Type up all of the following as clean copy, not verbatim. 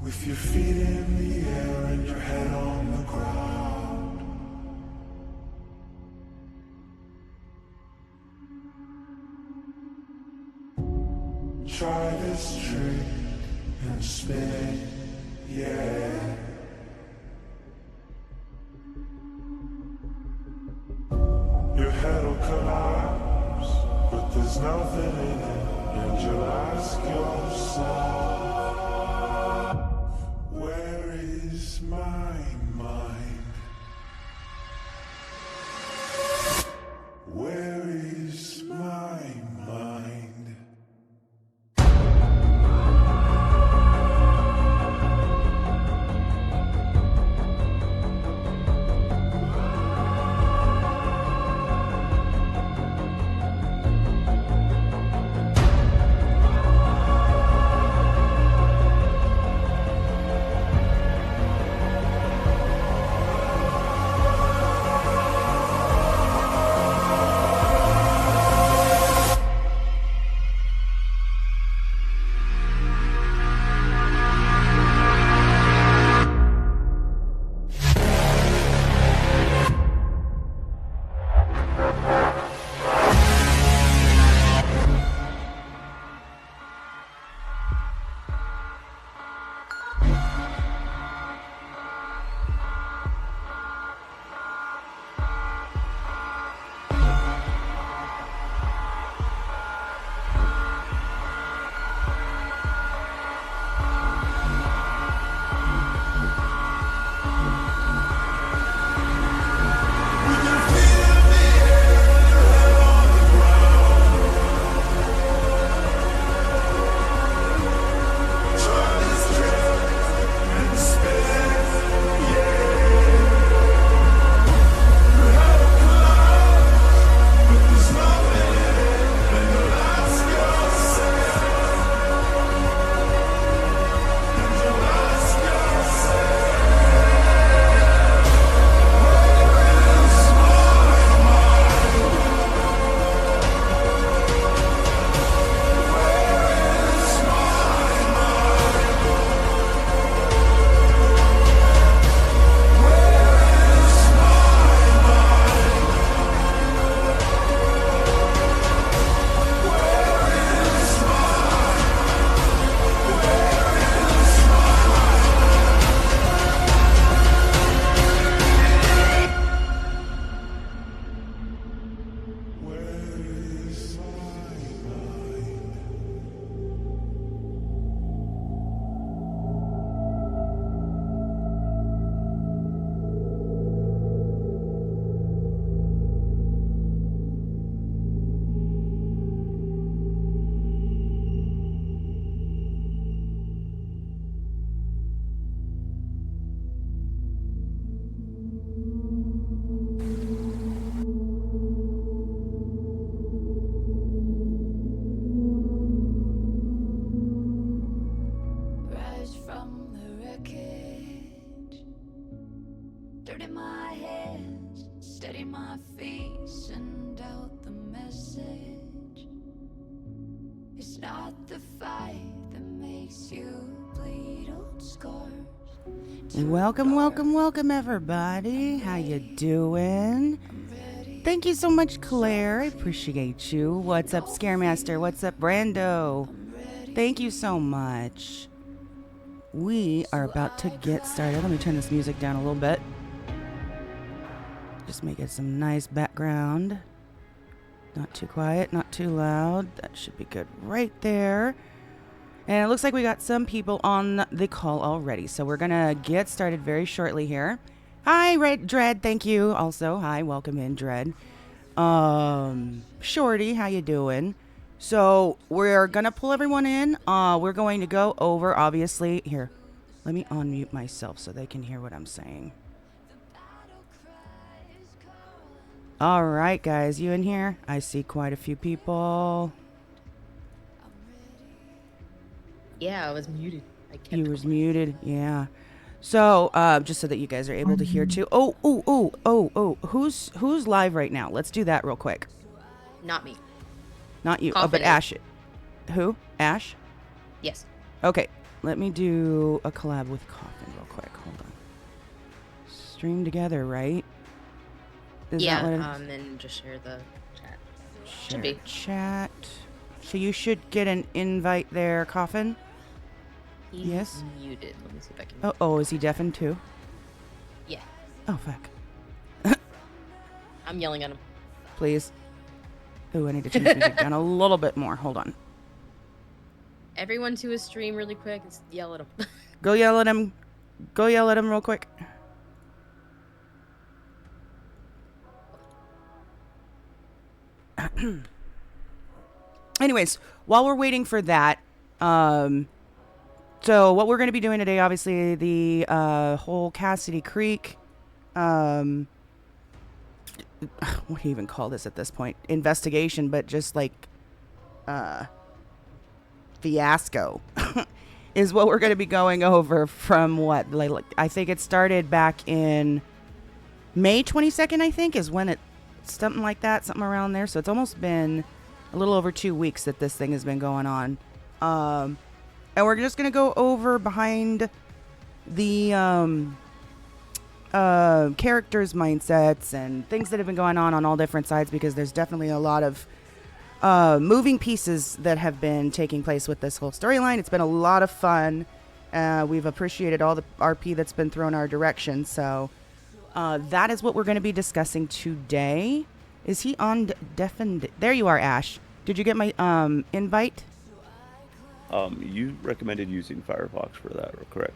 With your feet in the air and your head on the ground. Try this trick and spin, yeah. Your head'll collapse, but there's nothing in it, and you'll ask yourself, where is my mind? Where is my mind? Welcome everybody. How you doing? Thank you so much, Claire. I appreciate you. What's up, Scaremaster? What's up, Brando? Thank you so much. We are about to get started. Let me turn this music down a little bit. Just make it some nice background. Not too quiet, not too loud. That should be good right there. And it looks like we got some people on the call already. So we're going to get started very shortly here. Hi, Dread. Thank you. Also, hi. Welcome in, Dread. Shorty, how you doing? So we're going to pull everyone in. We're going to go over, obviously. Here, let me unmute myself so they can hear what I'm saying. All right, guys. You in here? I see quite a few people. Yeah, I was muted. You was muted, yeah. So, just so that you guys are able to hear too. Who's live right now? Let's do that real quick. Not me. Not you. Confident. Oh, but Ash. Who? Ash? Yes. Okay. let me do a collab with Coffin real quick. Hold on. Stream together, right? Is that what it is? and just share the chat. Share Should be. chat. So you should get an invite there, Coffin. He's Yes? muted. Let me see if I can. Oh, is he deafened too? Yeah, Oh, fuck. I'm yelling at him. Please. Ooh, I need to change music down a little bit more. Hold on. Everyone to his stream really quick and yell at him. Go yell at him. Go yell at him real quick. Anyways, while we're waiting for that, so what we're going to be doing today, obviously, the whole Cassidy Creek, what do you even call this at this point? Investigation, but just like fiasco is what we're going to be going over from what? Like I think it started back in May 22nd, I think, is when it, something like that, something around there. So it's almost been a little over 2 weeks that this thing has been going on. And we're just going to go over behind the characters' mindsets and things that have been going on all different sides, because there's definitely a lot of moving pieces that have been taking place with this whole storyline. It's been a lot of fun. We've appreciated all the RP that's been thrown our direction. So that is what we're going to be discussing today. Is he on deafened? There you are, Ash. Did you get my invite? You recommended using Firefox for that, correct?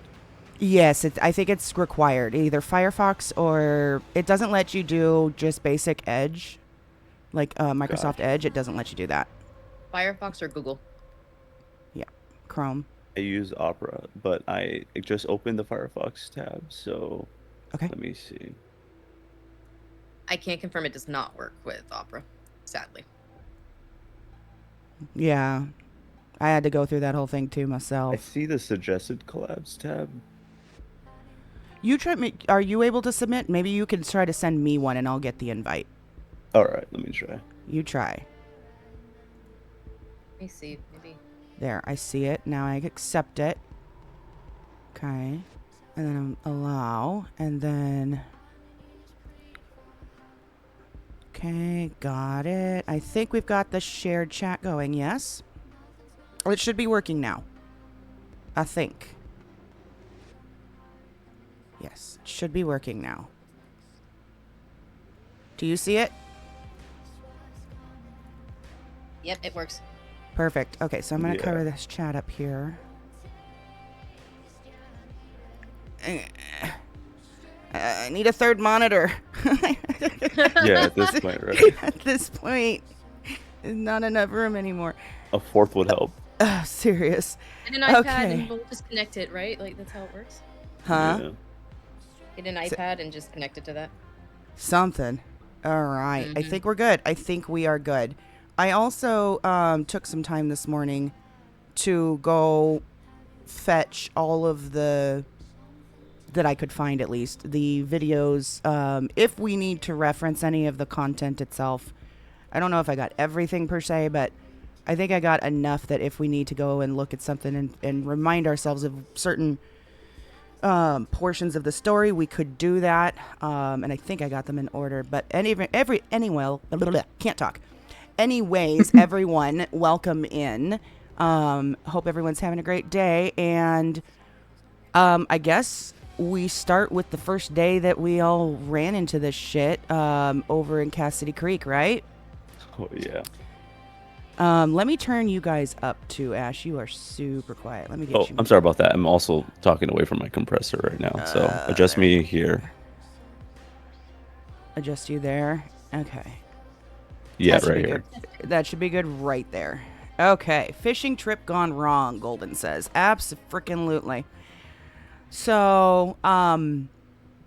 Yes, I think it's required. Either Firefox, or it doesn't let you do just basic Edge. Like Microsoft Edge, it doesn't let you do that. Firefox or Google? Yeah, Chrome. I use Opera, but I just opened the Firefox tab, so Okay. let me see. I can't confirm it does not work with Opera, sadly. Yeah, I had to go through that whole thing too I myself. see the suggested collabs tab. You try. Are you able to submit? Maybe you can try to send me one, and I'll get the invite. All right, let me try. You try. Let me see, maybe. There, I see it. Now I accept it. Okay. And then allow. And then... Okay, got it. I think we've got the shared chat going, yes? Or it should be working now. I think. Yes, it should be working now. Do you see it? Yep, it works. Perfect. Okay, so I'm going to Yeah. cover this chat up here. I need a third monitor. Yeah, at this point, right? At this point, there's not enough room anymore. A fourth would help. Serious. Get an iPad Okay. and we'll just connect it, right? Like, that's how it works? Huh? Yeah. Get an iPad and just connect it to that. Something. All right. I Mhm. think we're good. I think we are good. I also took some time this morning to go fetch all of the, that I could find at least, the videos. If we need to reference any of the content itself. I don't know if I got everything per se, but I think I got enough that if we need to go and look at something and remind ourselves of certain portions of the story, we could do that. And I think I got them in order. But can't talk. Anyways, everyone, welcome in. Hope everyone's having a great day. And I guess we start with the first day that we all ran into this shit over in Cassidy Creek, right? Oh, yeah. Let me turn you guys up too, Ash. You are super quiet. Let me get Oh, you. I'm sorry about that. I'm also talking away from my compressor right now, so adjust me here. Adjust you there. Okay. Yeah, That should right be here. good. That should be good right there. Okay. Fishing trip gone wrong, Golden says. Abso-freaking-lutely. So, and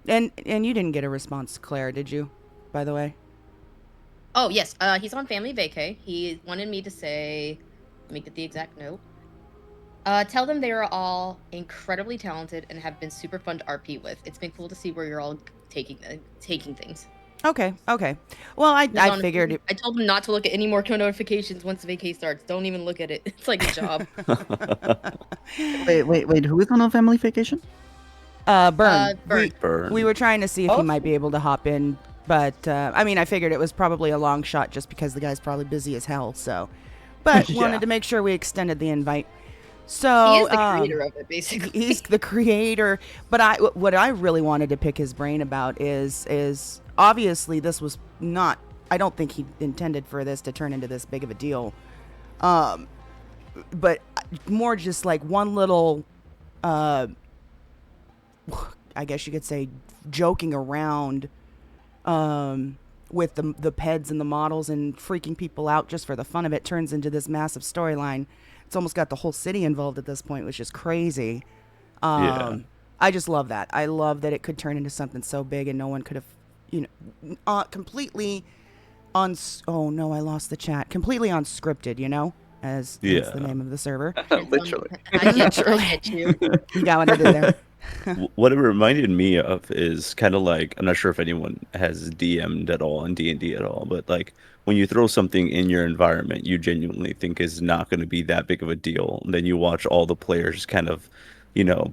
you didn't get a response, Claire, did you? By the way. Oh, yes. He's on family vacay. He wanted me to say, let me get the exact note. Tell them they are all incredibly talented and have been super fun to RP with. It's been cool to see where you're all taking things. Okay. Well, I Because honestly, figured it. I told him not to look at any more notifications once the vacay starts. Don't even look at it. It's like a job. Wait. Who is on a family vacation? Burn. Burn. We were trying to see if he Oh. might be able to hop in, but I mean, I figured it was probably a long shot just because the guy's probably busy as hell. So, but Yeah. wanted to make sure we extended the invite. He So is the creator of it, basically. he's the creator. But what I really wanted to pick his brain about is obviously this was not. I don't think he intended for this to turn into this big of a deal. But more just like one little. I guess you could say joking around with the peds and the models and freaking people out just for the fun of it turns into this massive storyline. It's almost got the whole city involved at this point, which is crazy. Yeah. I just love that. I love that it could turn into something so big and no one could have, completely oh no, I lost the chat. Completely unscripted, as Yeah. the name of the server. Literally. I get you. You got what I did there. What it reminded me of is kind of like, I'm not sure if anyone has DM'd at all in D&D at all, but like when you throw something in your environment you genuinely think is not going to be that big of a deal, and then you watch all the players kind of,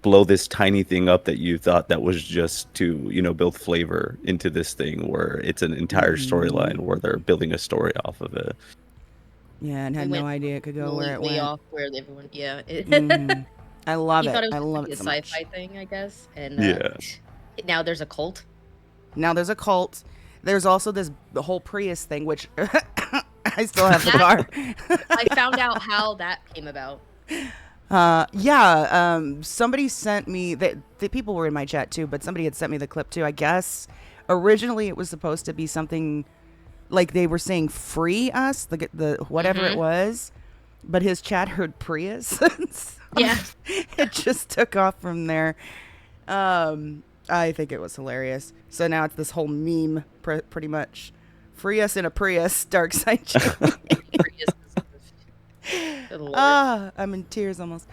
blow this tiny thing up that you thought that was just to, build flavor into this thing where it's an entire storyline where they're building a story off of it. Yeah, and had We no went idea it could go where it completely went. off where everyone, yeah. Mhm. I love He it. thought it was I gonna love be it a so much. sci-fi thing, I guess. And Yeah. now there's a cult. Now there's a cult. There's also the whole Prius thing, which I still have the car. I found out how that came about. Somebody sent me the people were in my chat too, but somebody had sent me the clip too. I guess originally it was supposed to be something like they were saying "free us," the whatever it was, but his chat heard Prius. So Yeah. it just took off from there. I think it was hilarious. So now it's this whole meme, pretty much. Free us in a Prius, dark side. Good lord. I'm in tears almost.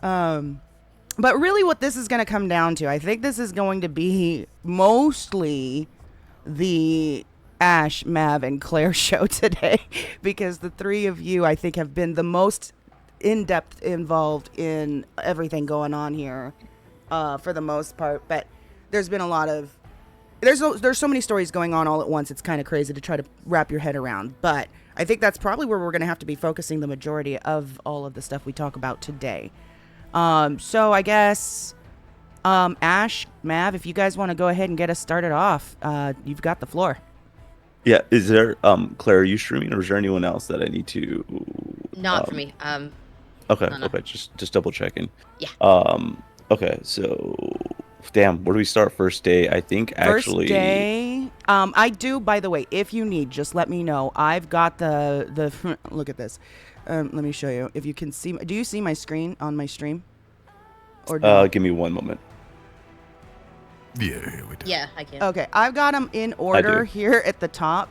But really what this is going to come down to, I think this is going to be mostly the Ash, Mav, and Claire show today, because the three of you, I think, have been the most in-depth involved in everything going on here, for the most part. But there's been a lot of there's so many stories going on all at once. It's kind of crazy to try to wrap your head around. But I think that's probably where we're going to have to be focusing the majority of all of the stuff we talk about today. So I guess, Ash, Mav, if you guys want to go ahead and get us started off, you've got the floor. Yeah, is there Claire, are you streaming, or is there anyone else that I need to Not for me. Okay, No. okay, just double checking. Yeah. Okay, so damn, where do we start? First day, I think actually. First day. I do, by the way, if you need, just let me know. I've got the look at this. Let me show you. If you can see, do you see my screen on my stream? Or no? Give me one moment. Yeah, we do. Yeah, I can. Okay, I've got them in order do. here at the top.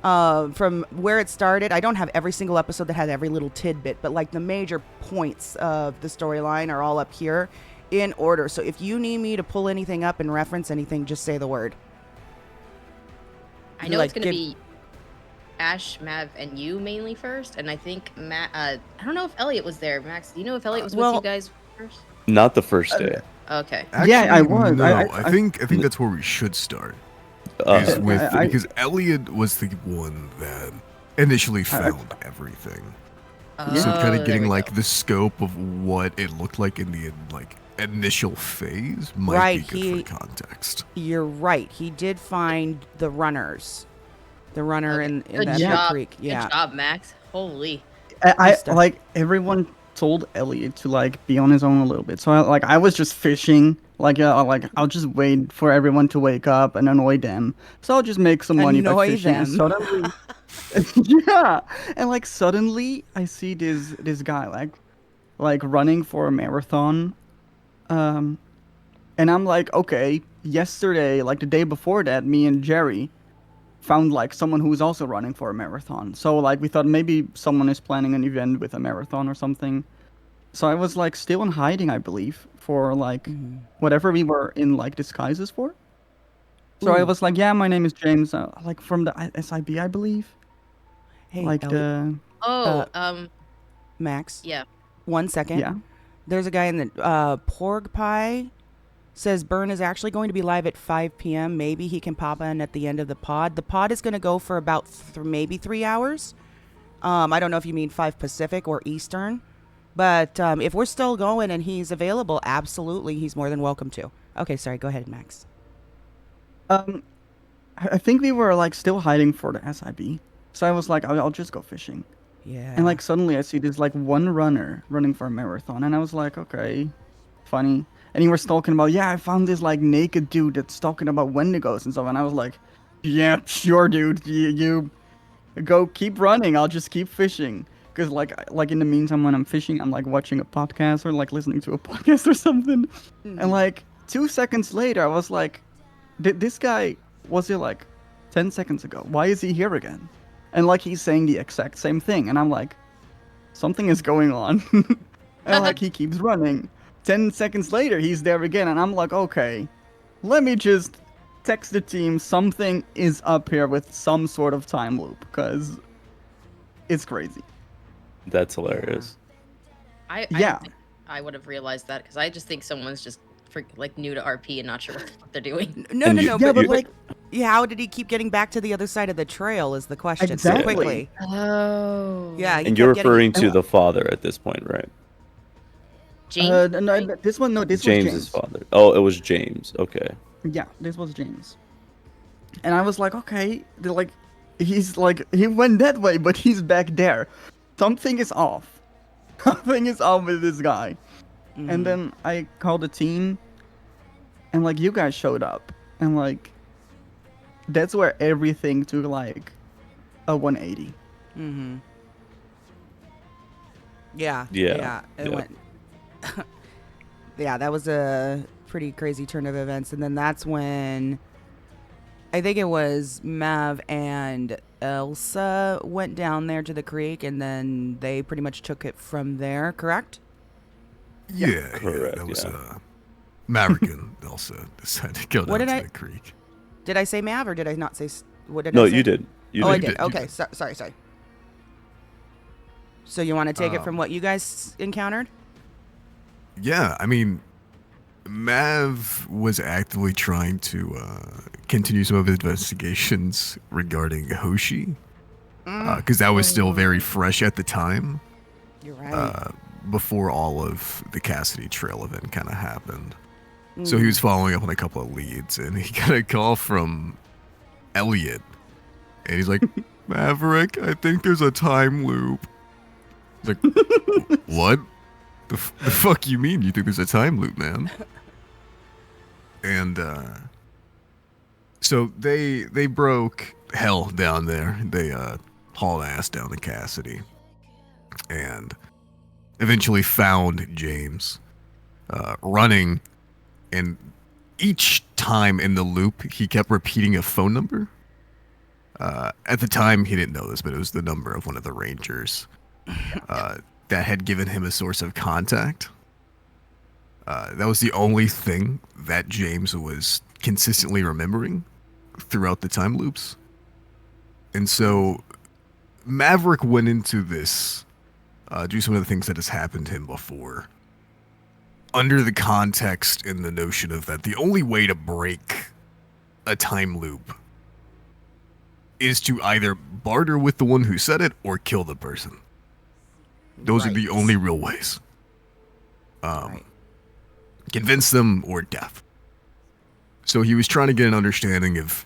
From where it started, I don't have every single episode that had every little tidbit, but like the major points of the storyline are all up here in order. So if you need me to pull anything up and reference anything, just say the word. I know like, it's gonna give- be Ash, Mav, and you mainly first, and I think Matt. I don't know if Elliot was there. Max, do you know if Elliot was with well- you guys first? Not the first day. Okay. Yeah, I was. No, I- I think that's where we should start. Uh, Is with I- because Elliot was the one that initially found everything. So kind Oh, of there getting we like go. the scope of what it looked like in the initial phase might Right, be good he- for context. You're right. He did find the runners. The runner Okay. in Good that job. creek. Yeah. Good job, Max. Holy. I Mister. like everyone told Elliot to like be on his own a little bit. So I was just fishing. Like I'll just wait for everyone to wake up and annoy them. So I'll just make some money by Annoy fishing. And them. suddenly, yeah, and like suddenly I see this guy like running for a marathon, and I'm like, okay. Yesterday, like the day before that, me and Jerry found like someone who was also running for a marathon. So like we thought maybe someone is planning an event with a marathon or something. So I was like still in hiding, I believe, for like whatever we were in like disguises for. So I Ooh. was like, yeah, my name is James, like from the SIB, I believe. Hey, Like Elliot, Oh, Max, yeah. 1 second. yeah. There's a guy in the Porg Pie says Burn is actually going to be live at 5 p.m. Maybe he can pop in at the end of the pod. The pod is going to go for about maybe 3 hours. I don't know if you mean 5 Pacific or Eastern. But if we're still going and he's available, absolutely, he's more than welcome to. Okay, sorry. Go ahead, Max. Um, I think we were like still hiding for the SIB. So I was like, I'll just go fishing. Yeah. And like suddenly I see this like one runner running for a marathon, and I was like, okay, funny. And he was talking about, yeah, I found this like naked dude that's talking about Wendigos and stuff, and I was like, yeah, sure, dude, you go keep running. I'll just keep fishing. Cause like in the meantime when I'm fishing, I'm like watching a podcast or like listening to a podcast or something. And like 2 seconds later, I was like, this guy was here like 10 seconds ago. Why is he here again? And like he's saying the exact same thing, and I'm like, something is going on. And like he keeps running. 10 seconds later, he's there again, and I'm like, okay, let me just text the team. Something is up here with some sort of time loop, because it's crazy. That's hilarious. I Yeah. don't think I would have realized that because I just think someone's just like new to RP and not sure what the fuck they're doing. No, And no, you- no. Yeah, but but like, yeah, how did he keep getting back to the other side of the trail? Is the question Exactly. so quickly? Oh. Yeah, he And you're kept getting- referring to the father at this point, right? James. no, right? this one, no, this was James's James. father. Oh, it was James. Okay. Yeah, this was James. And I was like, okay, like, he's like, he went that way, but he's back there. Something is off. Something is off with this guy. Mhm. And then I called the team, and like, you guys showed up. And like, that's where everything took like a 180. Mhm. Yeah. Yeah, It yeah. went. Yeah, that was a pretty crazy turn of events, and then that's when I think it was Mav and Elsa went down there to the creek, and then they pretty much took it from there. Correct? Yeah, correct, that was yeah. Maverick and Elsa decided to go What down did to I- the creek. Did I say Mav or did I not say? What did No, I say? you did. You Oh, I did. did. Okay, sorry. So you want to take it from what you guys encountered? Yeah, I mean, Mav was actively trying to continue some of his investigations regarding Hoshi, because that was still very fresh at the time, You're right. before all of the Cassidy Trail event kind of happened. So he was following up on a couple of leads, and he got a call from Elliot, and he's like, Maverick, I think there's a time loop. He's like, what? The fuck you mean? You think there's a time loop, man? And so they broke hell down there. They hauled ass down to Cassidy, and eventually found James running. And each time in the loop, he kept repeating a phone number. At the time, he didn't know this, but it was the number of one of the Rangers that had given him a source of contact. That was the only thing that James was consistently remembering throughout the time loops. And so Maverick went into this, do some of the things that has happened to him before, under the context and the notion of that the only way to break a time loop is to either barter with the one who said it or kill the person. Those are the Right. only real ways. Right. Convince them or death. So he was trying to get an understanding of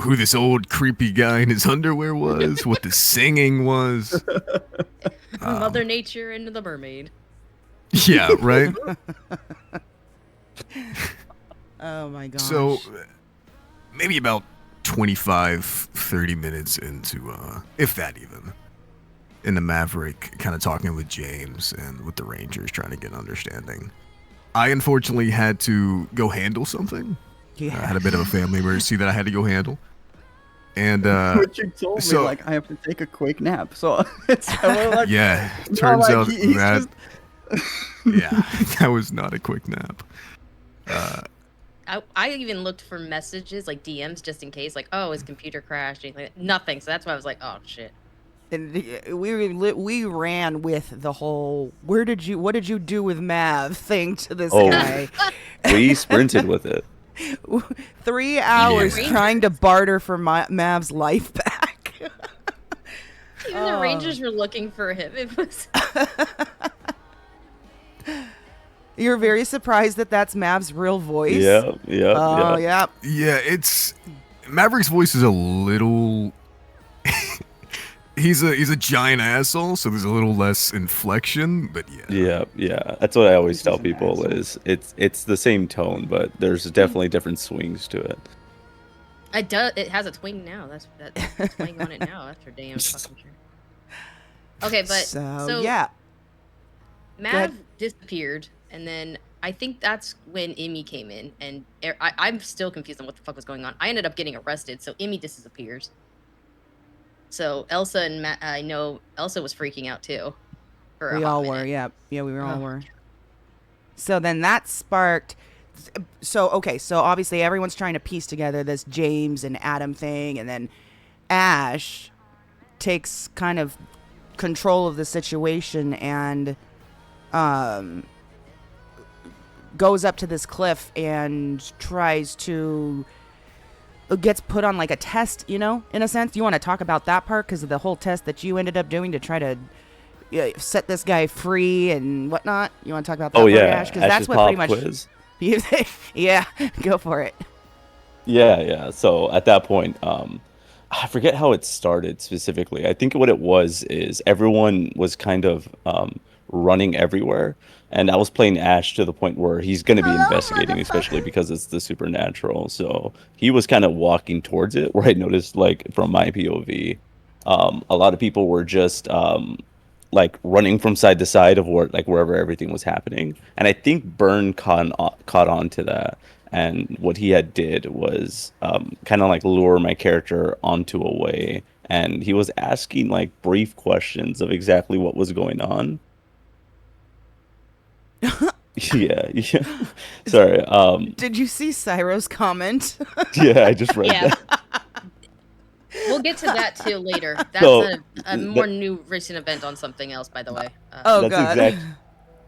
who this old creepy guy in his underwear was, what the singing was. Mother Nature and the mermaid. Yeah, right? Oh my gosh. So maybe about 25, 30 minutes into, if that even, in the Maverick kind of talking with James and with the Rangers trying to get an understanding. I unfortunately had to go handle something. yeah. I had a bit of a family emergency that I had to go handle. And, Which you told so- me, like, I have to take a quick nap. So it's like, yeah, no, turns like, out he's that, just- yeah, that was not a quick nap. I even looked for messages like DMs just in case, like, oh, his computer crashed, anything like that. Nothing. So that's why I was like, oh shit. And we ran with the whole what did you do with Mav thing to this Oh. guy. We sprinted with it. 3 hours Yeah. trying to barter for Mav's life back. Even the Rangers were looking for him. It was. You're very surprised that that's Mav's real voice. Yeah, yeah, Oh, yeah. yeah. Yeah, Maverick's voice is a little. he's a giant asshole, so there's a little less inflection, but yeah. Yeah, yeah. That's what I always This tell is an people asshole. is it's the same tone, but there's definitely different swings to it. It has a twang now. That's twang on it now. That's for damn fucking sure. Okay, but So, yeah. Mav ahead. disappeared, and then I think that's when Emmy came in, and I'm still confused on what the fuck was going on. I ended up getting arrested, so Emmy disappears. So Elsa and I know Elsa was freaking out too. For a We hot all minute. were, yeah. Yeah, we all Oh. were. So then that sparked. So, okay, so obviously everyone's trying to piece together this James and Adam thing, and then Ash takes kind of control of the situation and goes up to this cliff and tries to gets put on like a test, in a sense. You want to talk about that part because of the whole test that you ended up doing to try to set this guy free and whatnot. You want to talk about that Oh part, yeah, Ash? Because that's Ash's what pop pretty much quiz. yeah, go for it. Yeah, yeah. So at that point, I forget how it started specifically. I think what it was is everyone was kind of running everywhere, and I was playing Ash to the point where he's going to be investigating, especially because it's the supernatural. So he was kind of walking towards it, where I noticed, like from my POV, a lot of people were just like running from side to side of wherever everything was happening. And I think Byrne caught on to that. And what he had did was kind of like lure my character onto a way. And he was asking like brief questions of exactly what was going on. Yeah, yeah. Sorry. Did you see Cyro's comment? Yeah, I just read Yeah. that. We'll get to that too later. That's So, a more new recent event on something else, by the way. Oh, That's God. exact.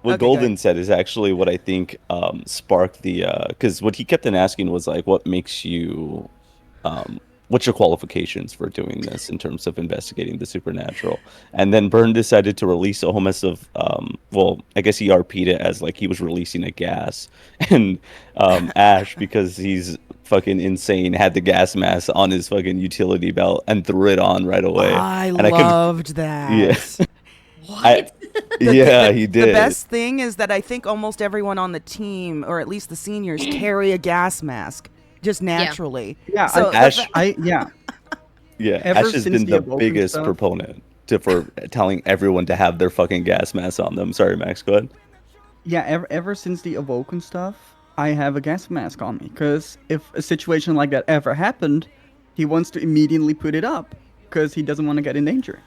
What Okay, go Golden ahead. said is actually what I think sparked the because what he kept on asking was like, what makes you, what's your qualifications for doing this in terms of investigating the supernatural? And then Byrne decided to release a whole mess of, well, I guess he RP'd it as like he was releasing a gas, and Ash, because he's fucking insane, had the gas mask on his fucking utility belt and threw it on right away. I And I loved that. Yeah. What? Yeah, he did. The best thing is that I think almost everyone on the team, or at least the seniors, carry a gas mask just naturally. Yeah, So Ash- yeah. Yeah, Ever Ash has since been the the Awoken biggest stuff- proponent for telling everyone to have their fucking gas masks on them. Sorry, Max, go ahead. Yeah, ever since the Awoken stuff, I have a gas mask on me. Because if a situation like that ever happened, he wants to immediately put it up. Because he doesn't want to get in danger.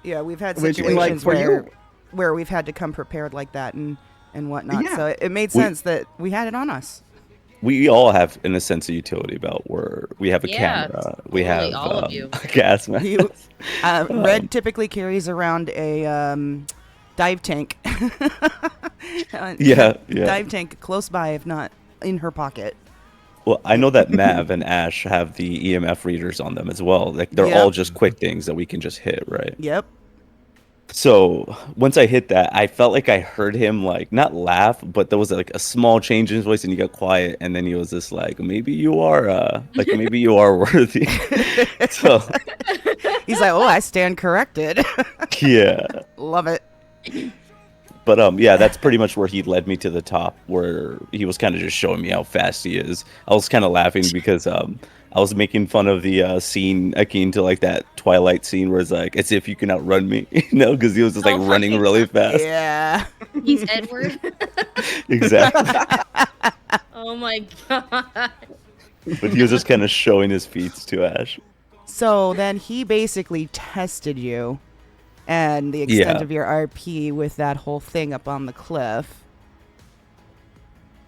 yeah, we've had Which, situations like, for where you- where we've had to come prepared like that and whatnot. Yeah. So it made sense that we had it on us. We all have, in a sense, a utility belt where we have a Yeah, camera, we totally, have all of you. a gas mask. You, Red typically carries around a dive tank. Yeah, yeah. Dive tank close by, if not in her pocket. Well, I know that Mav and Ash have the EMF readers on them as well. Like they're Yep. all just quick things that we can just hit, right? Yep. So once I hit that, I felt like I heard him like not laugh, but there was like a small change in his voice, and he got quiet, and then he was just like, "Maybe you are, maybe you are worthy." So He's like, oh, I stand corrected. yeah, Love it. but yeah, that's pretty much where he led me to the top, where he was kind of just showing me how fast he is. I was kind of laughing because I was making fun of the scene akin to like that Twilight scene where it's like, as if you can outrun me, because he was just like Oh, running fucking really fast. Yeah. He's Edward. Exactly. Oh my god. But he was just kind of showing his feats to Ash. So then he basically tested you and the extent Yeah. of your RP with that whole thing up on the cliff.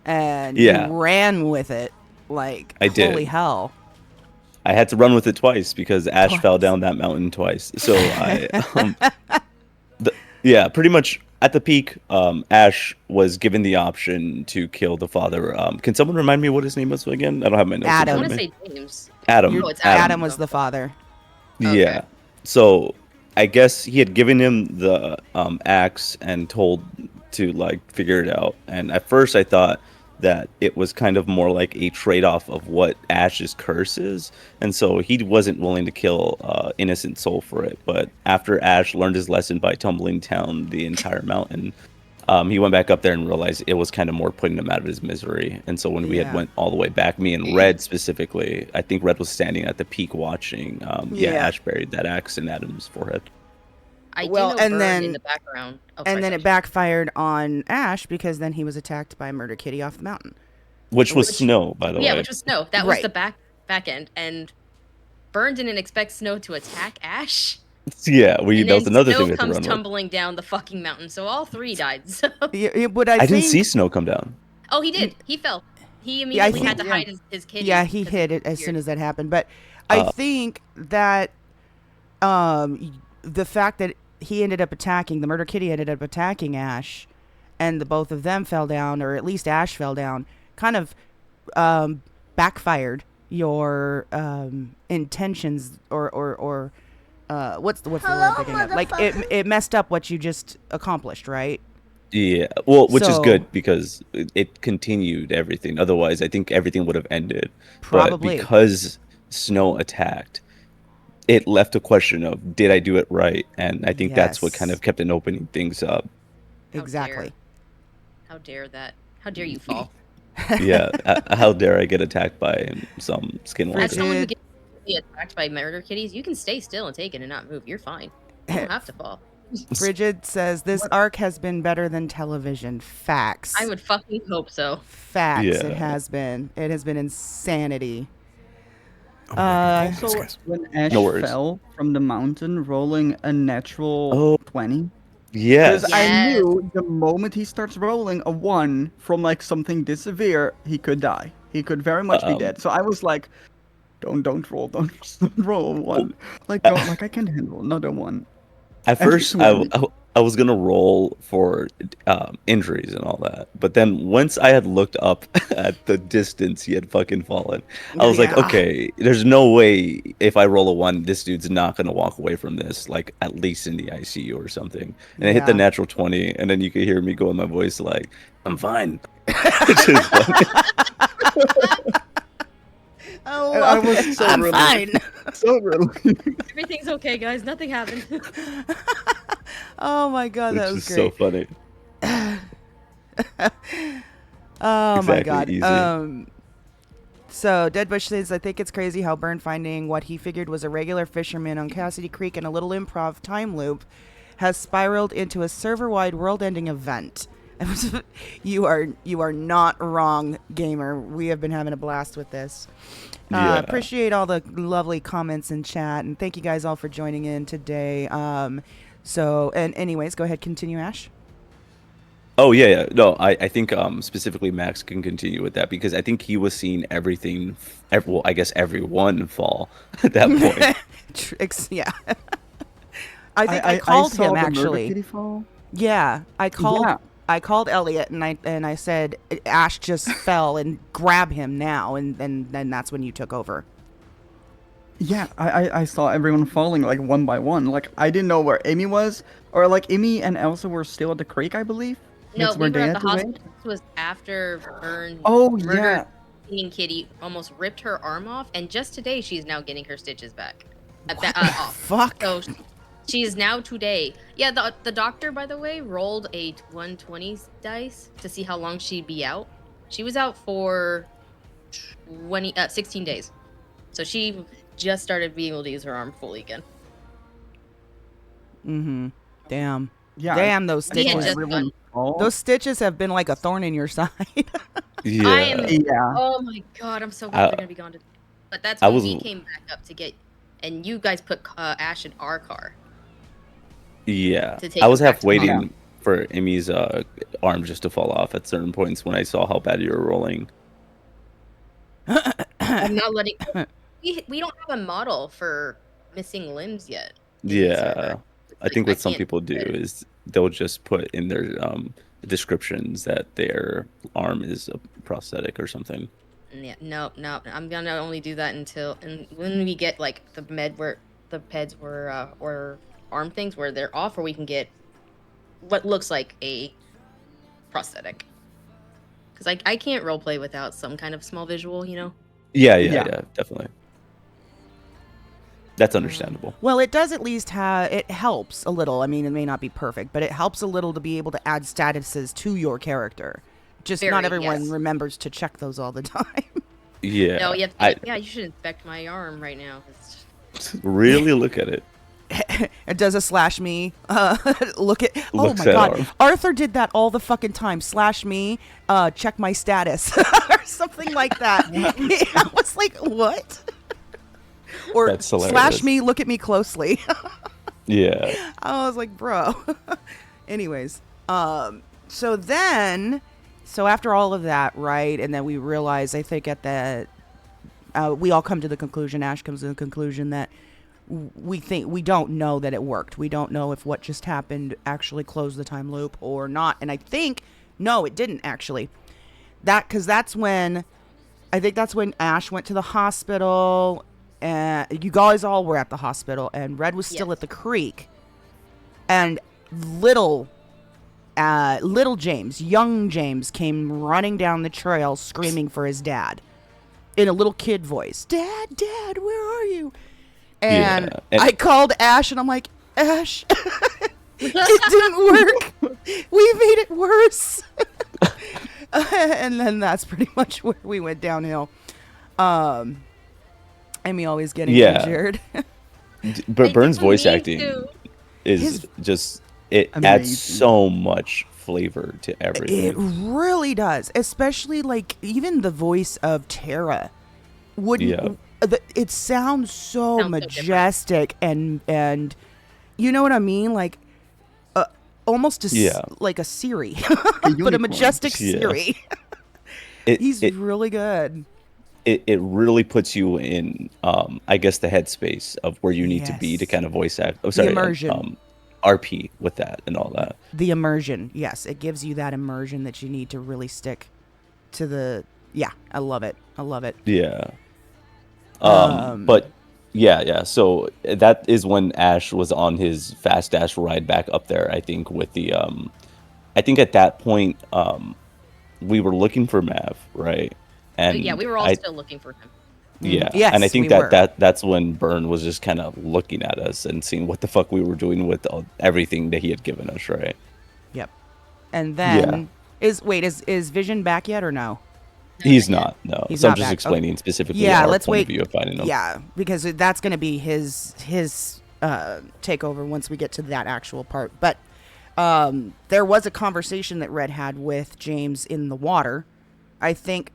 and Yeah. you ran with it. Like, I did. holy hell. I had to run with it twice because Ash Twice. fell down that mountain twice. So yeah, pretty much at the peak, Ash was given the option to kill the father. Can someone remind me what his name was again? I don't have my notes in I Adam. front want of to me. say James. Adam. Oh, it's Adam was Oh. the father. Yeah. Okay. So I guess he had given him the axe and told to like figure it out. And at first I thought that it was kind of more like a trade-off of what Ash's curse is, and so he wasn't willing to kill innocent soul for it. But after Ash learned his lesson by tumbling down the entire mountain, he went back up there and realized it was kind of more putting him out of his misery. And so when we had Yeah. went all the way back, me and Red specifically, I think Red was standing at the peak watching. Yeah. Ash buried that axe in Adam's forehead. I Well, do know and Burn then- in the background. Oh, And sorry, then sorry. it backfired on Ash because then he was attacked by Murder Kitty off the mountain. Which was Which- Snow, by the way. Yeah, which was Snow. That was Right. the back end, and Burn didn't expect Snow to attack Ash. Yeah, And that was then another Snow thing we had to comes run with. tumbling down the fucking mountain, so all three died. So. But I I didn't think, see Snow come down. Oh, he did. He fell. He I immediately think- had to hide his kitty. Yeah, he 'cause hid it as weird. soon as that happened. But I Uh, think that the fact that he ended up attacking, the Murder Kitty ended up attacking Ash, and the both of them fell down, or at least Ash fell down, kind of backfired your intentions, or what's the word I'm thinking of? Like it messed up what you just accomplished, right? Yeah, well, which is So- good because it continued everything. Otherwise, I think everything would have ended. Probably. But because Snow attacked, it left a question of, did I do it right? And I think that's what kind Yes. of kept on opening things up. How Exactly. How dare that? How dare you fall? Yeah, how dare I get attacked by some As skinwalker? someone who Frigid. gets attacked by murder kitties, you can stay still and take it and not move. You're fine. You don't have to fall. Frigid says this arc has been better than television. Facts. I would fucking hope so. Facts. Yeah. It has been. It has been insanity. Oh my goodness, Also, guys. when Ash No worries. fell from the mountain, rolling a natural Oh. 20. Yes. Because I Yes. knew the moment he starts rolling a 1 from like something this severe, he could die. He could very much be dead. So I was like, don't roll, don't roll a 1. Like, don't, like I can handle another 1. At And first, when- I was gonna roll for injuries and all that, but then once I had looked up at the distance he had fucking fallen, I was like, Yeah. okay, there's no way if I roll a 1, this dude's not gonna walk away from this, like at least in the ICU or something. And I hit the Yeah. natural 20, and then you could hear me go in my voice like, I'm fine. Which is funny. Oh, And I was so I'm relieved. fine. So relieved. Everything's okay, guys. Nothing happened. Oh my god, Which that is was so great. funny. Oh my Exactly, god. easy. So Deadbush says, I think it's crazy how Burn finding what he figured was a regular fisherman on Cassidy Creek in a little improv time loop has spiraled into a server-wide world-ending event. You are not wrong, gamer. We have been having a blast with this. Yeah. Appreciate all the lovely comments in chat, and thank you guys all for joining in today. And anyways, go ahead, continue, Ash. Oh yeah. No, I think specifically Max can continue with that because I think he was seeing everything. Well, I guess everyone fall at that point. Yeah. I think I called saw him the Murder actually. Kitty fall. Yeah, I called. Yeah. I called Elliot and I said Ash just fell and grab him now, and then that's when you took over. Yeah, I saw everyone falling like one by one. Like I didn't know where Amy was, or like Amy and Elsa were still at the creek, I believe. No, That's we where were they at had the to wait? hospital. This was after Burn Oh murdered yeah. Eating Kitty, almost ripped her arm off, and just today she's now getting her stitches back. Off. Fuck. So she is now today. Yeah, the doctor, by the way, rolled a 120 dice to see how long she'd be out. She was out for 16 days. So she just started being able to use her arm fully again. Mm-hmm. Damn. Yeah. Damn those He had stitches. just Everyone fall. Those stitches have been like a thorn in your side. Yeah. I am. Yeah. Oh my god, I'm so glad they're gonna be gone. But that's I when was- we came back up to get, and you guys put Ash in our car. Yeah, To take I was him back half to waiting. mom. for Emmy's arm just to fall off at certain points when I saw how bad you were rolling. I'm not letting. We don't have a model for missing limbs yet. in the Yeah, server. It's I think what some can't people do it. is they'll just put in their descriptions that their arm is a prosthetic or something. Yeah, no. I'm gonna only do that until when we get like the peds were or arm things where they're off, or we can get what looks like a prosthetic. Because I can't roleplay without some kind of small visual, you know. Yeah, Yeah. definitely. That's understandable. Well, it does at least it helps a little. I mean, it may not be perfect, but it helps a little to be able to add statuses to your character. Just not Very, everyone yes. remembers to check those all the time. Yeah. No, you have to, yeah, you should inspect my arm right now. Really look at it. It does a slash me. Look at. Oh Looks my at god, arm. Arthur did that all the fucking time. Slash me. Check my status or something like that. I was like, what? Or That's hilarious. slash me. Look at me closely. Yeah. I was like, bro. Anyways, so after all of that, right, and then we realize, I think at that, we all come to the conclusion. Ash comes to the conclusion that we don't know that it worked. We don't know if what just happened actually closed the time loop or not. And I think no, it didn't actually. Because that's when Ash went to the hospital. And you guys all were at the hospital, and Red was still Yes. at the creek, and little James, young James, came running down the trail screaming for his dad in a little kid voice. Dad, where are you? And, Yeah, and- I called Ash, and I'm like, Ash, it didn't work. We made it worse. And then that's pretty much where we went downhill. Amy always getting injured. But Burns' voice Me acting too. is just it Amazing. adds so much flavor to It everything. really does, especially like even the voice of Tara wouldn't. Yeah. It sounds so Sounds so majestic and you know what I mean, like almost like a Siri, but a unicorn. majestic Yeah. Siri. He's It really good. it really puts you in I guess the headspace of where you need to be to Yes. kind of voice act. Oh, sorry, immersion. RP with that and all that. The immersion, yes, it gives you that immersion that you need to really stick to the. Yeah, I love it. Yeah. But yeah. So that is when Ash was on his fast dash ride back up there. I think with the I think at that point we were looking for Mav, right? And Yeah, we were all still looking for him. Yeah, Yes, and I think we were. that's when Byrne was just kind of looking at us and seeing what the fuck we were doing with everything that he had given us, right? Yep. And then is Vision back yet or no? He's not. No, He's so I'm not just back. explaining specifically Yeah, our let's point wait. of view of finding him. Yeah, because that's going to be his takeover once we get to that actual part. But there was a conversation that Red had with James in the water. I think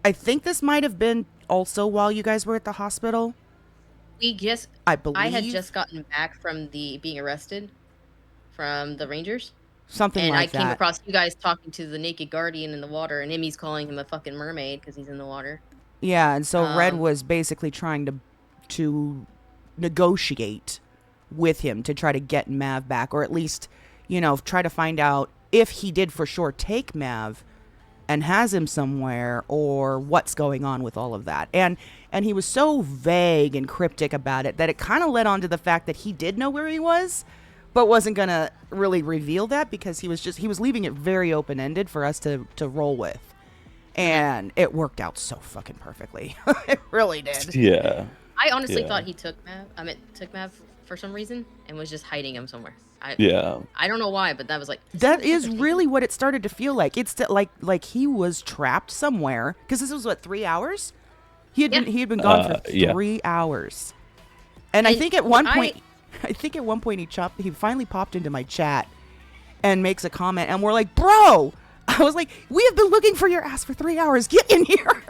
this might have been also while you guys were at the hospital. I believe I had just gotten back from being arrested from the Rangers. something And like I came that. across you guys talking to the naked guardian in the water, and Emmy's calling him a fucking mermaid because he's in the water. Yeah, and so Red Um, was basically trying to negotiate with him to try to get Mav back, or at least, try to find out if he did for sure take Mav and has him somewhere, or what's going on with all of that. And he was so vague and cryptic about it that it kind of led on to the fact that he did know where he was, but wasn't going to really reveal that because he was leaving it very open-ended for us to roll with. And it worked out so fucking perfectly. It really did. Yeah. I honestly Yeah. thought he took Mav for some reason and was just hiding him somewhere. Yeah. I don't know why, but that was like That is really what it started to feel like. It's like he was trapped somewhere because this was what 3 hours. He had been gone for yeah. 3 hours, and I And think at one I- point, he finally popped into my chat and makes a comment, and we're like, bro. I was like, we have been looking for your ass for 3 hours. Get in here.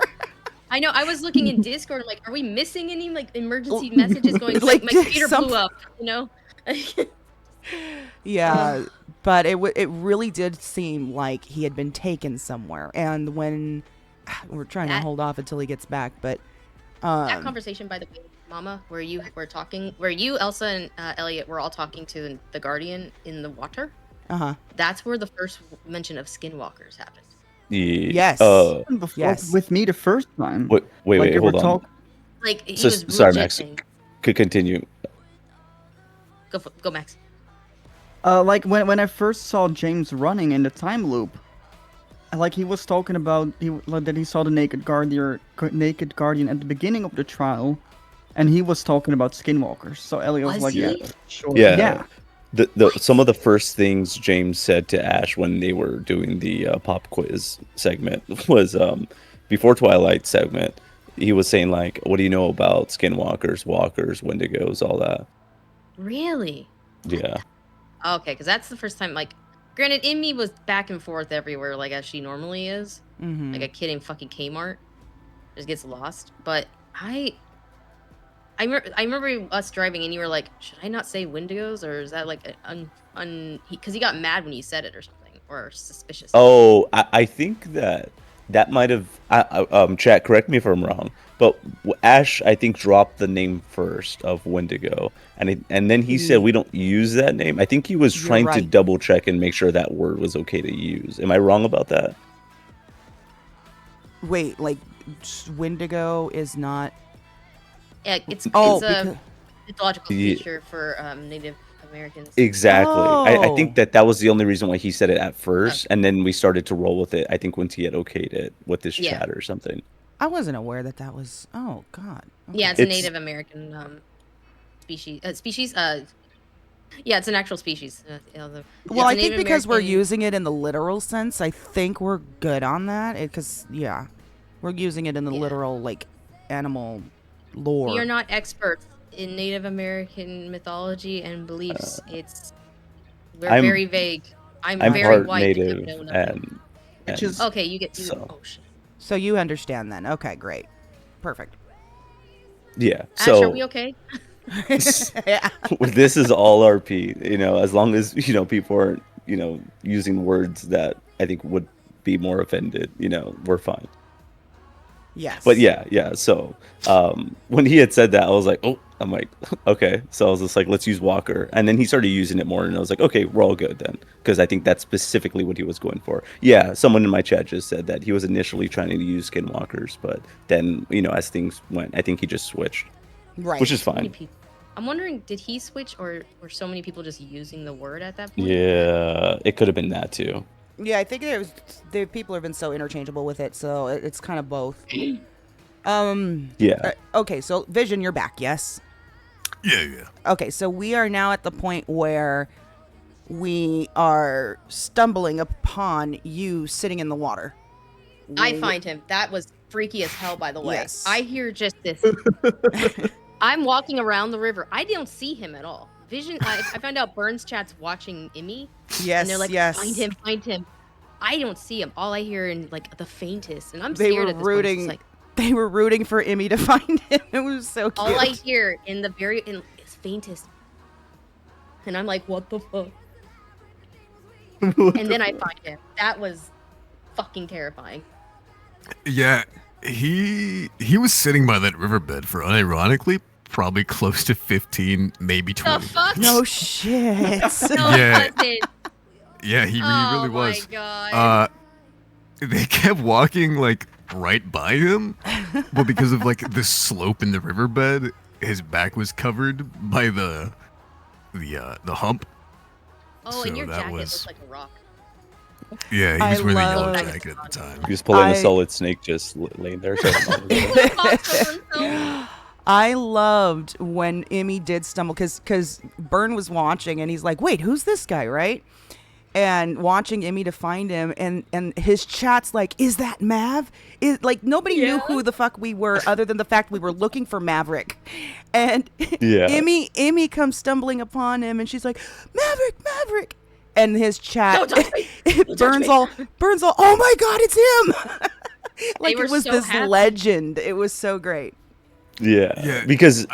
I know. I was looking in Discord. I'm like, are we missing any emergency messages going? like, Like my computer some- blew up. Yeah, But it really did seem like he had been taken somewhere. And when we're trying to That- hold off until he gets back, but That conversation, by the way, Mama, where you were talking, where you, Elsa, and Elliot were all talking to the Guardian in the water. That's where the first mention of skinwalkers happened. Yes. Before Yes. with me the first time. Wait, they were hold on. Like he So, was sorry, legit Max. saying- Could continue. Go, Max. Like when I first saw James running in the time loop, like he was talking about that he saw the naked guardian at the beginning of the trial, and he was talking about skinwalkers. So Elliot was Was like, he? "Yeah, sure, Yeah. Some of the first things James said to Ash when they were doing the pop quiz segment was before Twilight segment. He was saying like, "What do you know about skinwalkers, walkers, wendigos, all that?" Really? Yeah. Okay, because that's the first time. Like, granted, Immy was back and forth everywhere, like as she normally is, like a kid in fucking Kmart, just gets lost. But I remember us driving, and you were like, "Should I not say Wendigos, or is that like because he got mad when you said it or something, or suspicious?" Oh, I think that might have. Chat, correct me if I'm wrong, but Ash, I think, dropped the name first of Wendigo, and then he said we don't use that name. I think he was You're trying to right. double check and make sure that word was okay to use. Am I wrong about that? Wait, like Wendigo is not. Yeah, it's Oh, a mythological Yeah. creature for Native Americans. Exactly. I Oh. think that was the only reason why he said it at first, and then we started to roll with it. I think once he had okayed it with this Yeah. chat or something. I wasn't aware that was. Oh God. Okay. Yeah, it's a It's- Native American species. Yeah, it's an actual species. Well, I think because we're using it in the literal sense, I think we're good on that. Because we're using it in the Yeah. literal like animal lore. We are not experts in Native American mythology and beliefs. We're I'm- very vague. I'm I'm very part white Native, and don't know nothing. and Which is- Okay, you get so- oh shit. So you understand then? Okay, great, perfect. yeah. Ash, So are we okay? Yeah. this is all RP, as long as people aren't using words that I think would be more offended, we're fine. Yes. But yeah. So when he had said that, I was like, oh, I'm like, okay. So I was just like, let's use Walker, and then he started using it more, and I was like, okay, we're all good then, because I think that's specifically what he was going for. Yeah, someone in my chat just said that he was initially trying to use Skinwalkers, but then as things went, I think he just switched, Right. which is So many fine. people. I'm wondering, did he switch, or were so many people just using the word at that point? Yeah, it could have been that too. Yeah, I think the people have been so interchangeable with it, so it's kind of both. Yeah. Okay, so Vision, you're back. Yes. Yeah. Okay, so we are now at the point where we are stumbling upon you sitting in the water. I find him. That was freaky as hell, by the way. Yes. I hear just this. I'm walking around the river. I don't see him at all. Vision. I found out Burns chat's watching Immy, Yes. and they're like, yes. find him. I don't see him. All I hear in like the faintest, and I'm They scared were at this point. It's rooting. like They were rooting for Immy to find him. It was so cute. all I hear in the is faintest, and I'm like, what the fuck? And then I find him. That was fucking terrifying. Yeah, he was sitting by that riverbed for unironically probably close to 15, maybe The 20. fuck? No shit. No, Yeah. it wasn't. Yeah, he really was. Oh my god. They kept walking like right by him, but because of like the slope in the riverbed, his back was covered by the hump. Oh, and so your that jacket was- looks like a rock. Yeah, he I was wearing a love- yellow jacket at the time. He was pulling I- a solid snake just laying there. I loved when Immy did stumble because Byrne was watching and he's like, wait, who's this guy, right? And watching Immy to find him, and his chat's like, is that Mav? Is like nobody knew who the fuck we were other than the fact we were looking for Maverick. And Yeah. Immy comes stumbling upon him and she's like, Maverick. And his chat Don't touch me. Don't touch Burns me. all, oh my god, it's him. Like were it was so this happy. legend. It was so great. Yeah, Yeah. because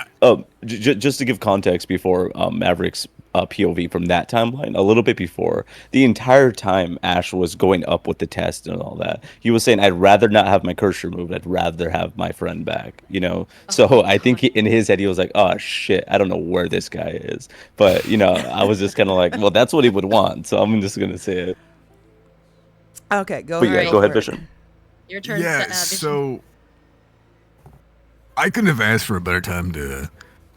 just to give context before Maverick's POV from that timeline a little bit before. The entire time Ash was going up with the test and all that, he was saying, "I'd rather not have my curse removed. I'd rather have my friend back." You know, so Oh, I think God. in his head he was like, "Oh shit, I don't know where this guy is," but you know, I was just kind of like, "Well, that's what he would want," so I'm just gonna say it. Okay, go But ahead. yeah, Alright. go ahead, for it. Vision. Your turn. Yeah, Vision. so I couldn't have asked for a better time to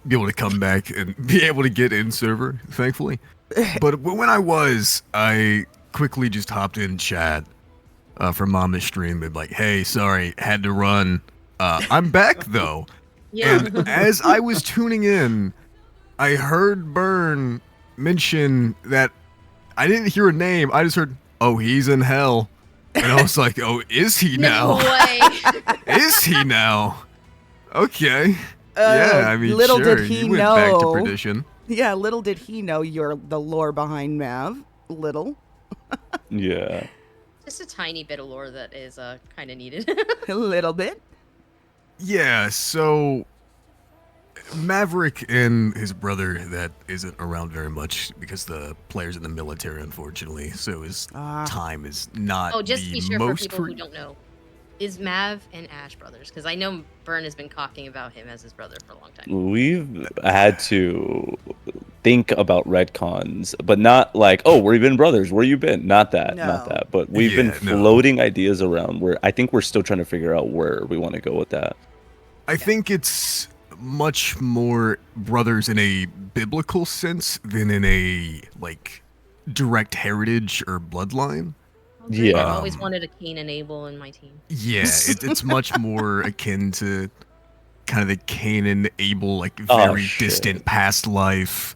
be able to come back and be able to get in server, thankfully. But when I quickly just hopped in chat for Mama's stream and like, hey, sorry, had to run. I'm back though. Yeah. And as I was tuning in, I heard Burn mention that I didn't hear a name. I just heard, oh, he's in hell. And I was like, oh, is he No now? way. Is he now? Okay. Oh, Yeah, I mean, little sure. did he you went back to know. perdition. Yeah, little did he know you're the lore behind Mav. Little. Yeah. Just a tiny bit of lore that is kind of needed. A little bit. Yeah, so Maverick and his brother that isn't around very much because the player's in the military, unfortunately. So his time is not Oh, just to the be sure for most people who don't know, is Mav and Ash brothers? Because I know Byrne has been talking about him as his brother for a long time. We've had to think about retcons, but not like, oh, we've been brothers. Where you been? Not that, not No. that. But we've been Yeah, no. floating ideas around where I think we're still trying to figure out where we want to go with that. I think it's much more brothers in a biblical sense than in a like direct heritage or bloodline. Great. I've Yeah. always wanted a Cain and Abel in my team. Yeah, it's much more akin to kind of the Cain and Abel, like Oh, very shit. distant past life.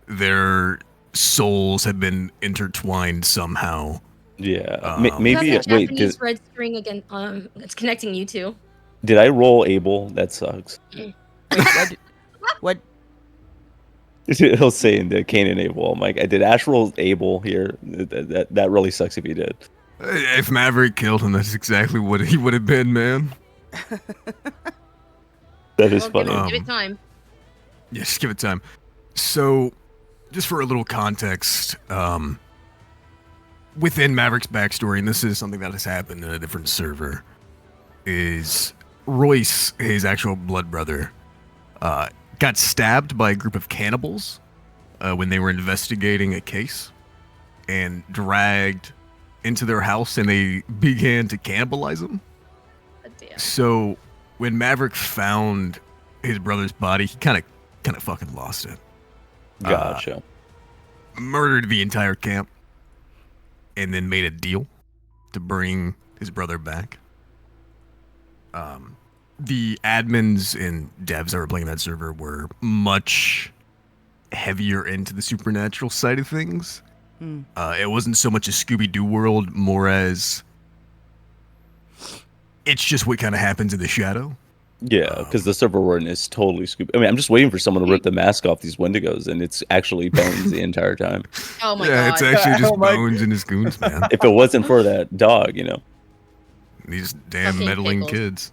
Their souls have been intertwined somehow. Yeah. Um, Maybe. That's a Wait, Japanese red string again. It's connecting you two. did I roll Abel? That sucks. Wait, what? He'll say in the Cain and Abel. I'm like, did Ash roll Abel here? That really sucks if he did. If Maverick killed him, that's exactly what he would have been, man. That is Well, funny. give it time. Yeah, just give it time. So, just for a little context, within Maverick's backstory, and this is something that has happened in a different server, is Royce, his actual blood brother, got stabbed by a group of cannibals when they were investigating a case and dragged into their house, and they began to cannibalize him. Damn. So when Maverick found his brother's body, he kind of fucking lost it. Gotcha. Murdered the entire camp, and then made a deal to bring his brother back. The admins and devs that were playing that server were much heavier into the supernatural side of things. It wasn't so much a Scooby-Doo world, more as it's just what kind of happens in the shadow. Yeah, because the server we're in is totally scoop. I mean, I'm just waiting for someone to rip the mask off these Wendigos, and it's actually bones the entire time. Oh my Yeah, god. it's actually just Oh my- bones and his goons, man. If it wasn't for that dog, you know. These damn Fucking meddling pickles. kids.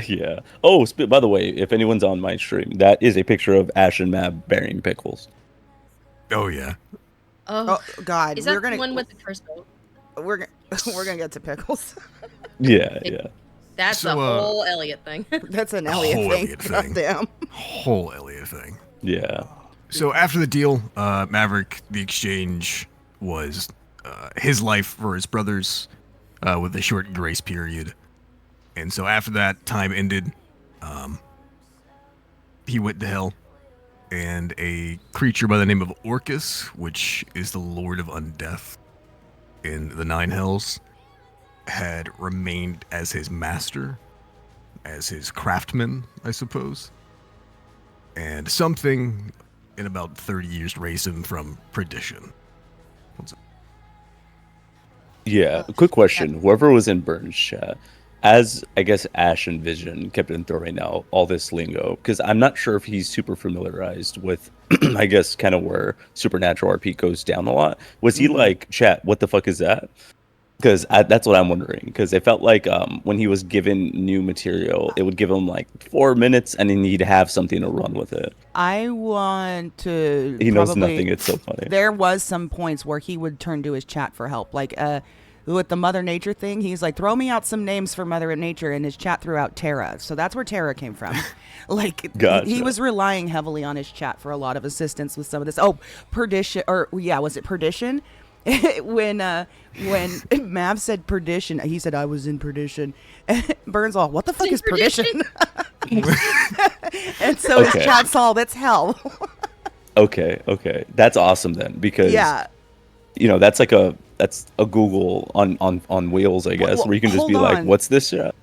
Yeah. Oh, by the way, if anyone's on my stream, that is a picture of Ash and Mab bearing pickles. Oh yeah. Oh, Oh God, is that we're gonna the one with the cursed boat? we're gonna get to pickles. Yeah, yeah. That's So, a whole Elliot thing. That's an Elliot Whole thing. Elliot thing. Goddamn. Whole Elliot thing. Yeah. So after the deal, Maverick, the exchange was his life for his brothers with a short grace period. And so after that time ended, he went to hell. And a creature by the name of Orcus, which is the Lord of Undeath in the Nine Hells, had remained as his master, as his craftsman, I suppose. And something in about 30 years raised him from perdition. Yeah. Quick question. Whoever was in Burns chat, as I guess Ash and Vision kept on throwing out all this lingo, because I'm not sure if he's super familiarized with, I guess, kind of where Supernatural RP goes down a lot. Was he like, chat, what the fuck is that? Because that's what I'm wondering. Because it felt like when he was given new material, it would give him like 4 minutes, and then he'd have something to run with it. I want to He knows probably. nothing. It's so funny. There was some points where he would turn to his chat for help, like with the Mother Nature thing. He's like, "Throw me out some names for Mother Nature," and his chat threw out Terra. So that's where Terra came from. Like he Gotcha. was relying heavily on his chat for a lot of assistance with some of this. Oh, Perdition, or yeah, was it Perdition? when Mav said perdition, he said I was in perdition. Burns all, what the fuck is perdition? And so his Okay. chat's all, that's hell. Okay. That's awesome then, because Yeah. that's like that's a Google on wheels, I guess, Well, where you can just hold be like, on. "What's this shit?"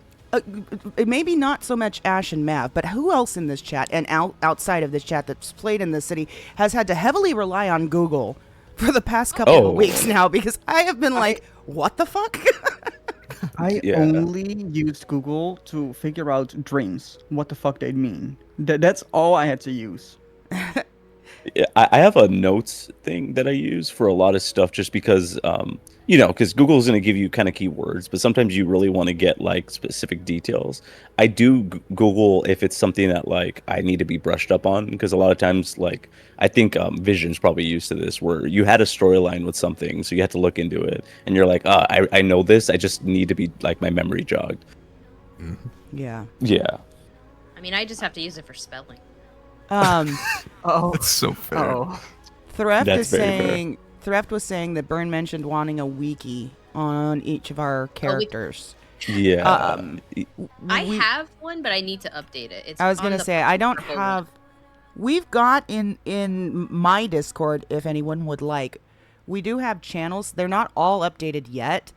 Maybe not so much Ash and Mav, but who else in this chat and outside of this chat that's played in the city has had to heavily rely on Google for the past couple Oh. of weeks now? Because I have been like, what the fuck? I Yeah. only used Google to figure out dreams, what the fuck they'd mean. That's all I had to use. Yeah, I have a notes thing that I use for a lot of stuff, just because because Google is going to give you kind of keywords, but sometimes you really want to get like specific details. I do Google if it's something that like I need to be brushed up on, because a lot of times, like, I think Vision's probably used to this, where you had a storyline with something, so you had to look into it, and you're like, I know this, I just need to be like my memory jogged. Yeah. Yeah. I mean, I just have to use it for spelling. Oh, That's so fair. oh. Threft That's is very fair. saying Threft was saying that Byrne mentioned wanting a wiki on each of our characters. Yeah. I We- have one, but I need to update it. It's I was on gonna the say I don't purple have. one. We've got in my Discord, if anyone would like, we do have channels. They're not all updated yet,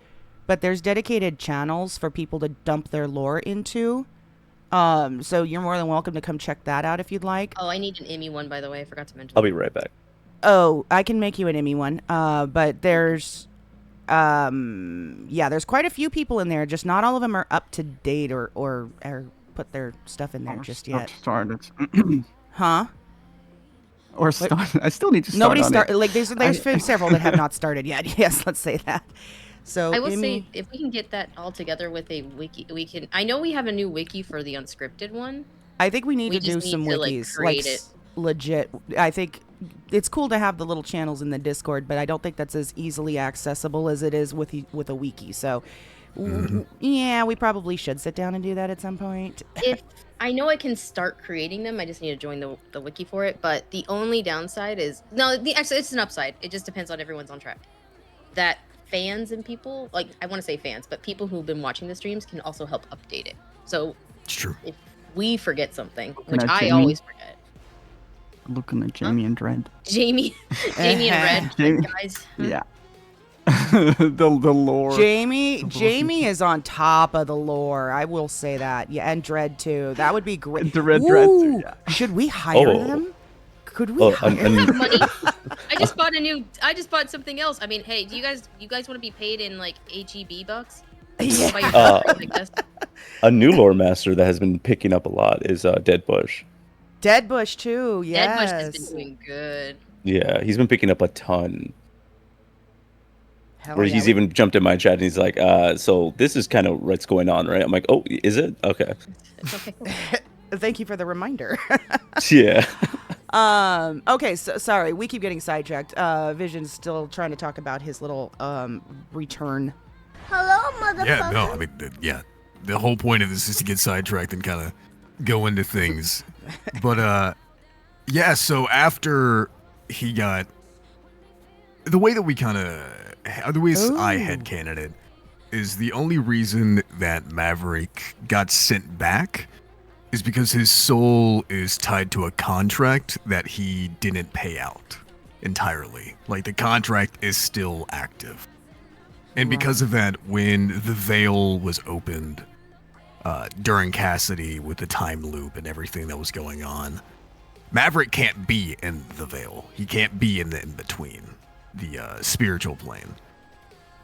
but there's dedicated channels for people to dump their lore into. So you're more than welcome to come check that out if you'd like. Oh, I need an Emmy one, by the way. I forgot to mention. I'll be right back. Oh, I can make you an Emmy one. But there's there's quite a few people in there. Just not all of them are up to date or put their stuff in there just yet. Started. Huh? Or started. I still need to start Nobody on started. it. Like there's several that have not started yet. Yes, let's say that. So I will Emmy, say, if we can get that all together with a wiki, we can. I know we have a new wiki for the unscripted one. I think we need we to just do need some to, like, wikis, create it. legit. I think it's cool to have the little channels in the Discord, but I don't think that's as easily accessible as it is with a wiki. So, yeah, we probably should sit down and do that at some point. If I know I can start creating them, I just need to join the wiki for it. But the only downside is actually it's an upside. It just depends on everyone's on track. That fans and people, like, I want to say fans, but people who've been watching the streams can also help update it. So It's true. if we forget something, which at I Jamie. always forget, Looking at Jamie and Dread. Jamie and Red, Jamie- guys. Yeah. the lore. Jamie is on top of the lore. I will say that. Yeah, and Dread too. That would be great. The Red Dread too, Ooh, yeah. Should we hire Oh. them? Could we Oh, hire I have money. I just bought something else. I mean, hey, do you guys want to be paid in like HEB bucks? Yeah. By your like this? A new lore master that has been picking up a lot is Dead Bush. Dead Bush too. Yes. Dead Bush has been doing good. Yeah, he's been picking up a ton. Hell Where yeah, he's we- even jumped in my chat and he's like, so this is kind of what's going on, right? I'm like, oh, is it? Okay. It's okay. Thank you for the reminder. Yeah. Okay, so sorry, we keep getting sidetracked. Vision's still trying to talk about his little return. Hello, motherfucker. Yeah, no, I mean, the whole point of this is to get sidetracked and kind of go into things. But, yeah, so after he got... The way that we kind of... The way I had candidate is the only reason that Maverick got sent back is because his soul is tied to a contract that he didn't pay out entirely. Like, the contract is still active. And because of that, when the veil was opened during Cassidy with the time loop and everything that was going on, Maverick can't be in the veil. He can't be in the in-between, the spiritual plane,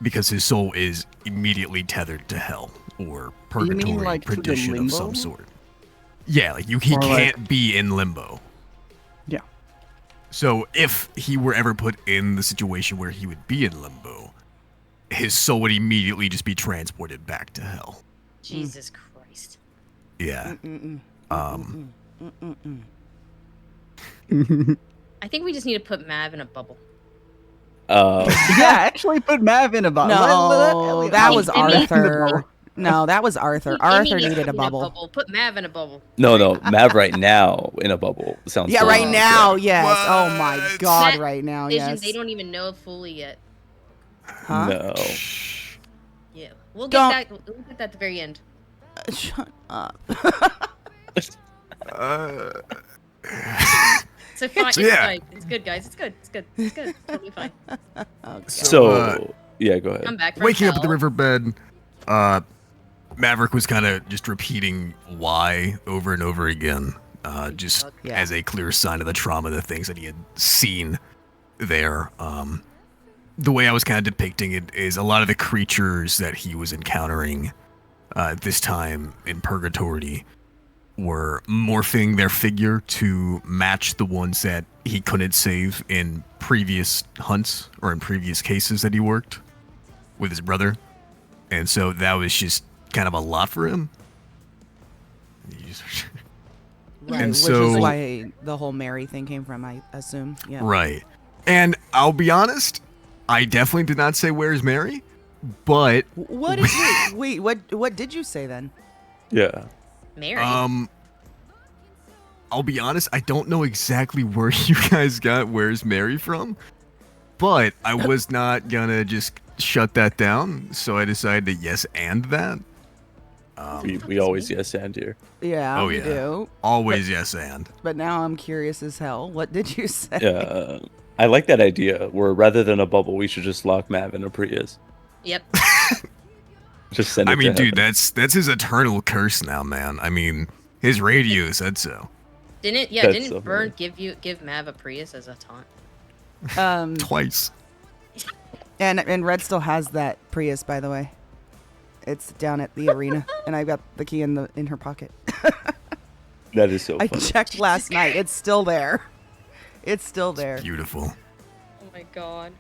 because his soul is immediately tethered to hell or purgatory, like, to the perdition of some limbo? sort. Yeah, like he Or, like- can't be in limbo. Yeah. So if he were ever put in the situation where he would be in limbo, his soul would immediately just be transported back to hell. Jesus Christ. Yeah. I think we just need to put Mav in a bubble. Yeah, actually put Mav in a bubble. No, that was Amy- Arthur. No, that was Arthur. Arthur Amy needed a in bubble. Put Mav in a bubble. No, Mav right now in a bubble sounds. Yeah, cool. right now, yes. What? Oh my God, That right now, Vision, yes. they don't even know fully yet. Huh? No. Yeah, we'll Don't- get that. We'll get that at the very end. Shut up. So fine. It's Yeah. fine. It's good, guys. It's good. It's good. It's good. It's totally fine. Okay. So yeah, go ahead. Come back from Waking up at the hell. riverbed, Maverick was kind of just repeating why over and over again, just Yeah. as a clear sign of the trauma, the things that he had seen there. The way I was kind of depicting it is a lot of the creatures that he was encountering this time in Purgatory were morphing their figure to match the ones that he couldn't save in previous hunts or in previous cases that he worked with his brother. And so that was just kind of a lot for him. Right, And which so- is why the whole Mary thing came from, I assume. Yeah. Right. And I'll be honest, I definitely did not say where's Mary, but What did you wait? What did you say then? Yeah. Mary. I'll be honest, I don't know exactly where you guys got where's Mary from, but I was not gonna just shut that down, so I decided to yes and that. We always yes and here. Yeah, Oh, we yeah. do. Always yes and. But now I'm curious as hell. What did you say? Yeah. I like that idea where rather than a bubble, we should just lock Mav in a Prius. Yep. Just send it I mean, to dude, heaven. that's his eternal curse now, man. I mean, his radio said so. Didn't That's didn't so Byrne funny. give Mav a Prius as a taunt? Twice. And Red still has that Prius, by the way. It's down at the arena, and I got the key in her pocket. That is so I funny. checked last night. It's still there. It's still there. Beautiful. Oh my god.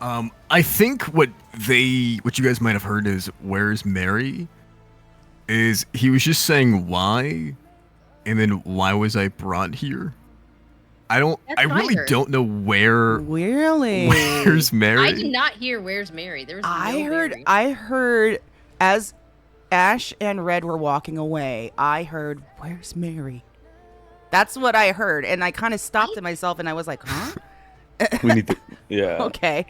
I think what you guys might have heard is where's Mary is he was just saying why and then why was I brought here? I That's what I really heard. don't know Really? where's Mary. I did not hear "Where's Mary." There was no Mary. I heard as Ash and Red were walking away, I heard, "Where's Mary?" That's what I heard, and I kind of stopped at myself, and I was like, "Huh? We need to. Yeah. Okay,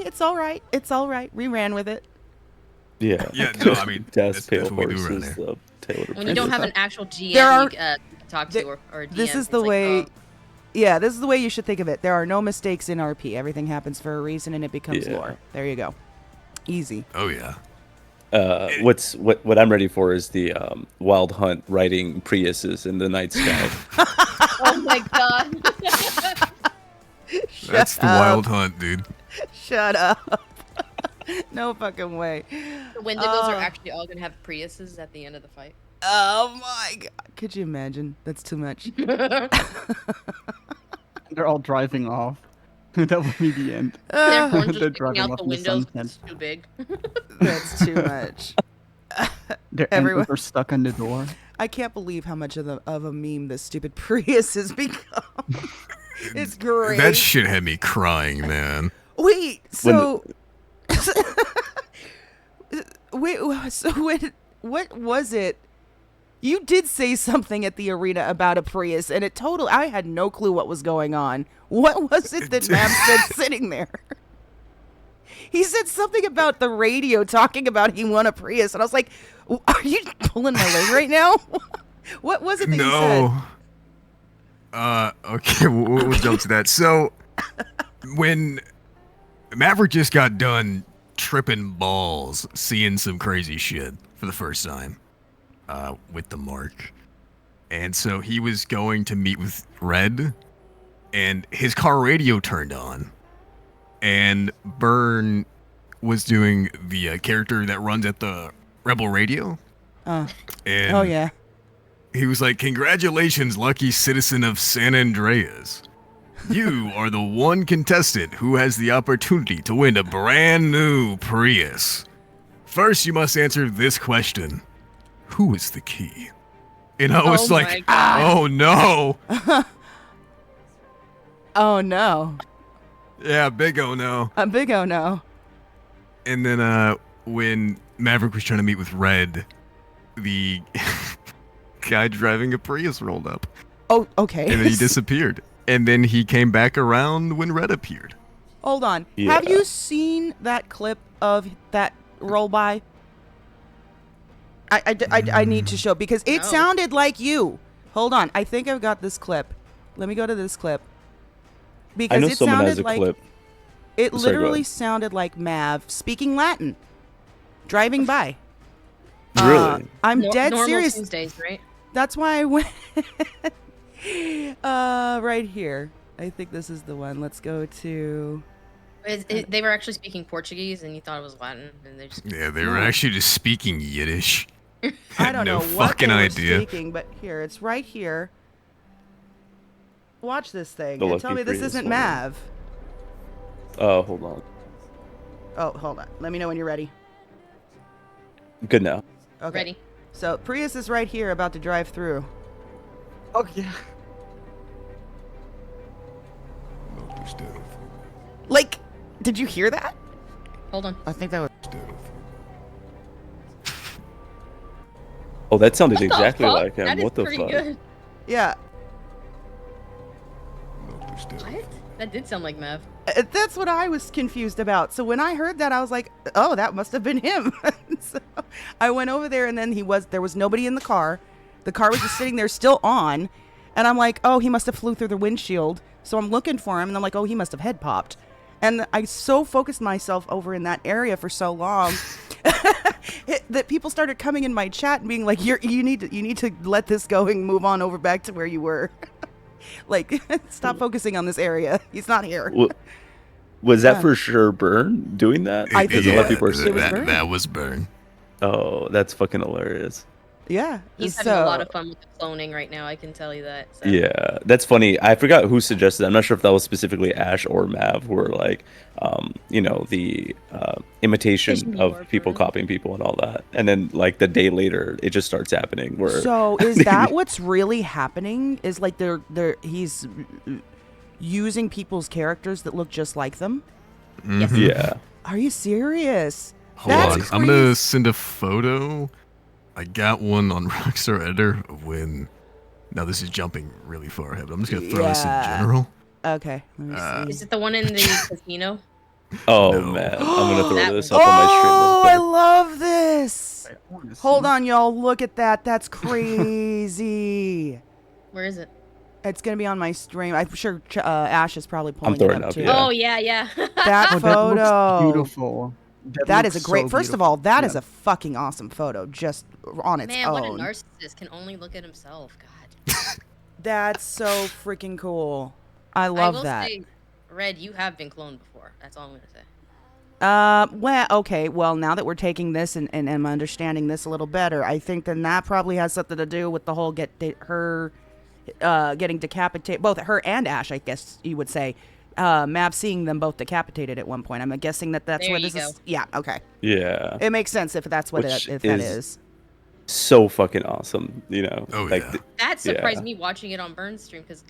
it's all right. It's all right." We ran with it. Yeah. Yeah, no, I mean, Death's that's pale what we do horse around is there. the Taylor When you don't have an Princess. actual GM There are- you can talk to or a DM, This is it's the like, way. oh, Yeah, this is the way you should think of it. There are no mistakes in RP. Everything happens for a reason, and it becomes Yeah. lore. There you go. Easy. Oh yeah. What I'm ready for is the Wild Hunt riding Priuses in the night sky. oh my god. That's the up. Wild Hunt, dude. Shut up. No fucking way. The Wendigos are Oh. actually all gonna have Priuses at the end of the fight. Oh my god. Could you imagine? That's too much. They're all driving off. That will be the end. Their horns They're just sticking driving out off the in the windows. sunset. It's too big. That's too much. Their Everyone- antlers are stuck on the door. I can't believe how much of a meme this stupid Prius has become. It's great. That shit had me crying, man. Wait, so wait, so what was it? You did say something at the arena about a Prius, and I had no clue what was going on. What was it that Mav said sitting there? He said something about the radio talking about he won a Prius, and I was like, "Are you pulling my leg right now?" What was it that you said? No. Okay, we'll jump to that. So, when Maverick just got done tripping balls, seeing some crazy shit for the first time, with the mark, and so he was going to meet with Red, and his car radio turned on, and Byrne was doing the character that runs at the Rebel radio, and Oh yeah. he was like, "Congratulations, lucky citizen of San Andreas." You are the one contestant who has the opportunity to win a brand new Prius. First, you must answer this question. Who is the key? And I was Oh my like, God. oh no. Oh no. Yeah, big oh no. A big oh no. And then when Maverick was trying to meet with Red, the guy driving a Prius rolled up. Oh, okay. And then he disappeared. And then he came back around when Red appeared. Hold on. Yeah. Have you seen that clip of that roll by? I need to show because it No. sounded like you. Hold on. I think I've got this clip. Let me go to this clip. Because I know it someone sounded has a like clip. it Sorry, go literally ahead. sounded like Mav speaking Latin, driving by. Really? I'm Nor- dead normal serious. Tuesdays, right? That's why I went right here. I think this is the one. Let's go to. They were actually speaking Portuguese, and you thought it was Latin, and they just Yeah, they were No. actually just speaking Yiddish. I Had don't no know what fucking they were idea. speaking, but here it's right here. Watch this thing The and tell lucky me this Prius isn't one. Mav. Hold on. Oh, hold on. Let me know when you're ready. Good now. Okay. ready. So Prius is right here, about to drive through. Oh yeah. Like, did you hear that? Hold on. I think that was. Oh, that sounded What the exactly fuck? like him. That is What the pretty fuck? good. Yeah. What? That did sound like Mav. That's what I was confused about. So when I heard that, I was like, "Oh, that must have been him." So I went over there, and then there was nobody in the car. The car was just sitting there, still on, and I'm like, "Oh, he must have flew through the windshield." So I'm looking for him, and I'm like, "Oh, he must have head popped." And I so focused myself over in that area for so long that people started coming in my chat and being like, you need to let this go and move on over back to where you were." Like, stop focusing on this area. He's not here. Wa- Was that Yeah. for sure Burn doing that? I Because think a lot of it people are was saying Burn. that. that was Burn. Oh, that's fucking hilarious. Yeah. He's so, having a lot of fun with the cloning right now. I can tell you that. So. Yeah, that's funny. I forgot who suggested that. I'm not sure if that was specifically Ash or Mav, who were like, the imitation Vision of board people for- copying people and all that. And then like the day later, it just starts happening. Where So is that what's really happening? Is like he's using people's characters that look just like them? Yes. Mhm. yeah, Are you serious? Hold That's on. I'm gonna crazy. send a photo. I got one on Rockstar Editor of when. Now this is jumping really far ahead, but I'm just gonna throw this in Yeah. general. Okay. Let me see. Is it the one in the casino? Oh No. man, I'm gonna throw That this one. up on my stream. Oh, real I quick. love this. I wanna Hold see. on, y'all. Look at that. That's crazy. Where is it? It's gonna be on my stream. I'm sure Ash is probably pulling throwing it up up, too. yeah. Oh yeah. That Oh, that photo. looks beautiful. That is looks a great. so First of beautiful. all, that is Yeah. a fucking awesome photo, just on its Man, what a own. narcissist can only look at himself. God. That's so freaking cool. I I love will that. say, Red, you have been cloned before. That's all I'm gonna say. Well, okay. Well, now that we're taking this and I'm understanding this a little better, I think then that probably has something to do with the whole her getting decapitated. Both her and Ash, I guess you would say. Mav seeing them both decapitated at one point. I'm guessing that's There what you this is. go. Yeah. Okay. Yeah, It makes sense if that's what Which if that is- is. so fucking awesome. Oh, like yeah. th- That surprised Yeah. me watching it on Burns stream because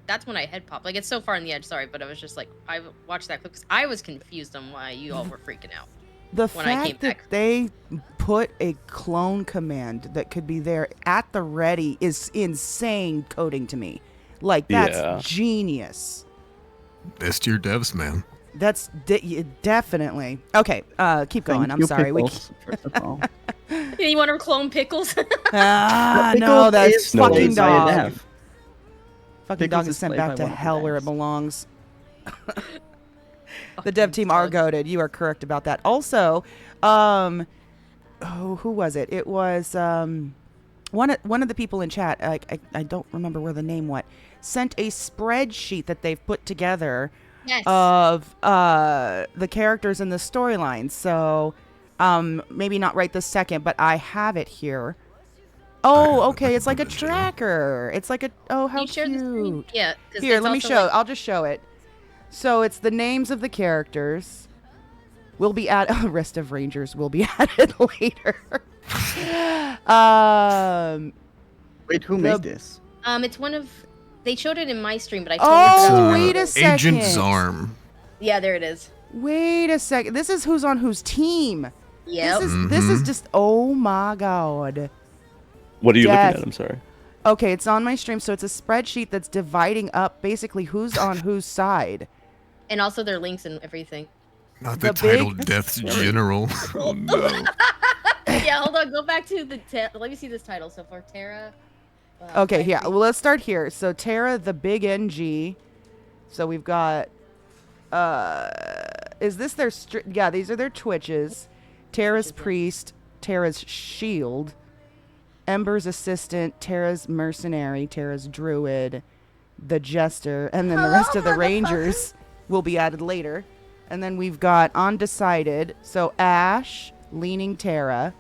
that's when I head popped. Like it's so far on the edge, sorry, but I was just like I watched that clip because I was confused on why you all were freaking out. The when I came fact that back. they put a clone command that could be there at the ready is insane coding to me. Like, that's Yeah. genius. Best tier devs, man. That's definitely. Okay, keep going. Thank I'm you, sorry. Pickles, first of all. You want to clone Pickles? Ah, Pickles no, that's is No fucking worries, I dog. have. Fucking Pickles dog is is sent played back by to one of the hell where it devs. belongs. The dev team are goaded. You are correct about that. Also, who was it? It was one of the people in chat. I don't remember where the name went. Sent a spreadsheet that they've put together Yes. of the characters in the storyline. So maybe not right this second, but I have it here. Oh, okay. It's like a tracker. It's like a. Oh, how Can you share the screen? cute. Yeah. 'cause Here, it's let me also, show. like- I'll just show it. So it's the names of the characters. Will be added. Rest of Rangers will be added later. Wait, who The- made this? It's one of. They showed it in my stream, but I totally forgot Oh, to wait a download it. second. Agent Zarm. Yeah, there it is. Wait a second. This is who's on whose team. Yep. This is just. Oh my god. What are you Death. looking at? I'm sorry. Okay, it's on my stream, so it's a spreadsheet that's dividing up basically who's on whose side. And also their links and everything. Not The the title big- Death's General. Oh no. Yeah, hold on. Go back to the. Let me see this title. So for Terra. Okay, yeah. Cassidy- Well, let's start here. So Terra, the big NG. So we've got. Is this their? Yeah, these are their Twitches. Terra's priest, Terra's shield, Ember's assistant, Terra's mercenary, Terra's druid, the jester, and then the rest of the rangers will be added later. And then we've got undecided. So Ash, leaning Terra,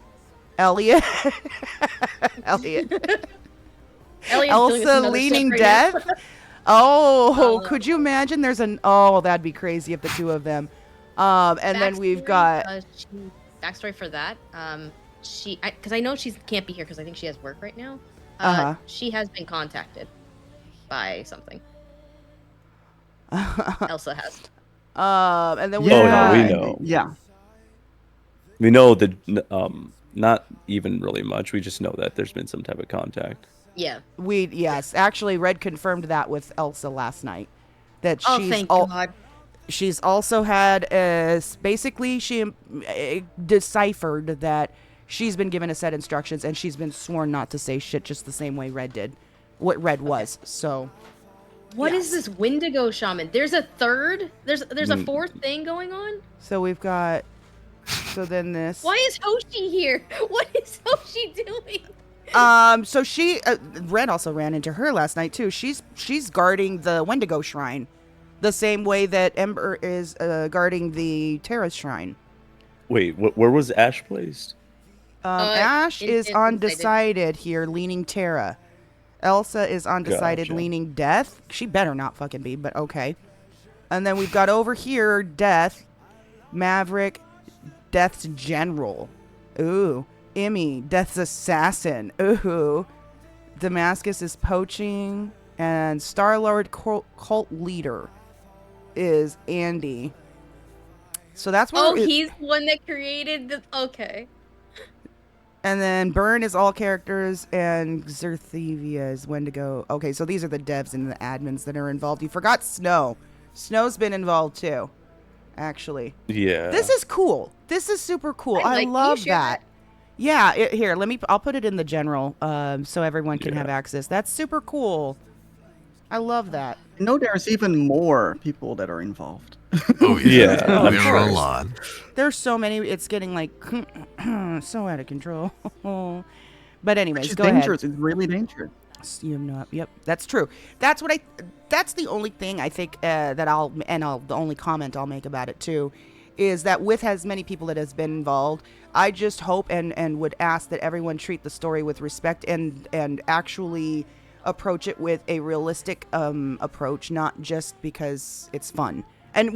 Elliot, Elliot. Elliot's doing Elsa another leaning shift right death. now. Oh, could you imagine? There's an that'd be crazy if the two of them. And then we've Backstory, got backstory for that. Because I know she can't be here because I think she has work right now. Uh-huh. She has been contacted by something. Elsa has. and then we've Yeah, got we know. Yeah. We know that not even really much. We just know that there's been some type of contact. Yeah. yes, actually Red confirmed that with Elsa last night. That Oh, she's thank God. she's also had basically she deciphered that she's been given a set instructions and she's been sworn not to say shit just the same way Red did. What Red was. So What is yes. this Wendigo shaman? There's a third. There's a fourth thing going on. So we've got. So then this. Why is Hoshi here? What is Hoshi doing? So she Red also ran into her last night too. She's guarding the Wendigo shrine, the same way that Ember is guarding the Terra's shrine. Wait, where was Ash placed? Ash is it's undecided here, leaning Terra. Elsa is undecided, Gotcha. leaning Death. She better not fucking be, but okay. And then we've got over here Death, Maverick, Death's General. Ooh. Emmy, Death's Assassin. Ooh. Damascus is poaching. And Star-Lord cult leader is Andy. So that's what. Oh, he's the one that created the. Okay. And then Burn is all characters, and Zerthevia is Wendigo. Okay, so these are the devs and the admins that are involved. You forgot Snow. Snow's been involved too, actually. Yeah. This is cool. This is super cool. I Can you love share that. Yeah, here, I'll put it in the general so everyone can Yeah. have access. That's super cool. I love that. I know there's even more people that are involved. Oh Yeah, I'm there sure. are a lot. There's so many, it's getting like so out of control. But anyways, Which is go dangerous. ahead. It's really dangerous. Yep, that's true. That's the only thing I think the only comment I'll make about it too, is that with as many people that has been involved, I just hope and would ask that everyone treat the story with respect and actually approach it with a realistic approach, not just because it's fun. And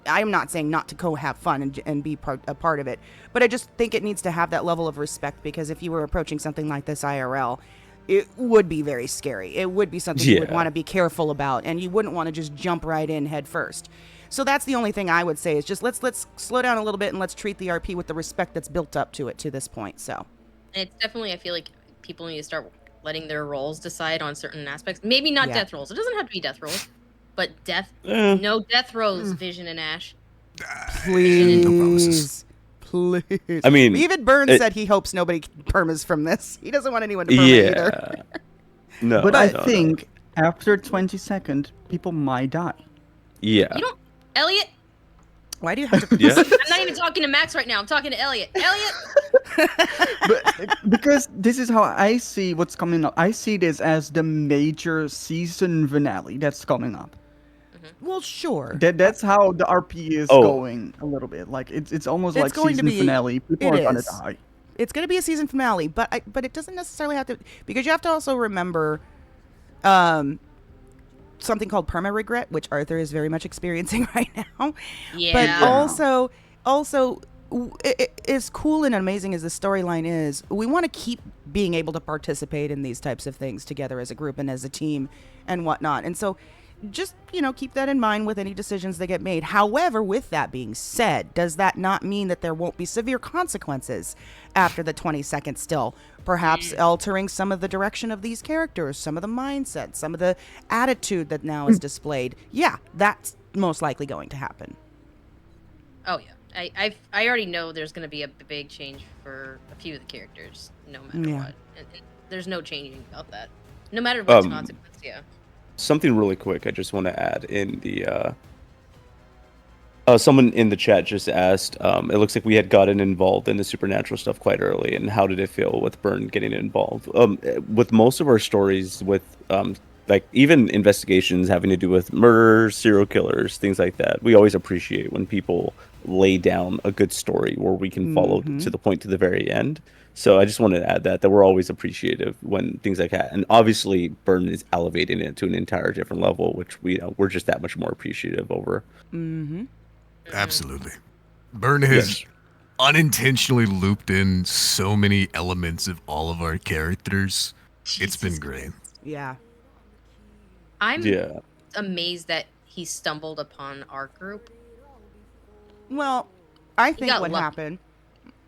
I'm not saying not to go have fun and be a part of it, but I just think it needs to have that level of respect, because if you were approaching something like this IRL, it would be very scary. It would be something you would Yeah. want to be careful about, and you wouldn't want to just jump right in head first. So that's the only thing I would say is just let's slow down a little bit and let's treat the RP with the respect that's built up to it to this point. So And it's definitely, I feel like people need to start letting their roles decide on certain aspects. Maybe not Yeah. death rolls. It doesn't have to be death rolls, but Eh. no death rolls. Vision and Ash. please, No promises. please. I mean, even Burns it- said he hopes nobody permas from this. He doesn't want anyone to perma either. Yeah. No. But no, I no. think after 20 seconds, people might die. Yeah. You don't, Elliot. Why do you have to? Yeah. I'm not even talking to Max right now. I'm talking to Elliot. Elliot. But because this is how I see what's coming up. I see this as the major season finale that's coming up. Well, sure. That's how the RP is Oh. going a little bit. Like it's almost It's like going to season be- finale. People it are gonna is. die. It's going to be a season finale, but it doesn't necessarily have to, because you have to also remember something called perma regret, which Arthur is very much experiencing right now. Yeah. But also, as cool and amazing as the storyline is, we want to keep being able to participate in these types of things together as a group and as a team and whatnot. And so just, keep that in mind with any decisions that get made. However, with that being said, does that not mean that there won't be severe consequences after the 22nd still? Perhaps altering some of the direction of these characters, some of the mindset, some of the attitude that now is displayed. Yeah, that's most likely going to happen. Oh yeah, I already know there's going to be a big change for a few of the characters, no matter what. And there's no changing about that, no matter what's consequence. Yeah. Something really quick I just want to add in the someone in the chat just asked, it looks like we had gotten involved in the supernatural stuff quite early, and how did it feel with Byrne getting involved? With most of our stories, with like even investigations having to do with murderers, serial killers, things like that, we always appreciate when people lay down a good story where we can follow to the point to the very end. So I just wanted to add that we're always appreciative when things like that, and obviously Byrne is elevating it to an entire different level, which we're just that much more appreciative over. Absolutely. Byrne has unintentionally looped in so many elements of all of our characters. It's been great. Yeah. I'm amazed that he stumbled upon our group. Well, I think got what lucky. happened,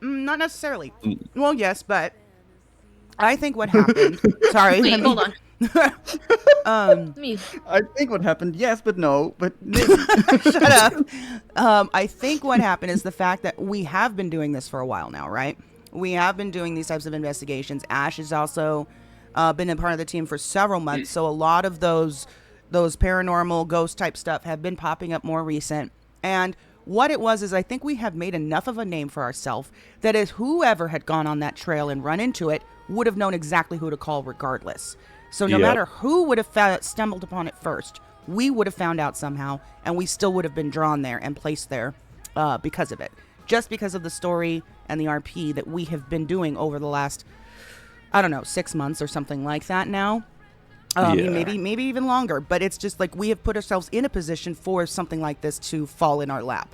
not necessarily. Well, yes, but I think what happened. Sorry. Wait, hold on. Um, I think what happened, yes, but no, but shut up. I think what happened is the fact that we have been doing this for a while now, right? We have been doing these types of investigations. Ash has also been a part of the team for several months, so a lot of those paranormal ghost type stuff have been popping up more recent. And what it was is I think we have made enough of a name for ourselves that is whoever had gone on that trail and run into it would have known exactly who to call regardless. So no matter who would have stumbled upon it first, we would have found out somehow, and we still would have been drawn there and placed there because of it. Just because of the story and the RP that we have been doing over the last, 6 months or something like that now. Maybe even longer. But it's just like we have put ourselves in a position for something like this to fall in our lap.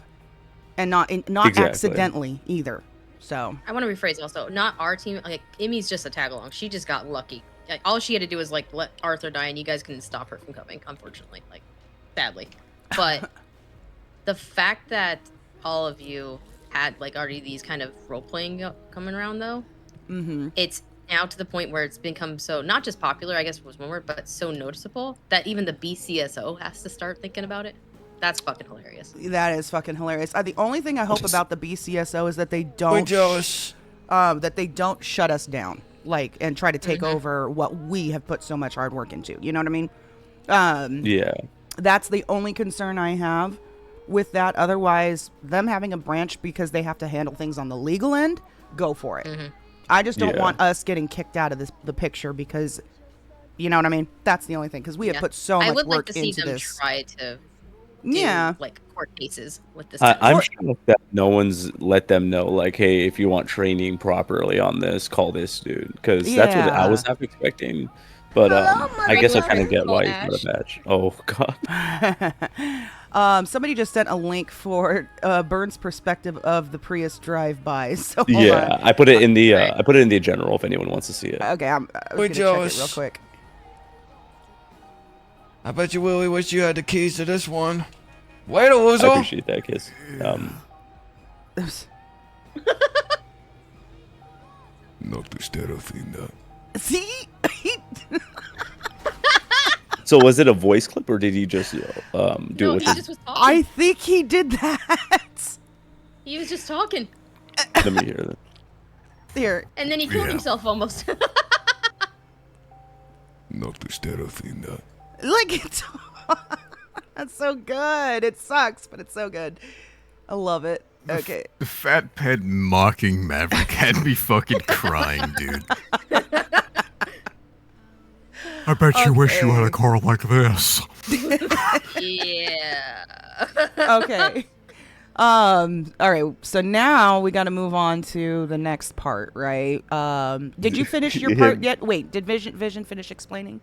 And not Exactly. accidentally either. So I want to rephrase also. Not our team. Like, Emmy's just a tag along. She just got lucky. Like, all she had to do was like let Arthur die, and you guys couldn't stop her from coming. Unfortunately, like, sadly. But the fact that all of you had like already these kind of role playing coming around, though, it's now to the point where it's become so not just popular, I guess was one word, but so noticeable that even the BCSO has to start thinking about it. That's fucking hilarious. that is fucking hilarious. The only thing I hope about the BCSO is that they We're don't jealous. shut us down, like, and try to take over what we have put so much hard work into. You know what I mean? That's the only concern I have with that. Otherwise, them having a branch because they have to handle things on the legal end, go for it. I just don't want us getting kicked out of the picture because, you know what I mean? That's the only thing, because we have put so much I would work like to see into them this. try to do, like, court cases with this. I'm shocked that no one's let them know, like, hey, if you want training properly on this, call this dude, because that's what I was half expecting. But I guess I kind of get why he's not a badge. Oh god. Somebody just sent a link for Byrne's perspective of the Prius drive-by. So Yeah, I put it in the general if anyone wants to see it. Okay, I was We're gonna check it jealous. real quick. I bet you Willie wish you had the keys to this one. Wait a I loser. appreciate that, Kiss. No te quiero ofender. See? So was it a voice clip or did he just do No, it he with his... just was talking. I think he did that. He was just talking, Let me hear that. Here. and then he killed himself almost. No te quiero ofender. Like, it's that's so good. It sucks, but it's so good. I love it. Okay. The fat pet mocking Maverick had me fucking crying, dude. I bet you wish you had a car like this. Yeah. Okay. All right. So now we got to move on to the next part, right? Did you finish your part yet? Wait, did Vision finish explaining?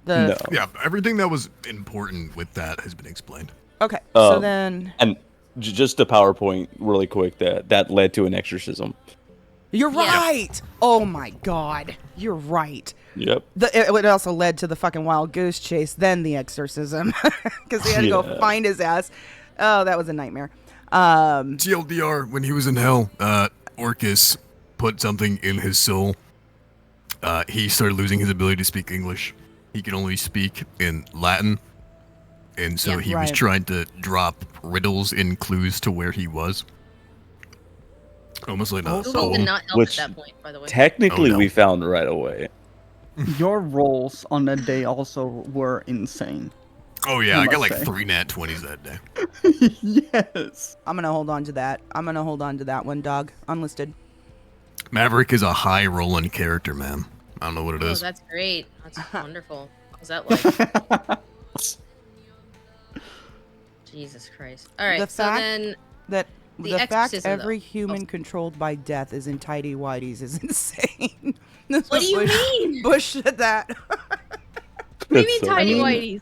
No. Yeah, everything that was important with that has been explained. Okay. So Um, then And just a PowerPoint really quick that led to an exorcism. you're Yeah. right. Oh my God, you're right. Yep. It also led to the fucking wild goose chase, then the exorcism, because they had to go Yeah. find his ass. Oh, that was a nightmare. TLDR, when he was in hell, Orcus put something in his soul. He started losing his ability to speak English. He could only speak in Latin. And so Yeah, he was right. trying to drop riddles and clues to where he was. Almost like a Also- Google did poem. not help Which at that point, by the way. Technically, Oh, no. we found right away. Your rolls on that day also were insane. Oh yeah, I I got must like say. 3 nat 20s that day. Yes. I'm gonna hold on to that. I'm gonna hold on to that one, dog. Unlisted. Maverick is a high rolling character, man. I don't know what it Oh, is. that's great. That's wonderful. Was that like Jesus Christ? All right. The So fact- then, That The the fact exorcism, every though. human controlled by death is in tidy whities is insane. That's what do you Bush, mean? Bush said that. What do you mean, That's so tiny funny.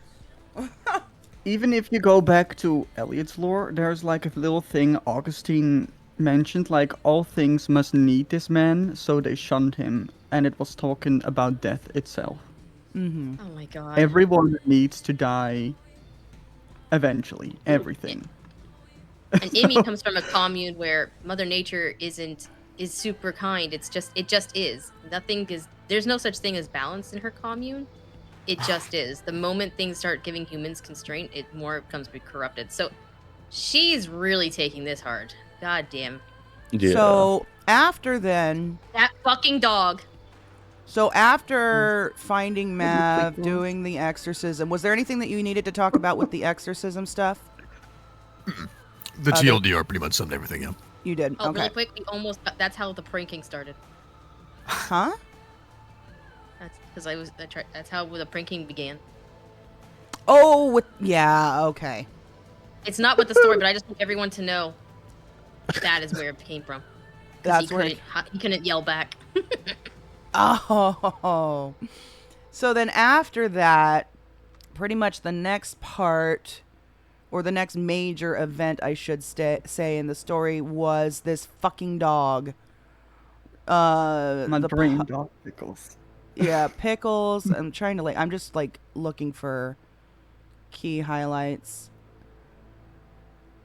whiteys? Even if you go back to Eliot's lore, there's like a little thing Augustine mentioned, like all things must need this man, so they shunned him, and it was talking about death itself. Mm-hmm. Oh my God. Everyone needs to die eventually. Everything. And Imi comes from a commune where Mother Nature is super kind. It just is. There's no such thing as balance in her commune. It just is. The moment things start giving humans constraint, it more becomes corrupted. So she's really taking this hard. God damn. Yeah. So after then, That fucking dog. so after finding Mav, quick doing the exorcism, was there anything that you needed to talk about with the exorcism stuff? The they- TLDR pretty much summed everything up. You did. Oh, Okay. really quick, that's how the pranking started. Huh? That's how the pranking began. Oh, yeah. Okay. It's not with the story, but I just want everyone to know that is where it came from. 'Cause That's he where. couldn't yell back. Oh. So then after that, pretty much the next part, or the next major event, I should say, in the story was this fucking dog. My the brain pu- dog pickles. Yeah, Pickles. I'm trying to I'm just looking for key highlights.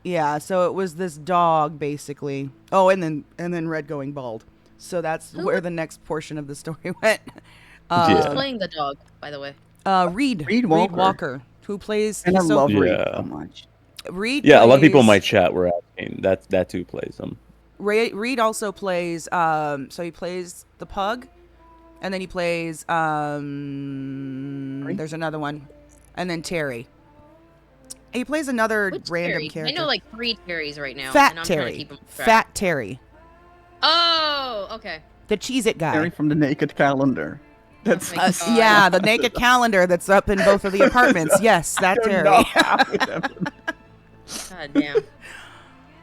Yeah, so it was this dog basically. Oh, and then Red going bald. So that's Who where was- the next portion of the story went. Who's Yeah. playing the dog, by the way? Reed Walker. who plays. And I so love Reed Yeah. so much. Reed. Yeah, a lot of people in my plays- chat were asking. That too plays them. Reed also plays. So he plays the pug, and then he plays. There's another one, and then Terry. He plays another Which random Terry? character. I know like 3 Terrys right now. Fat and I'm trying to Terry. keep 'em track. Fat Terry. Oh, okay. The Cheez-It guy. Terry from the Naked Calendar. That's Oh my God. Yeah, the naked calendar that's up in both of the apartments. Yes, that I Terry. don't know how it happened. God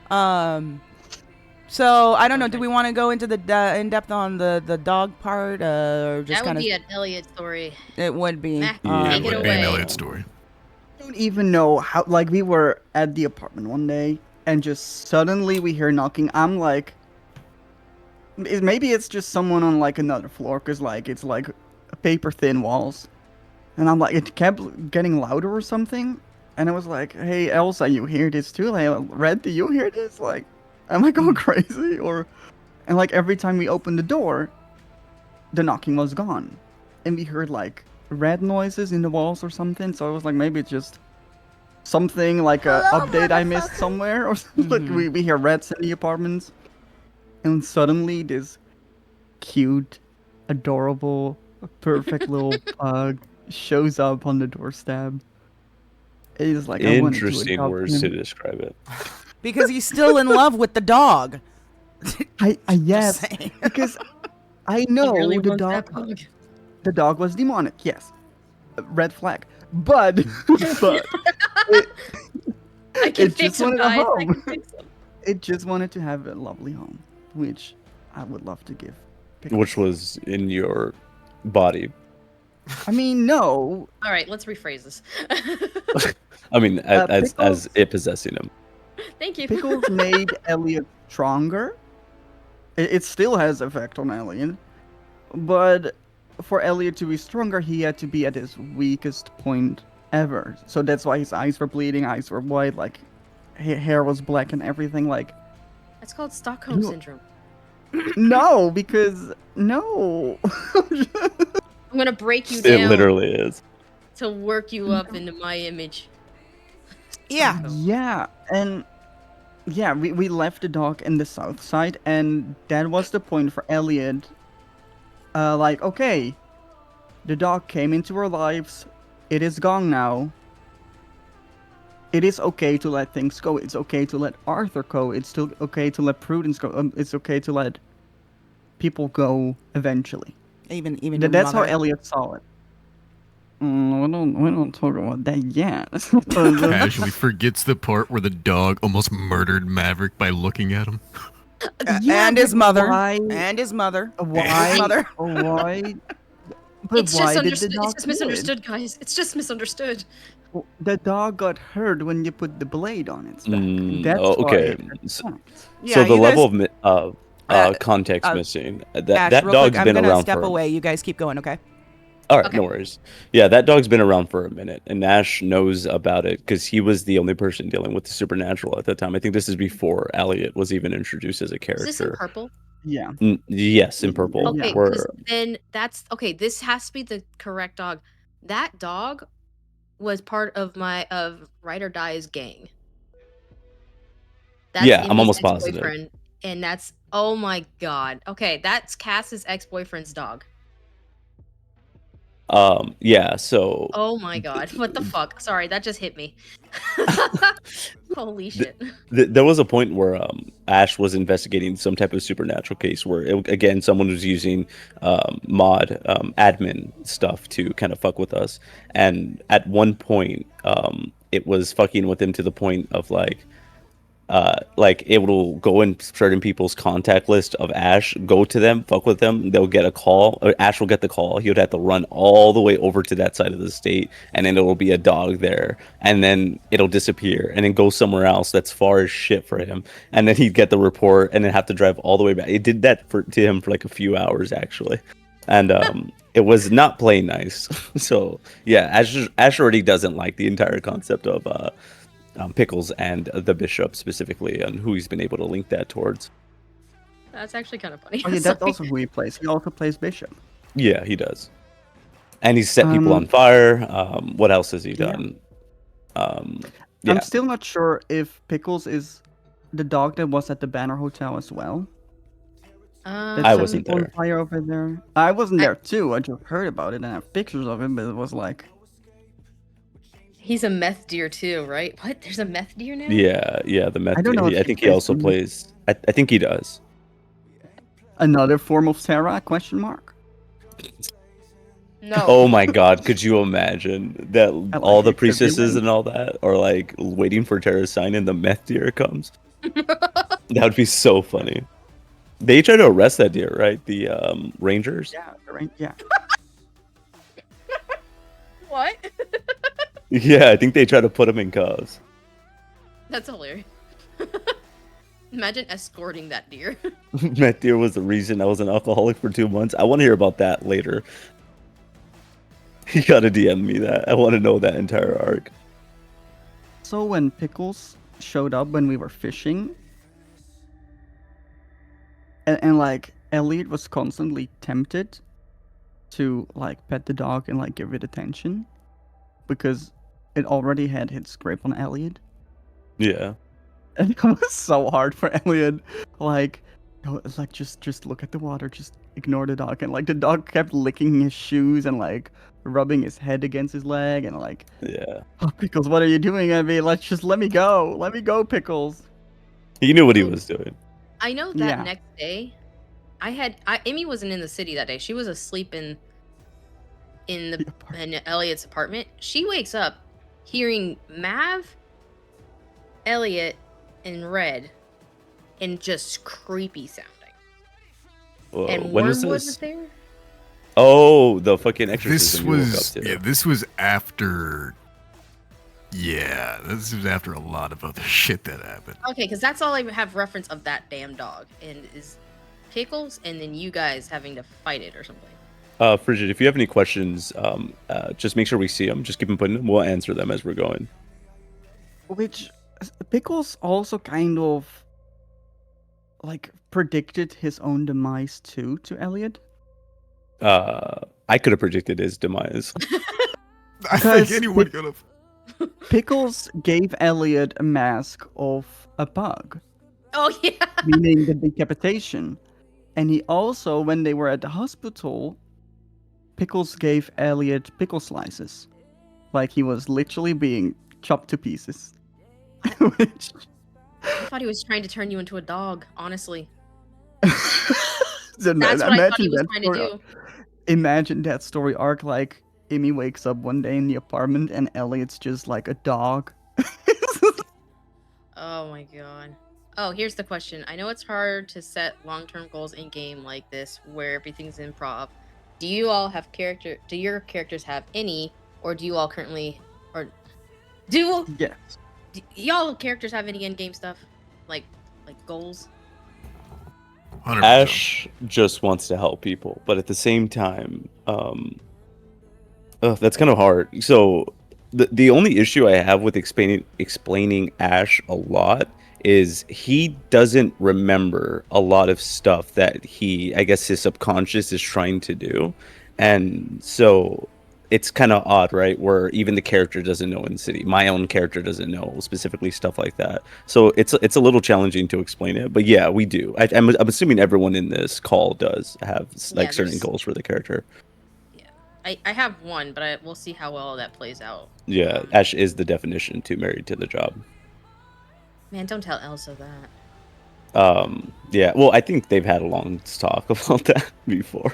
damn. So I don't know. Do we want to go into the in depth on the dog part, or just That would kind of? be an Elliot story. It would be. Mac, Yeah, take It it would be an away. Elliot story. I don't even know how. Like, we were at the apartment one day, and just suddenly we hear knocking. I'm like, maybe it's just someone on like another floor, cause like it's like paper thin walls, and I'm like, it kept getting louder or something, and I was like, hey Elsa, you hear this too? Like, Red, do you hear this? Like, am I going crazy? And like every time we opened the door, the knocking was gone, and we heard like red noises in the walls or something. So I was like, maybe it's just something like a update I missed somewhere, or something. Like we hear reds in the apartments, and suddenly this cute, adorable, perfect little pug shows up on the doorstep. It's like, I wanted to Interesting adopt words to him. describe it. Because he's still in love with the dog. I yes, saying. because I know He really the wants that dog. pug. The dog was demonic. Yes, red flag. But I can It fix just him, wanted a guys. I home. can fix him. It just wanted to have a lovely home, which I would love to give. Pickles. Which was in your body. I mean, no. All right, let's rephrase this. I mean, as Pickles, it possessing him. Thank you. Pickles made Elliot stronger. It still has effect on Elliot, but for Elliot to be stronger, he had to be at his weakest point ever. So that's why his eyes were bleeding, eyes were white, like hair was black and everything. Like, That's called Stockholm You- syndrome. no, because no. I'm gonna break you It down literally is. to work you up into my image. Yeah. Yeah, and yeah, we left the dog in the south side, and that was the point for Elliot. Like, okay, the dog came into our lives. It is gone now. It is okay to let things go. It's okay to let Arthur go. It's still okay to let Prudence go. It's okay to let people go eventually. Even your That's how mother. Elliot saw it. We don't talk about that yet. Casually forgets the part where the dog almost murdered Maverick by looking at him. Yeah, and his but mother. why- And his mother. Why? His mother. Why? But It's why just did the understood. dog It's just do it? misunderstood, guys. It's just misunderstood. The dog got hurt when you put the blade on its back. That's okay. why. So, Yeah, so the you level guys- of Uh, context uh, missing. Ash, That real dog's quick, I'm been gonna around step for. away. You guys keep going, okay? All right, Okay. no worries. Yeah, that dog's been around for a minute, and Nash knows about it because he was the only person dealing with the supernatural at that time. I think this is before Elliot was even introduced as a Is this in character. purple? Yeah. Yes, in purple. Okay, Yeah. because Where then that's okay. This has to be the correct dog. That dog was part of my Ride or Die's gang. That's Yeah, I'm Emmy's almost positive. ex-boyfriend, and that's oh my god. Okay, that's Cass's ex-boyfriend's dog. yeah. So Oh my god, what the fuck? Sorry, that just hit me. Holy shit. there was a point where Ash was investigating some type of supernatural case where again someone was using mod admin stuff to kind of fuck with us, and at one point it was fucking with him to the point of like it will go in certain people's contact list of Ash, go to them, fuck with them, they'll get a call, or Ash will get the call. He would have to run all the way over to that side of the state, and then there will be a dog there, and then it'll disappear, and then go somewhere else that's far as shit for him, and then he'd get the report, and then have to drive all the way back. It did that to him for like a few hours actually, and it was not playing nice. So yeah, Ash already doesn't like the entire concept of Pickles and the bishop specifically, and who he's been able to link that towards. That's actually kind of funny. Oh yeah, that's Sorry. also who he plays. He also plays Bishop. Yeah, he does. And he's set people on fire. What else has he Yeah. done? Yeah. I'm still not sure if Pickles is the dog that was at the Banner Hotel as well. That I set wasn't people on there. fire over there. I wasn't there too. I just heard about it and I have pictures of it, but it was like, He's a meth deer too, right? What? There's a meth deer now? Yeah, the meth. I don't know if I he think he plays also the- plays. I think he does. another form of Terra? Question mark. No. Oh my god, could you imagine that I like all the it 'cause they priestesses win. and all that are like waiting for Terra's sign and the meth deer comes? That would be so funny. They tried to arrest that deer, right? The rangers. Yeah, right. Yeah. What? Yeah, I think they tried to put him in cuffs. That's hilarious. Imagine escorting that deer. Meth deer was the reason I was an alcoholic for 2 months. I want to hear about that later. You gotta DM me that. I want to know that entire arc. So when Pickles showed up when we were fishing, and like Elliot was constantly tempted to like pet the dog and like give it attention because it already had its grip on Elliot. Yeah. And it was so hard for Elliot. Like, no, it's like just look at the water, just ignore the dog. And like the dog kept licking his shoes and like rubbing his head against his leg and like, Yeah. oh, Pickles, what are you doing, Abby? Like, just let me go, Pickles. He knew what he was doing. I know that Yeah. next day, Amy wasn't in the city that day. She was asleep in Elliot's apartment. She wakes up hearing Mav Elliot in red and just creepy sounding. Whoa, And when Warren was wasn't this? there? Oh, the fucking This exorcism you woke up was to. this was after. Yeah, this was after a lot of other shit that happened. Okay, because that's all I have reference of that damn dog. And is Pickles and then you guys having to fight it or something. Frigid, if you have any questions, just make sure we see them. Just keep them putting them. We'll answer them as we're going. Which Pickles also kind of like predicted his own demise too to Elliot. I could have predicted his demise. I Because think anyone could have. Pickles gave Elliot a mask of a bug, Oh, yeah. meaning the decapitation. And he also, when they were at the hospital, Pickles gave Elliot pickle slices. Like he was literally being chopped to pieces. Which... I thought he was trying to turn you into a dog, honestly. So That's what I thought he was that trying to story- do. Imagine that story arc, like Amy wakes up one day in the apartment and Elliot's just like a dog. Oh my god. Oh, here's the question. I know it's hard to set long-term goals in game like this where everything's improv. Do you all have do your characters have any, or do you all currently, or do Yes. y'all characters have any in-game stuff? Like goals? 100%. Ash just wants to help people, but at the same time, that's kind of hard. So the only issue I have with explaining Ash a lot is he doesn't remember a lot of stuff that I guess his subconscious is trying to do, and so it's kind of odd, right? Where even the character doesn't know in City. My own character doesn't know specifically stuff like that. So it's a little challenging to explain it. But yeah, we do. I'm assuming everyone in this call does have like certain there's- goals for the character. Yeah. I have one, but we'll see how well that plays out. Yeah, Ash is the definition to married to the job. Man, don't tell Elsa that. Yeah, well, I think they've had a long talk about that before.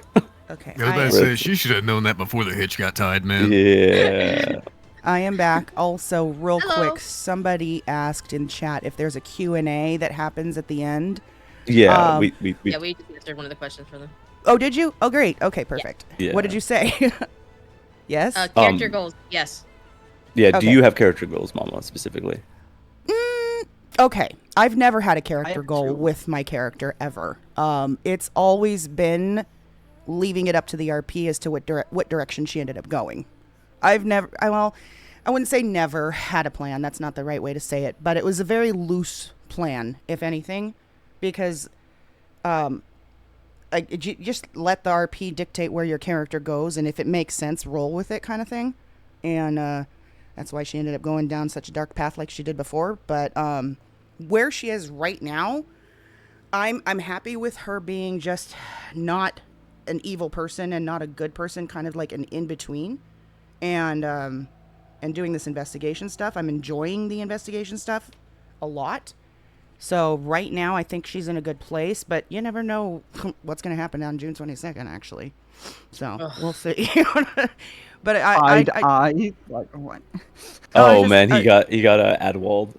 Okay. I was about to say, she should have known that before the hitch got tied, man. Yeah. I am back. Also, real Hello. quick, somebody asked in chat if there's a Q&A that happens at the end. Yeah, we Yeah, we just answered one of the questions for them. Oh, did you? Oh, great. Okay, perfect. Yeah. What did you say? Yes? Character goals. Yes. Yeah, do Okay. you have character goals, Mama, specifically? Okay. I've never had a character have goal two. with my character ever. It's always been leaving it up to the RP as to what direction she ended up going. I wouldn't say never had a plan. That's not the right way to say it, but it was a very loose plan, if anything, because you just let the RP dictate where your character goes, and if it makes sense, roll with it, kind of thing. And that's why she ended up going down such a dark path like she did before. But where she is right now, I'm happy with her being just not an evil person and not a good person, kind of like an in between, and doing this investigation stuff. I'm enjoying the investigation stuff a lot. So right now, I think she's in a good place, but you never know what's going to happen on June 22nd, actually. So we'll see. But I like what? Oh, just- man, he got Adwald.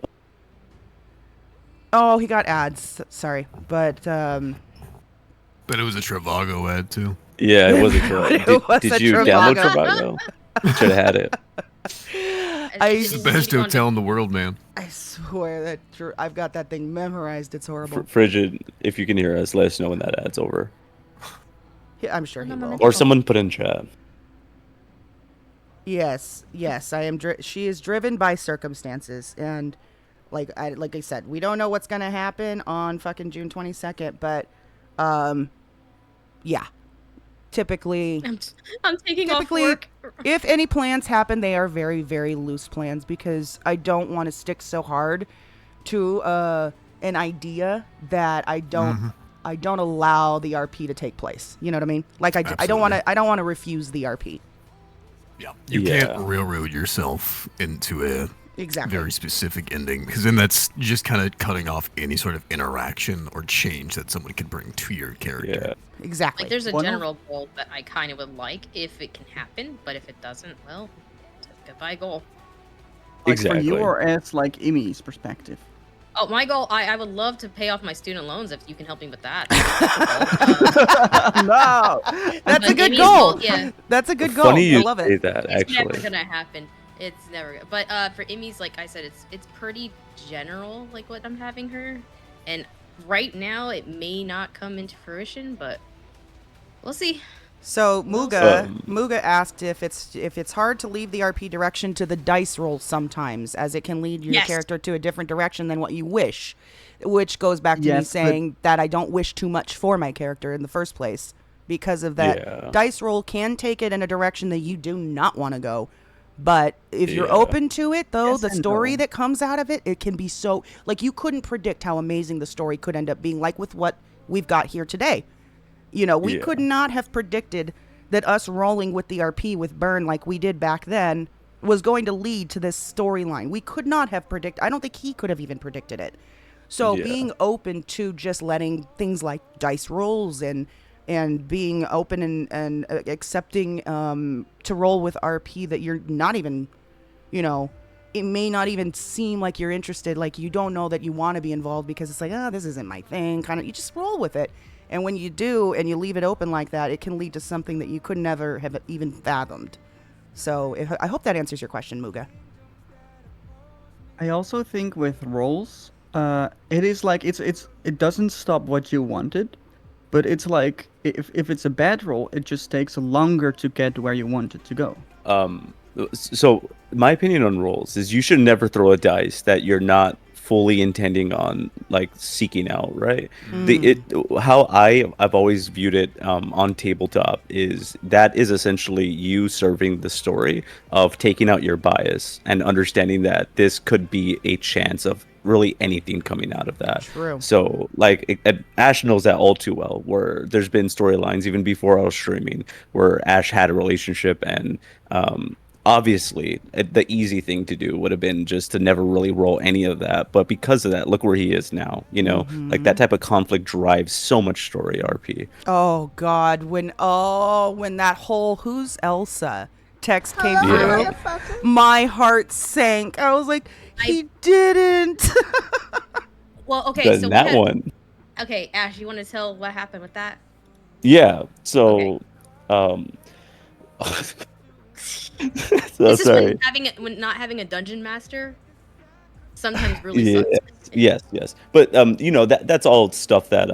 Oh, he got ads. Sorry, but But it was a Travago ad, too. Yeah, it was a troll. It was Did a you download Trivago. Trivago? Should have had it. It's the best hotel in the world, man. I swear that I've got that thing memorized. It's horrible. Frigid, if you can hear us, let us know when that ad's over. Yeah, I'm sure he will. Or someone put in chat. Yes, I am. She is driven by circumstances, and like I said, we don't know what's gonna happen on fucking June 22nd, but yeah. Typically, I'm taking off work. if any plans happen, they are very, very loose plans because I don't want to stick so hard to an idea that I don't allow the RP to take place. You know what I mean? Like I don't want to refuse the RP. Yeah. You can't railroad yourself into a Exactly. very specific ending, because then that's just kind of cutting off any sort of interaction or change that someone could bring to your character. Yeah. Exactly. Like, there's a One of- general goal that I kind of would like if it can happen, but if it doesn't, well, goodbye goal. Like for you Exactly. or as like Imi's perspective? Oh, my goal, I would love to pay off my student loans if you can help me with that. That's a goal. No. That's a But good Amy's goal. yeah, That's a good goal. Funny I you love say it. that, it's never actually. gonna happen. It's never gonna. But for Amy's, like I said, it's pretty general, like what I'm having her, and right now it may not come into fruition, but we'll see. So Well, Muga asked if it's hard to leave the RP direction to the dice roll sometimes, as it can lead your Yes. character to a different direction than what you wish, which goes back to me Yes, but- saying that I don't wish too much for my character in the first place because of that. Yeah. Dice roll can take it in a direction that you do not want to go. But if you're Yeah. open to it, though, Yes the and story no. that comes out of it, it can be so like you couldn't predict how amazing the story could end up being, like with what we've got here today. You know, we Yeah. could not have predicted that us rolling with the RP with Burn like we did back then was going to lead to this storyline. We could not have predicted. I don't think he could have even predicted it. So Yeah. being open to just letting things like dice rolls and being open and accepting to roll with RP that you're not even, you know, it may not even seem like you're interested, like you don't know that you want to be involved because it's like, oh, this isn't my thing, kind of. You just roll with it. And when you do and you leave it open like that, it can lead to something that you could never have even fathomed. So I hope that answers your question, Muga. I also think with rolls, it is like it doesn't stop what you wanted, but it's like if it's a bad roll, it just takes longer to get where you want it to go. So my opinion on rolls is you should never throw a dice that you're not fully intending on like seeking out, right? How I've always viewed it on tabletop is that is essentially you serving the story of taking out your bias and understanding that this could be a chance of really anything coming out of that. True. So like Ash knows that all too well, where there's been storylines even before I was streaming where Ash had a relationship and obviously the easy thing to do would have been just to never really roll any of that, but because of that, look where he is now, you know. Like that type of conflict drives so much story RP. Oh God, when that whole "who's Elsa" text came Yeah. through, my heart sank. I was like, he didn't. Well, okay, so Then we that had- one. Okay, Ash, you want to tell what happened with that? Yeah. So so This is sorry. when not having a dungeon master sometimes really Yeah. sucks. Yes. But you know, that's all stuff that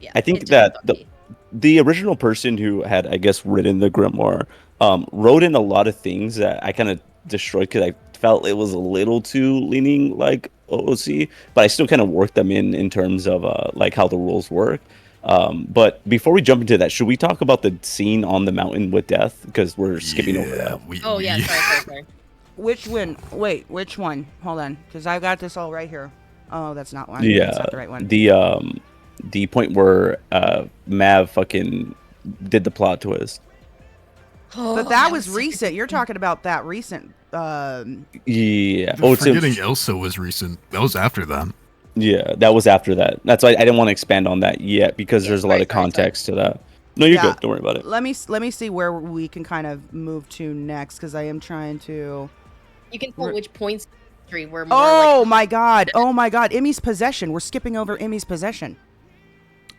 Yeah, I think it's very that fucky. the original person who had, I guess, written the grimoire wrote in a lot of things that I kind of destroyed because I felt it was a little too leaning like OOC, but I still kind of worked them in terms of like how the rules work. But before we jump into that, should we talk about the scene on the mountain with Death? Because we're skipping over that. Oh yeah, sorry. Which one? Wait, which one? Hold on, because I've got this all right here. Oh, that's not one. Yeah, That's not the right one. The point where Mav fucking did the plot twist. But that was recent. You're talking about that recent. Yeah. Oh, it's Forgetting Elsa was recent. That was after that. yeah. That was after that. That's why I didn't want to expand on that yet because there's a lot of context to that. No, you're Yeah. good. Don't worry about it. Let me see where we can kind of move to next, because I am trying to. You can tell which points in history were more Oh like, my God! Oh my God! Emmy's possession. We're skipping over Emmy's possession.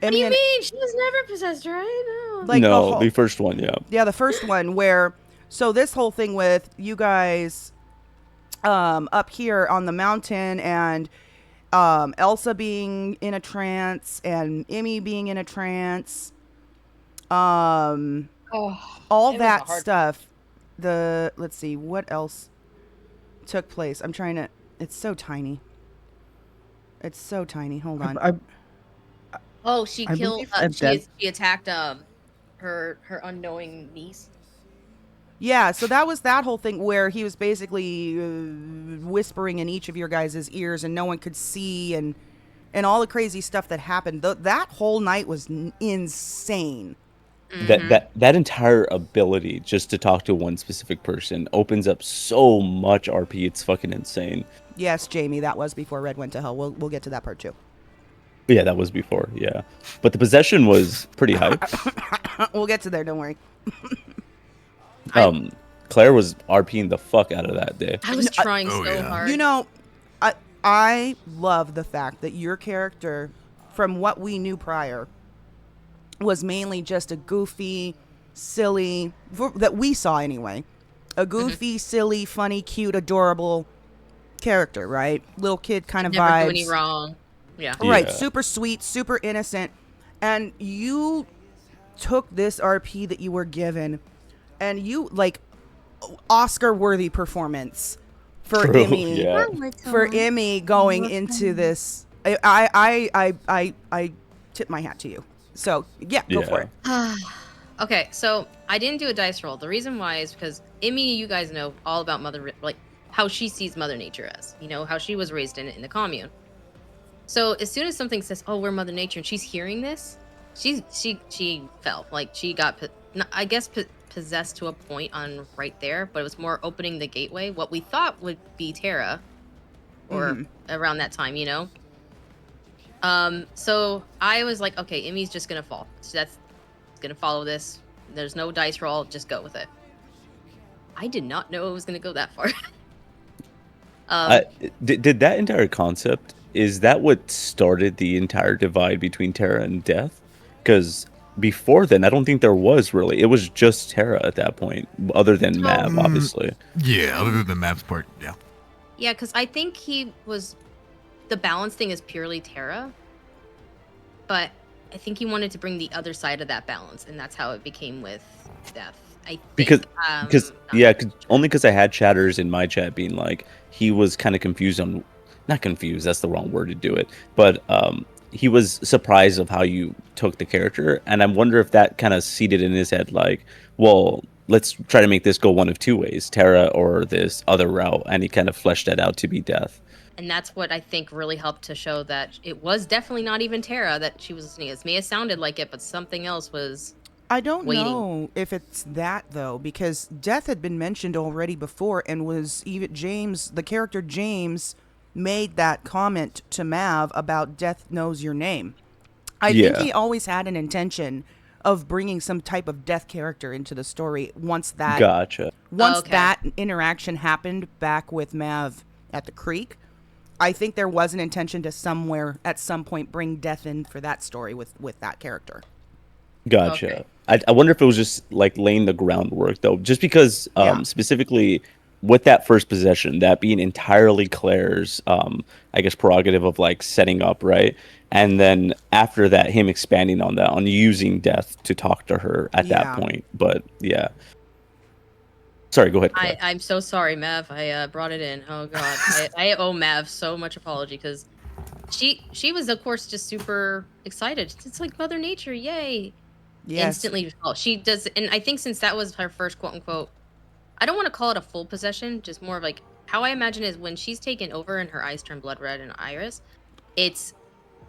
what do you mean? She was never possessed, right? No. Like No, the first one, yeah. Yeah, the first one where, so this whole thing with you guys up here on the mountain and Elsa being in a trance and Emmy being in a trance, all it was that a hard- stuff. Let's see, what else took place? I'm trying to, it's so tiny. It's so tiny. Hold on. Oh, she I killed. believe at that- She attacked her unknowing niece. Yeah, so that was that whole thing where he was basically whispering in each of your guys' ears and no one could see and all the crazy stuff that happened. That whole night was insane. That entire ability just to talk to one specific person opens up so much RP. It's fucking insane. Yes, Jamie, that was before Red went to hell. We'll get to that part too. Yeah, that was before. Yeah, but the possession was pretty hype. We'll get to there, don't worry. Claire was RPing the fuck out of that day. I was trying Oh, so yeah. hard. You know, I love the fact that your character, from what we knew prior, was mainly just a goofy, silly, that we saw anyway, a goofy, silly, funny, cute, adorable character, right? Little kid kind of never vibes. do any wrong. Yeah. Right, Yeah. super sweet, super innocent. And you took this RP that you were given and you like Oscar worthy performance for True, Emmy. yeah. For Emmy going into this. I tip my hat to you. So yeah, go for it. Okay, so I didn't do a dice roll. The reason why is because Emmy, you guys know all about like how she sees Mother Nature as, how she was raised in the commune. So as soon as something says, "Oh, we're Mother Nature," and she's hearing this, she fell. Like she got, I guess, possessed to a point on right there, but it was more opening the gateway. What we thought would be Terra, or around that time, So I was like, okay, Emmy's just gonna fall. So that's gonna follow this. There's no dice roll. Just go with it. I did not know it was gonna go that far. Did that entire concept, is that what started the entire divide between Terra and Death? Because before then, I don't think there was really. It was just Terra at that point, other than Mav, obviously. Yeah, other than the maps part, yeah. Yeah, because I think the balance thing is purely Terra, but I think he wanted to bring the other side of that balance, and that's how it became with Death. I think. Because not- only because I had chatters in my chat being like, he was kind of confused on, not confused, that's the wrong word to do it, but he was surprised of how you took the character, and I wonder if that kind of seeded in his head like, well, let's try to make this go one of two ways, Terra or this other route, and he kind of fleshed that out to be Death. And that's what I think really helped to show that it was definitely not even Terra that she was listening to. It may have sounded like it, but something else was. I don't waiting. know if it's that though, because Death had been mentioned already before, and was even the character James, made that comment to Mav about Death knows your name. I think he always had an intention of bringing some type of Death character into the story once that Gotcha. that interaction happened back with Mav at the creek. I think there was an intention to at some point bring Death in for that story with that character. Gotcha. Okay. I wonder if it was just like laying the groundwork though, just because specifically with that first possession, that being entirely Claire's, I guess prerogative of like setting up, right? And then after that, him expanding on that, on using Death to talk to her at that point. But yeah. Sorry, go ahead. Claire. I'm so sorry, Mav. I brought it in. Oh God, I owe Mav so much apology because she was of course just super excited. It's like Mother Nature, yay! Yes. Instantly, she does, and I think since that was her first quote unquote, I don't want to call it a full possession, just more of like how I imagine is when she's taken over and her eyes turn blood red and iris, it's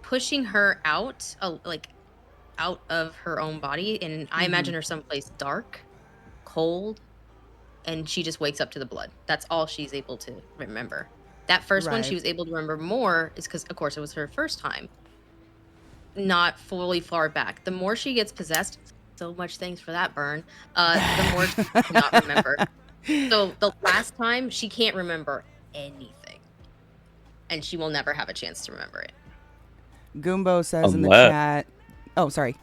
pushing her out, out of her own body, and I imagine her someplace dark, cold. And she just wakes up to the blood. That's all she's able to remember. That first one, she was able to remember more is because, of course, it was her first time. Not fully far back. The more she gets possessed, so much thanks for that, Burn, the more she cannot remember. So the last time, she can't remember anything. And she will never have a chance to remember it. Goombo says in the chat... Oh, sorry.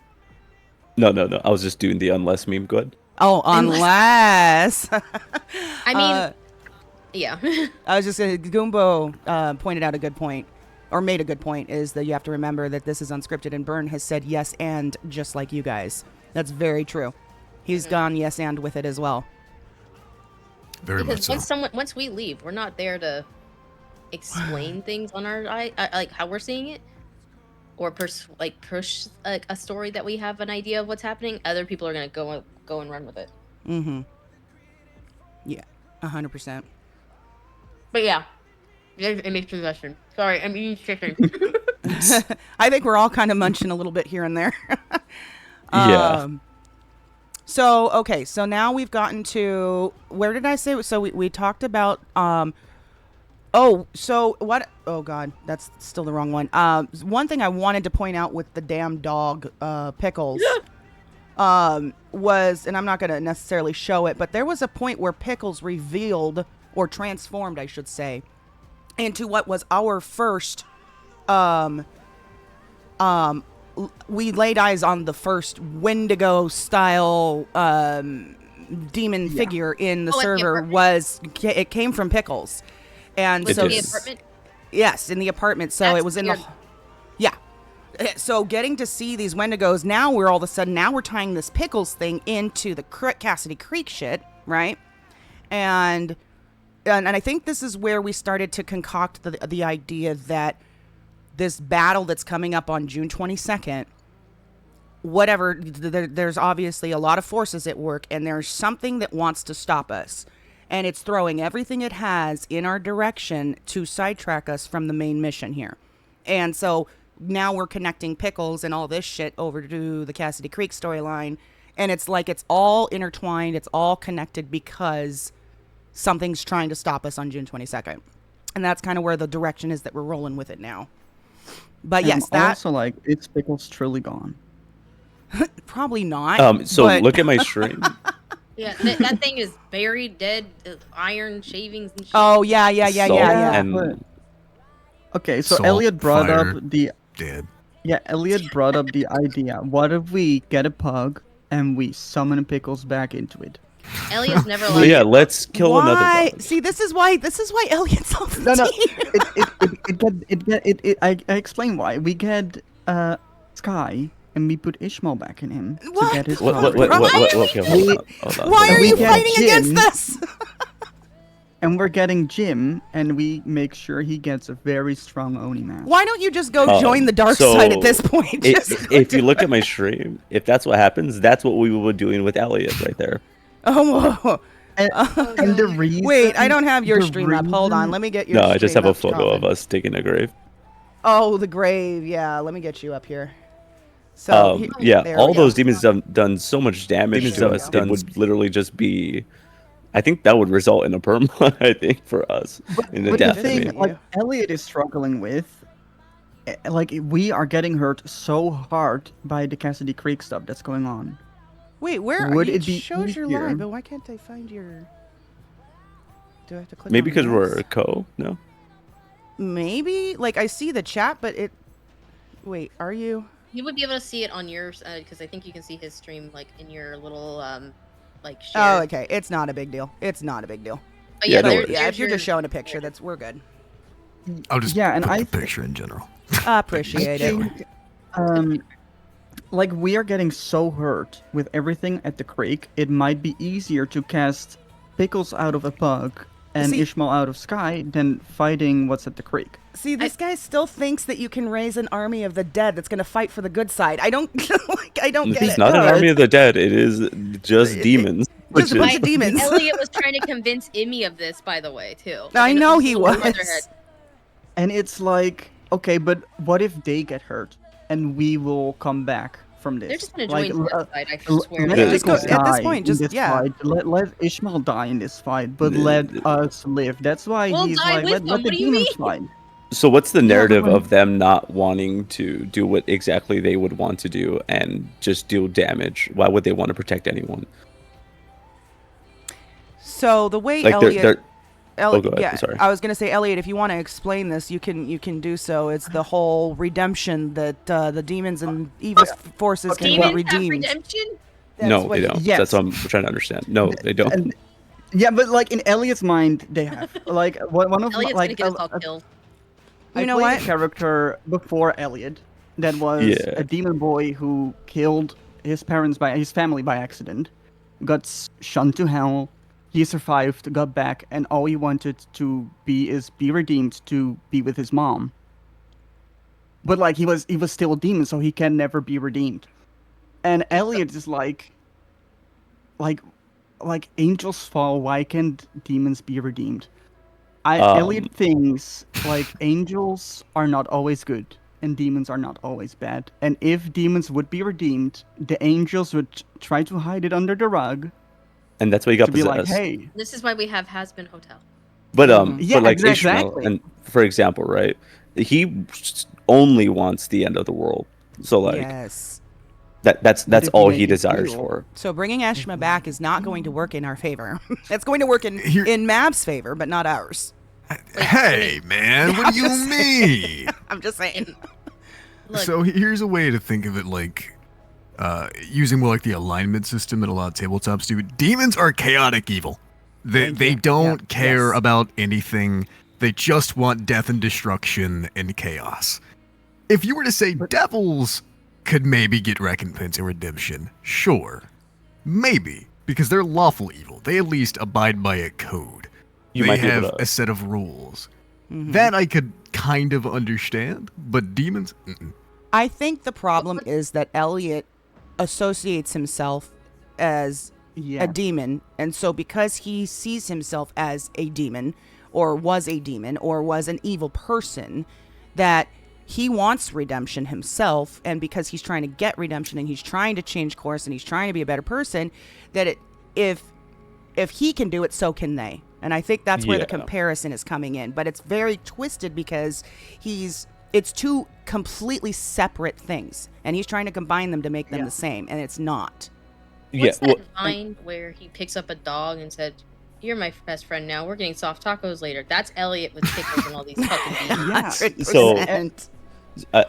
No. I was just doing the unless meme. Good. Oh, unless. I mean, yeah. I was just going to, Goombo pointed out a good point, or made a good point, is that you have to remember that this is unscripted, and Byrne has said yes and just like you guys. That's very true. He's gone yes and with it as well. Very much Because so. once we leave, we're not there to explain things on our like how we're seeing it, or push a story that we have an idea of what's happening. Other people are gonna go and run with it. Mm-hmm. Yeah, 100%. But yeah, it makes possession. Sorry, I'm eating chicken. I think we're all kind of munching a little bit here and there. Yeah. So, okay, so now we've gotten to, where did I say? So we talked about, oh God, that's still the wrong one. One thing I wanted to point out with the damn dog, Pickles, was, and I'm not going to necessarily show it, but there was a point where Pickles revealed, or transformed, I should say, into what was our first, we laid eyes on the first Wendigo style, demon figure in the Oh, at the server. apartment? It came from Pickles. And Was so, it the apartment? yes, in the apartment. So That's it was in weird. the, yeah. So getting to see these Wendigos, now we're all of a sudden, now we're tying this Pickles thing into the Cassidy Creek shit, right? And I think this is where we started to concoct the idea that this battle that's coming up on June 22nd, whatever, there's obviously a lot of forces at work, and there's something that wants to stop us. And it's throwing everything it has in our direction to sidetrack us from the main mission here. And so now we're connecting Pickles and all this shit over to the Cassidy Creek storyline. And it's like it's all intertwined. It's all connected because something's trying to stop us on June 22nd. And that's kind of where the direction is that we're rolling with it now. But And yes, I'm that also like, it's Pickles truly gone. probably not. So but- look at my stream. Yeah, that thing is buried, dead, iron shavings and shit. Oh, yeah. Salt and but- Okay, so Salt, Elliot brought fire. up the Dead. Elliot brought up the idea. What if we get a pug and we summon Pickles back into it? Elliot's never So allowed. yeah, let's kill another Why? bug. See, this is why Elliot's on the No, no. team. I explain why. We get Sky and we put Ishmael back in him What? to get his What? power. Okay, hold on. Why are We you get fighting against Jim. this? And we're getting Jim, and we make sure he gets a very strong Oni mask. Why don't you just go join the dark so side at this point? If you look at my stream, if that's what happens, that's what we were doing with Elliot right there. Oh, whoa. And the reason. Wait, I don't have your the stream up. Hold on, reason- let me get your. No, I just stream have a up, photo of Coffin. us digging a grave. Oh, the grave. Yeah, let me get you up here. So Yeah, there all we go. those demons have done so much damage to us. It would literally just be. I think that would result in a perma. I think for us in the But the death. thing, I mean. like Elliot is struggling with, like we are getting hurt so hard by the Cassidy Creek stuff that's going on. Wait, where Would are you? it be Shows your easier- live, but why can't I find your? Do I have to click? Maybe on because we're this? a co. No. Maybe like I see the chat, but it. Wait, are you? You would be able to see it on yours because I think you can see his stream like in your little like share. Oh, okay. It's not a big deal. It's not a big deal. But Yeah, yeah, no there- worries. Yeah, there's if you're your- just showing a picture, that's we're good. I'll just Yeah, and put I the thi- picture in general. I appreciate I it. think, like we are getting so hurt with everything at the creek, it might be easier to cast Pickles out of a pug and See- Ishmael out of Sky than fighting what's at the creek. See, this guy still thinks that you can raise an army of the dead that's going to fight for the good side. I don't like. I don't get It's it. not an does. army of the dead. It is just demons. Just a which bunch is- of demons. Elliot was trying to convince Immy of this, by the way, too. I Like, know in he Little was. Leatherhead. And it's like, okay, but what if they get hurt and we will come back from this? They're just gonna Like, join suicide, I L- swear. let to just God. go- Pickles at this die point, in just- this yeah. fight. Let Ishmael die in this fight, but let us live. That's why We'll he's die like, with let them. the What do you demons mean? fight. So what's the narrative when- of them not wanting to do what exactly they would want to do and just do damage? Why would they want to protect anyone? So the way Like Elliot, they're Elliot, go ahead, yeah, sorry. I was gonna say, Elliot, if you want to explain this, you can do so. It's the whole redemption that the demons and evil forces can be Demons have redeemed. redemption? That's no, what they he- don't. Yes. That's what I'm trying to understand. No, they don't. And, yeah, but like in Elliot's mind, they have like one of Elliot's like gonna get us all killed. You I know played what? a character before Elliot that was Yeah. a demon boy who killed his family by accident, got shunned to hell. He survived, got back, and all he wanted to be redeemed to be with his mom. But like he was still a demon, so he can never be redeemed. And Elliot is like angels fall. Why can't demons be redeemed? Elliot thinks like angels are not always good and demons are not always bad. And if demons would be redeemed, the angels would try to hide it under the rug And that's why he got to be possessed. like, hey, This is why we have Has-Been Hotel. But Yeah, but like Ishmael, exactly. and for example, right? He only wants the end of the world. So like, yes. That's if we all make he it desires real- for. So bringing Ashma back is not going to work in our favor. It's going to work in Here- Mav's favor, but not ours. Hey, man, what do you just mean? I'm just saying. Look, So here's a way to think of it, like using more like the alignment system that a lot of tabletops do. Demons are chaotic evil. They don't care Yes. about anything. They just want death and destruction and chaos. If you were to say devils could maybe get recompense and redemption, sure, maybe, because they're lawful evil. They at least abide by a code. You they might be have able to. a set of rules. Mhm. That I could kind of understand, but demons, I think the problem is that Elliot associates himself as Yeah. a demon, and so because he sees himself as a demon, or was a demon, or was an evil person, that he wants redemption himself, and because he's trying to get redemption and he's trying to change course and he's trying to be a better person, that if he can do it, so can they. And I think that's where the Yeah. comparison is coming in, but it's very twisted because it's two completely separate things, and he's trying to combine them to make them Yeah. the same, and it's not. what's well, that line where he picks up a dog and said, "You're my best friend now. We're getting soft tacos later." That's Elliot with pickles and all these fucking beans. Yeah. 100%.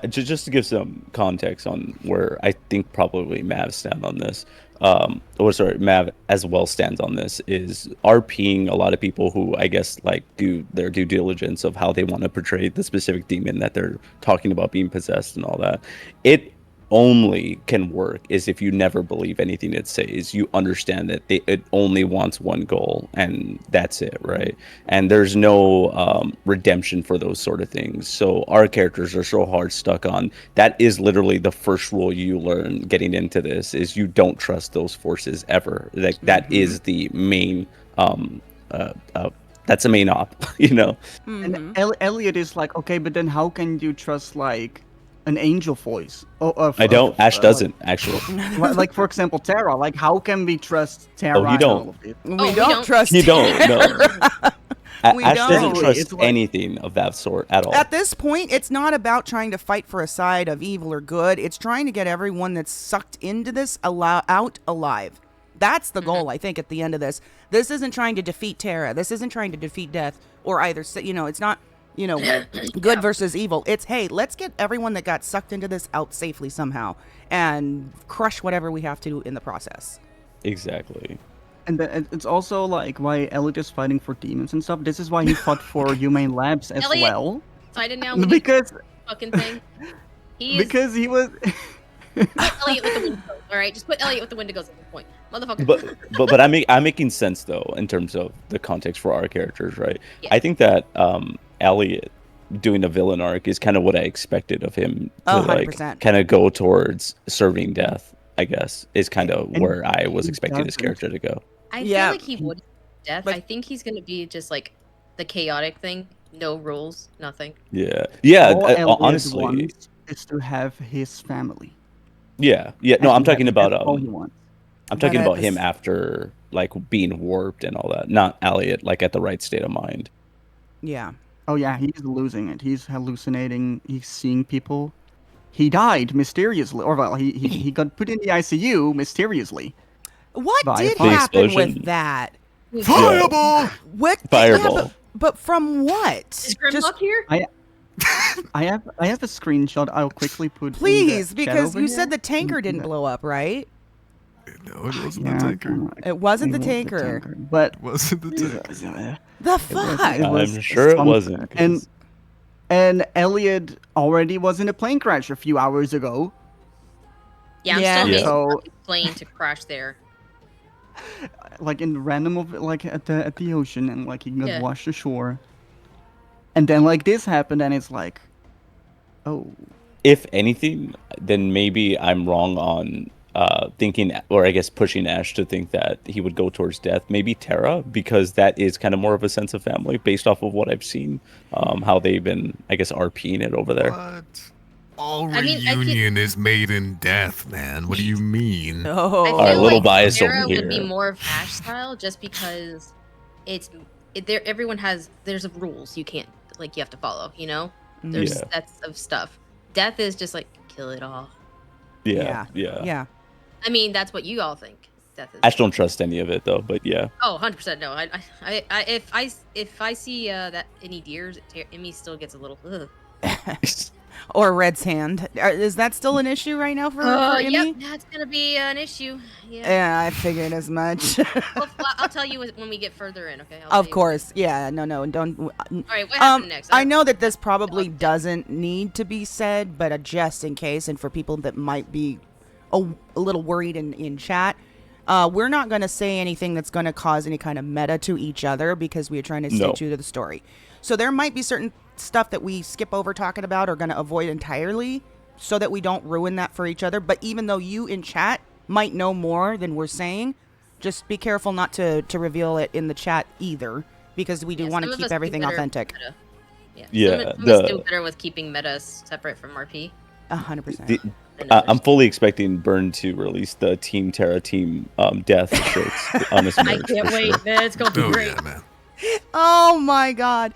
Just to give some context on where I think probably Mav stand on this, Mav as well stands on this, is RPing a lot of people who I guess like do their due diligence of how they want to portray the specific demon that they're talking about being possessed and all that. It only can work is if you never believe anything it says. You understand that it only wants one goal, and that's it, right? And there's no redemption for those sort of things. So our characters are so hard stuck on that. Is literally the first rule you learn getting into this, is you don't trust those forces ever. Like that is the main that's the main op. Mhm. And Elliot is like, okay, but then how can you trust like an angel voice? I don't. Ash doesn't actually. Like for example, Terra. Like, how can we trust Terra? Oh, he and don't. all of this? We we don't don't. trust You don't. No. We Ash don't. doesn't trust It's like- anything of that sort at all. At this point, it's not about trying to fight for a side of evil or good. It's trying to get everyone that's sucked into this out alive. That's the goal, I think, at the end of this. This isn't trying to defeat Terra. This isn't trying to defeat death or either, it's not, good versus evil. It's, hey, let's get everyone that got sucked into this out safely somehow and crush whatever we have to do in the process. Exactly. And it's also like why Elliot is fighting for demons and stuff. This is why he fought for Humane Labs as Elliot, well. Excited now? We did Because the fucking thing. He is because he was put Elliot with the Wendigos. All right, just put Elliot with the Wendigos at this point, motherfucker. But I'm making sense though in terms of the context for our characters, right? Yeah. I think that Elliot doing a villain arc is kind of what I expected of him to 100%. kind of go towards serving death. I guess is kind of And where I was he expecting his doesn't. character to go. I Yeah. feel like he would death. But- I think he's gonna be just like the chaotic thing, no rules, nothing. Yeah. all Elliot Honestly, wants is to have his family. yeah. No, I'm And talking about that's all he wants. I'm talking But about at him the after like being warped and all that. Not Elliot, like at the right state of mind. Yeah. Oh yeah, he's losing it. He's hallucinating. He's seeing people. He died mysteriously, or well, he got put in the ICU mysteriously. What By did fire. happen Explosion. with that? Fireball! What? Fireball. Yeah, but from what? Is Grimlock Just here? I have a screenshot. I'll quickly put. in the please, chat because over you here. said the tanker didn't No. blow up, right? No, it wasn't Yeah, the tanker. It wasn't the was tanker. but It wasn't the tanker. The fuck? it was I'm sure it some- wasn't. 'Cause And Elliot already was in a plane crash a few hours ago. Yeah, I'm Yeah. still amazed So- for the plane to crash there. Like in random of like at the ocean, and like he got Yeah. washed ashore. And then like this happened, and it's like, oh, if anything, then maybe I'm wrong on thinking, or I guess pushing Ash to think that he would go towards death. Maybe Terra, because that is kind of more of a sense of family based off of what I've seen, how they've been, I guess, RPing it over there. What? All I mean, I feel- reunion is made in death, man. What do you mean? I Oh, feel Alright, little like bias Sarah over would be here. more of Ash style, just because there. Everyone has there's rules you can't you have to follow. There's Yeah. sets of stuff. Death is just like kill it all. Yeah. Yeah. I mean, that's what you all think. Death is. I just don't trust any of it though. But yeah. Oh, 100% no. If I see that any deers, Emmy still gets a little. Ugh. Or Red's hand. Is that still an issue right now for Emmy? Yep, that's gonna be an issue. Yeah. Yeah, I figured as much. I'll tell you when we get further in. Okay. Of course. Yeah. No. Don't. All right. What happened next? I know that this probably doesn't need to be said, but just in case, and for people that might be a little worried in chat, we're not going to say anything that's going to cause any kind of meta to each other because we are trying to stay true to the story. So there might be certain stuff that we skip over talking about or going to avoid entirely so that we don't ruin that for each other. But even though you in chat might know more than we're saying, just be careful not to reveal it in the chat either, because we do want to keep everything authentic. Yeah. Some of us do better with keeping meta separate from RP. 100%. I'm fully expecting Burn to release the Team Terra Team Death shirts on his merch. I can't wait, sure. man. It's gonna be great. Yeah, man. Oh my god.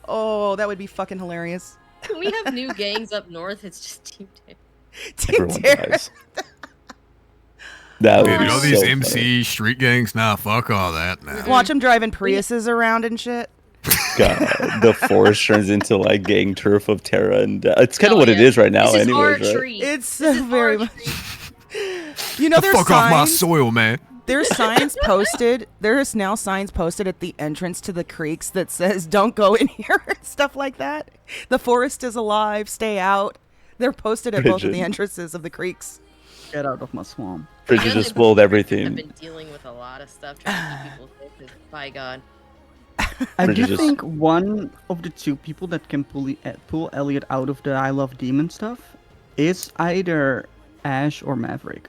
Oh, that would be fucking hilarious. Can we have new gangs up north? It's just Team Terra. Team Everyone Terra. dies. That Dude, would you know be these so MC funny. street gangs? Nah, fuck all that. Nah. Watch them driving Priuses around and shit. God, the forest turns into like gang turf of Terra, and it's kind of what it is right now. This is our Anyways, right? tree. It's This is very our much. tree. You know, The there's fuck off my signs. soil, man. There's signs posted. There is now signs posted at the entrance to the creeks that says "Don't go in here" and stuff like that. The forest is alive. Stay out. They're posted at both of Bridget. the entrances of the creeks. Get out of my swamp. Bridget just spoiled I've everything. been dealing with a lot of stuff trying to keep people safe. 'Cause, by God. I do Bridget just- think one of the two people that can pull Elliot out of the I Love Demon stuff is either Ash or Maverick.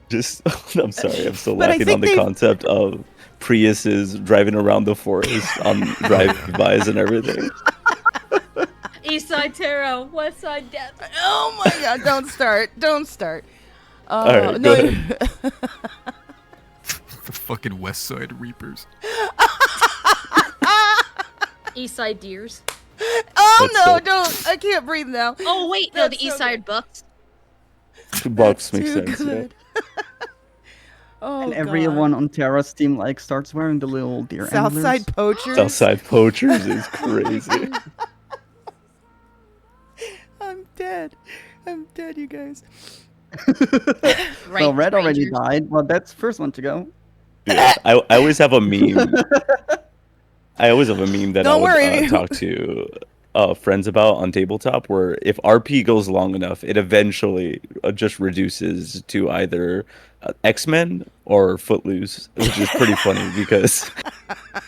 Just, I'm sorry, I'm still But I laughing think on the they've- concept of Priuses driving around the forest on drive-bys and everything. East Side Terra, West Side Death. Oh my god! Don't start! Don't start. All right, no. go ahead. The fucking West Side Reapers. East Side Deers. Oh That's no! so- Don't! I can't breathe now. Oh wait, no, the That's East so Side Bucks. Bucks makes Too sense. Yeah. good. Oh And god. everyone on Terra's team like starts wearing the little deer Southside antlers. poachers. Southside Poachers is crazy. I'm dead. I'm dead, you guys. Right. Well, Red already Rangers. died. Well, that's the first one to go. Yeah, I always have a meme. I always have a meme that Don't I would worry. talk to friends about on tabletop, where if RP goes long enough, it eventually just reduces to either X-Men or Footloose, which is pretty funny because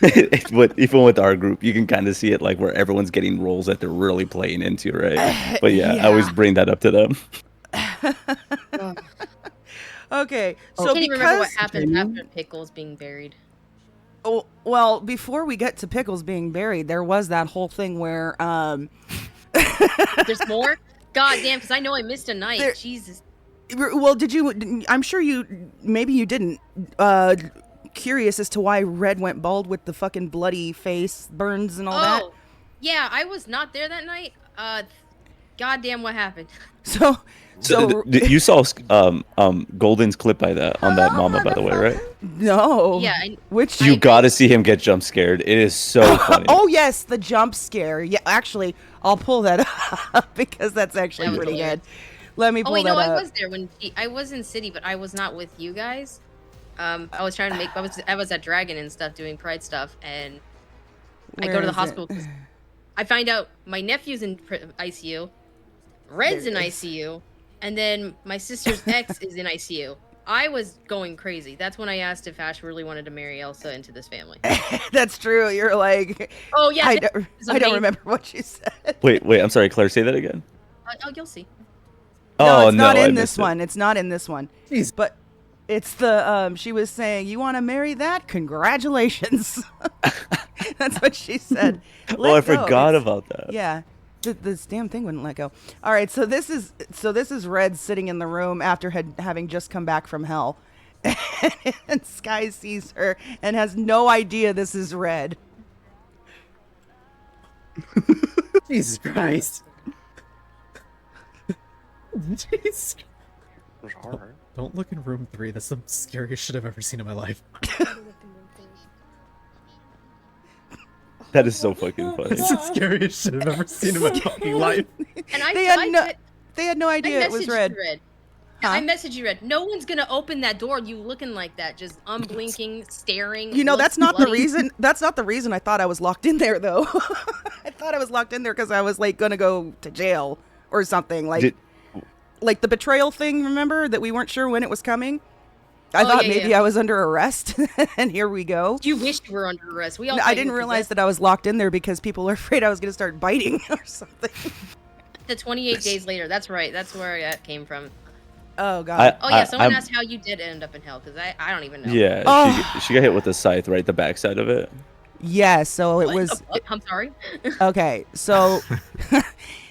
even with our group, you can kind of see it like where everyone's getting roles that they're really playing into, right? But yeah, I always yeah. bring that up to them. Okay, I so can't even remember what because happened Jamie? after Pickles being buried. oh, well, before we get to Pickles being buried, there was that whole thing where There's more? God damn, because I know I missed a night. There- Jesus. well, did you? I'm sure you. Maybe you didn't. Curious as to why Red went bald with the fucking bloody face burns and all that. Oh, yeah, I was not there that night. Goddamn, what happened? So You saw Golden's clip by that on that mama, by the way, right? no. Yeah, Which You got to see him get jump scared. It is so funny. Oh yes, the jump scare. Yeah, actually, I'll pull that up because that's actually That was pretty good. hilarious. Let me Oh pull wait, that no, up. I was there when I was in city, but I was not with you guys. I was trying to make. I was at Dragon and stuff doing Pride stuff, and I go Where to the is it? hospital. 'Cause I find out my nephew's in ICU, Red's There in it is. ICU, and then my sister's ex is in ICU. I was going crazy. That's when I asked if Ash really wanted to marry Elsa into this family. That's true. You're like, Oh yeah, I this don't, is I don't amazing. remember what you said. Wait, I'm sorry, Claire. Say that again. Oh, you'll see. No, Oh it's not I in missed this it. one. It's not in this one. Jeez. But it's the she was saying, "You want to marry that? Congratulations." That's what she said. Oh, Let I go. forgot It's- about that. Yeah. This damn thing wouldn't let go. All right, so this is Red sitting in the room after having just come back from hell, and Sky sees her and has no idea this is Red. Jesus Christ. Jeez. Don't look in room 3. That's the scariest shit I've ever seen in my life. That is so fucking funny. It's the scariest shit I've ever seen in my fucking life. And They had no idea it was messaged red. you, Red. Huh? I messaged you, Red. No one's gonna open that door. You looking like that, just unblinking, staring. You know, looks that's not the bloody. reason. That's not the reason I thought I was locked in there, though. I thought I was locked in there because I was like gonna go to jail or something, like the betrayal thing. Remember that we weren't sure when it was coming. I thought maybe I was under arrest, and here we go. You wish you were under arrest. We all. I didn't realize that I was locked in there because people were afraid I was gonna start biting or something. The 28 days later. That's right. That's where that came from. Oh god. Someone asked how you did end up in hell because I don't even know. Yeah, Oh. she got hit with a scythe, right? The backside of it. Yeah. So it What was. the fuck? I'm sorry. Okay, so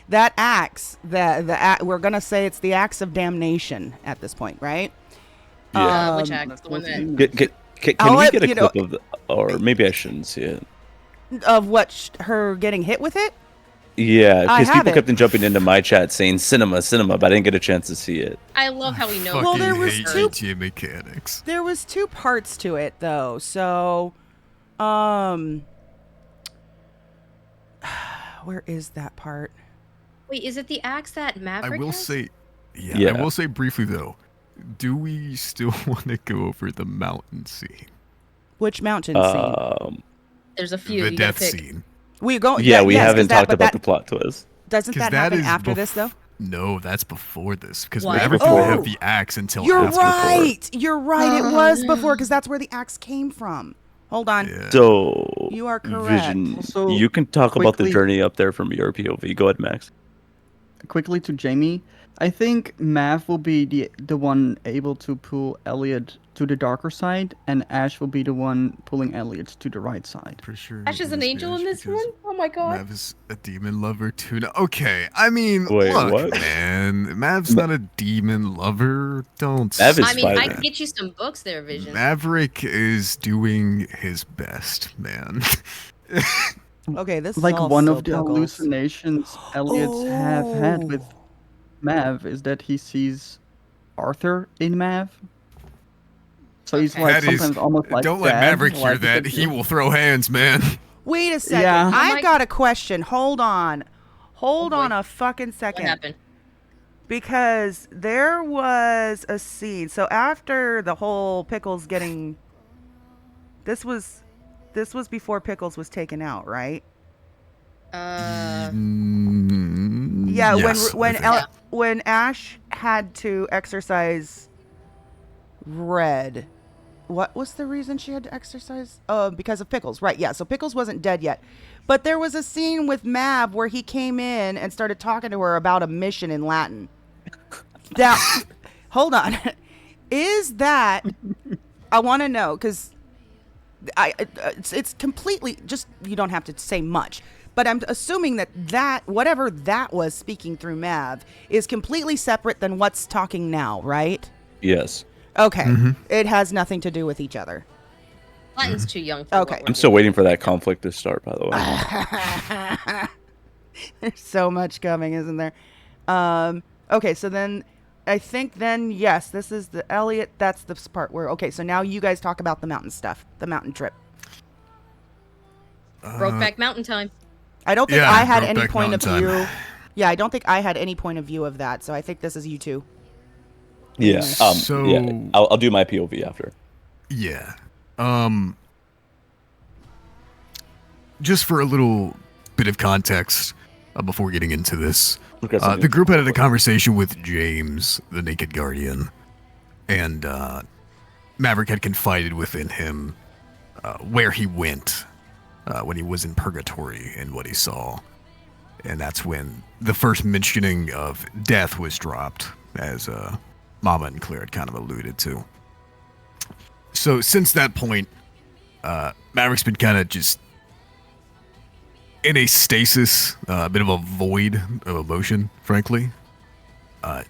that axe, we're gonna say it's the axe of damnation at this point, right? Yeah. Which act? The one that. Can I'll we let- get a you know- clip of the, or maybe I shouldn't see it. Of what? Her getting hit with it? Yeah, I because have people it. kept on jumping into my chat saying cinema, but I didn't get a chance to see it. I love how we know. Fucking Well, there was hate two- GTA mechanics. There was two parts to it, though. So, where is that part? Wait, is it the axe that I Maverick will has? say, I Yeah. will say briefly though, do we still want to go over the mountain scene, Which mountain scene? There's a few. the You gotta death pick. scene? We go. Yeah, we yes, 'cause haven't talked but about the plot twist. Doesn't Because that happen is after this though? No, that's before this. Because Why? Maverick Oh. didn't have the axe until You're after. right. You're right. It was before because that's where the axe came from. Hold on. Yeah. So You are correct. Vision, Also, you can talk about the quickly- journey up there from your POV. Go ahead, Max. Quickly to Jamie, I think Mav will be the one able to pull Elliot to the darker side, and Ash will be the one pulling Elliot to the right side. For sure. Ash is it an must be angel in Ash this because one. Oh my god. Mav is a demon lover too. No, okay, I mean, Wait, look, what? man, Mav's not a demon lover. Don't. Mav is I mean, fine, I man. can get you some books there, Vision. Maverick is doing his best, man. Okay, this Like is all one so of the Pickles. hallucinations Elliot's have had with Oh. Mav is that he sees Arthur in Mav. So he's Okay. like That is- sometimes almost like Don't let Dad, Maverick hear like, that. He will throw hands, man. Wait a second. Yeah. Oh I've my- got a question. Hold on. Hold boy. on a fucking What second. happened? Because there was a scene. So after the whole Pickles getting this was before Pickles was taken out, right? Yeah, Yes, when I think. when Ash had to exercise Red. What was the reason she had to exercise? Because of Pickles, right? Yeah. So Pickles wasn't dead yet, but there was a scene with Mav where he came in and started talking to her about a mission in Latin. Now, hold on. Is that? I want to know because it's completely just you don't have to say much. But I'm assuming that whatever that was speaking through Mav is completely separate than what's talking now, right? Yes. Okay. It has nothing to do with each other. Latin's too young for Okay. what we're I'm still doing. waiting for that conflict to start, by the way. There's so much coming, isn't there? Okay, so then I think yes, this is the Elliot. That's the part where okay. So now you guys talk about the mountain stuff, the mountain trip. Brokeback Mountain time. I don't think Yeah, I had any Brokeback point of Mountain view. time. Yeah, I don't think I had any point of view of that. So I think this is you two. Yeah. So- Yeah. I'll do my POV after. Yeah. Just for a little bit of context before getting into this, Look at something. the group had a conversation with James, the Naked Guardian, and Maverick had confided within him where he went when he was in purgatory and what he saw. And that's when the first mentioning of death was dropped, as Mama and Claire had kind of alluded to. So since that point, Maverick's been kind of just in a stasis, a bit of a void of emotion, frankly.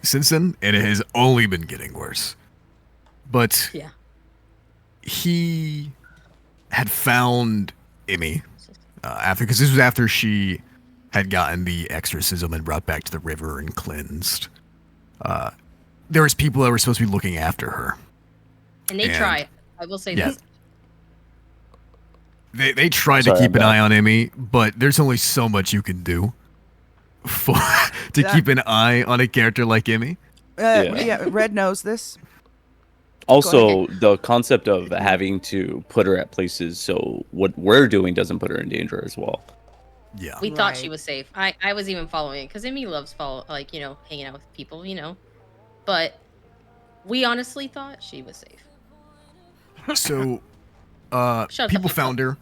Since then, and it has only been getting worse. But Yeah. he had found Emmy because this was after she had gotten the exorcism and brought back to the river and cleansed. there was people that were supposed to be looking after her. And they And- try. I will say Yeah. this. They tried Sorry, to keep I'm an back. eye on Emmy, but there's only so much you can do for to Yeah. keep an eye on a character like Emmy. Yeah, Red knows this. Also, the concept of having to put her at places so what we're doing doesn't put her in danger as well. Yeah. We thought she Right. was safe. I was even following it because Emmy loves hanging out with people, But we honestly thought she was safe. So, Shut the people fuck found up. her,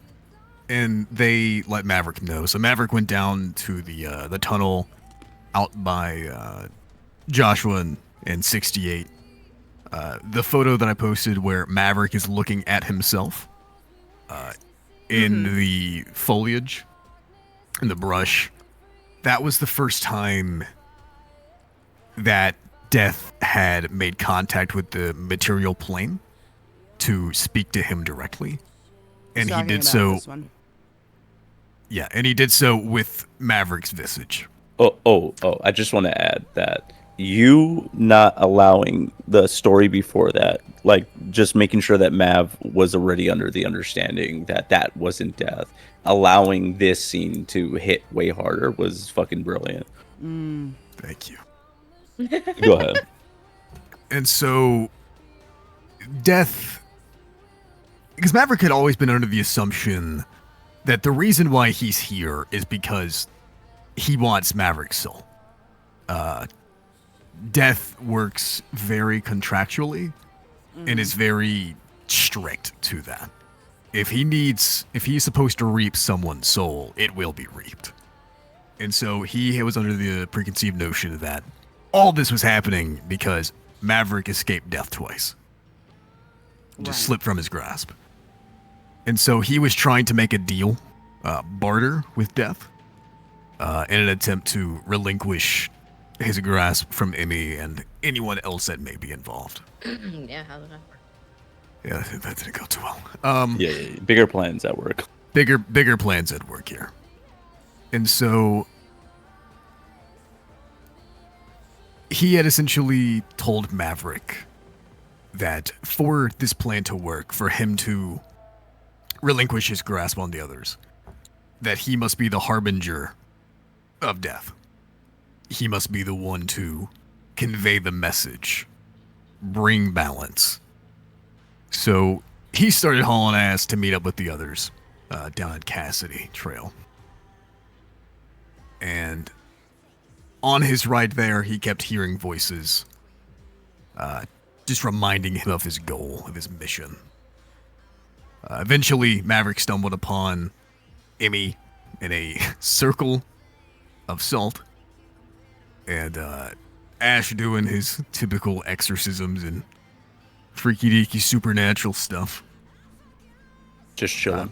and they let Maverick know. So Maverick went down to the tunnel out by Joshua and 68. The photo that I posted where Maverick is looking at himself in the foliage, in the brush, that was the first time that Death had made contact with the material plane to speak to him directly. And he Talking did about so, this one. yeah, and he did so with Maverick's visage. Oh, I just want to add that you not allowing the story before that, like just making sure that Mav was already under the understanding that that wasn't Death, allowing this scene to hit way harder was fucking brilliant. Thank you. Go ahead. And so, Death, because Maverick had always been under the assumption that the reason why he's here is because he wants Maverick's soul. Death works very contractually and is very strict to that. If he's supposed to reap someone's soul, it will be reaped. And so he was under the preconceived notion that all this was happening because Maverick escaped death twice. Just slipped from his grasp. And so he was trying to make a deal, barter with Death, in an attempt to relinquish his grasp from Emmy and anyone else that may be involved. Yeah, how did that work? Yeah, that didn't go too well. Yeah, bigger plans at work. Bigger plans at work here. And so he had essentially told Maverick that for this plan to work, for him to relinquish his grasp on the others, that he must be the harbinger of death. He must be the one to convey the message, bring balance. So he started hauling ass to meet up with the others down at Cassidy Trail. And on his ride there, he kept hearing voices, just reminding him of his goal, of his mission. Eventually, Maverick stumbled upon Emmy in a circle of salt, and Ash doing his typical exorcisms and freaky deaky supernatural stuff. Just chilling.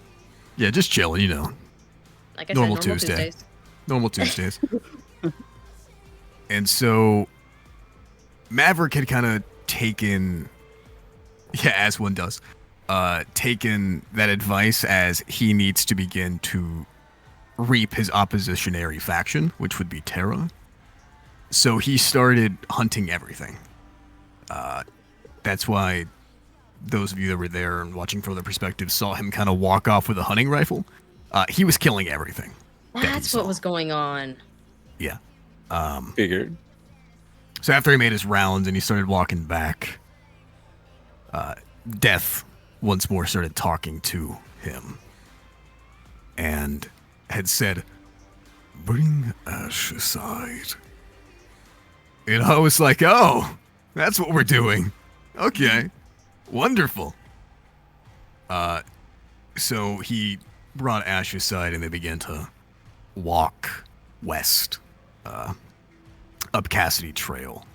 Yeah, just chilling, Like I Normal said, normal Tuesday. Tuesdays. Normal Tuesdays. And so Maverick had kind of taken, yeah, as one does, taken that advice as he needs to begin to reap his oppositionary faction, which would be Terra. So he started hunting everything. That's why those of you that were there and watching from other perspectives saw him kind of walk off with a hunting rifle. He was killing everything. that he That's what saw. was going on. Yeah. Figured. So after he made his rounds and he started walking back, Death once more started talking to him and had said, "Bring Ash aside." And I was like, "Oh, that's what we're doing. Okay, wonderful." So he brought Ash aside and they began to walk west, up Cassidy Trail.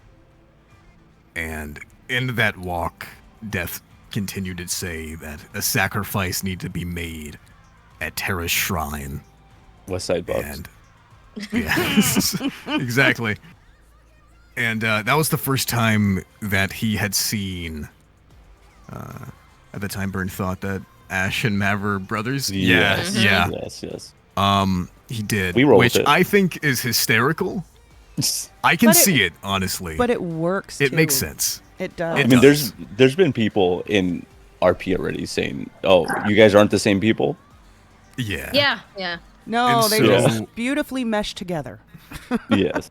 And in that walk, Death continued to say that a sacrifice needed to be made at Terra's shrine. West Side Bucks. And yeah, exactly. And that was the first time that he had seen. At the time, Byrne thought that Ash and Mav were brothers. Yes. Yeah. Yes. He did, We rolled which it. I think is hysterical. I can But see it, honestly. But it works. It too. makes sense. It does. It I mean, does. there's been people in RP already saying, "Oh, you guys aren't the same people." Yeah. Yeah, yeah. No, And they so- just beautifully mesh together. Yes.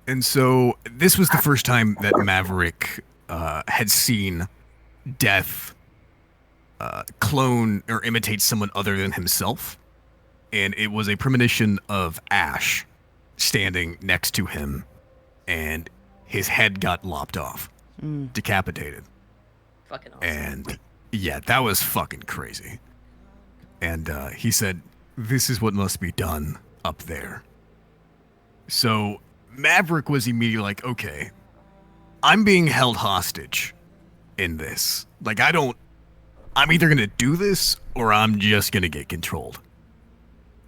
And so this was the first time that Maverick had seen Death clone or imitate someone other than himself. And it was a premonition of Ash standing next to him, and his head got lopped off, decapitated. Fucking awesome. And yeah, that was fucking crazy. And he said, this is what must be done up there. So Maverick was immediately like, okay, I'm being held hostage in this. Like, I'm either going to do this or I'm just going to get controlled.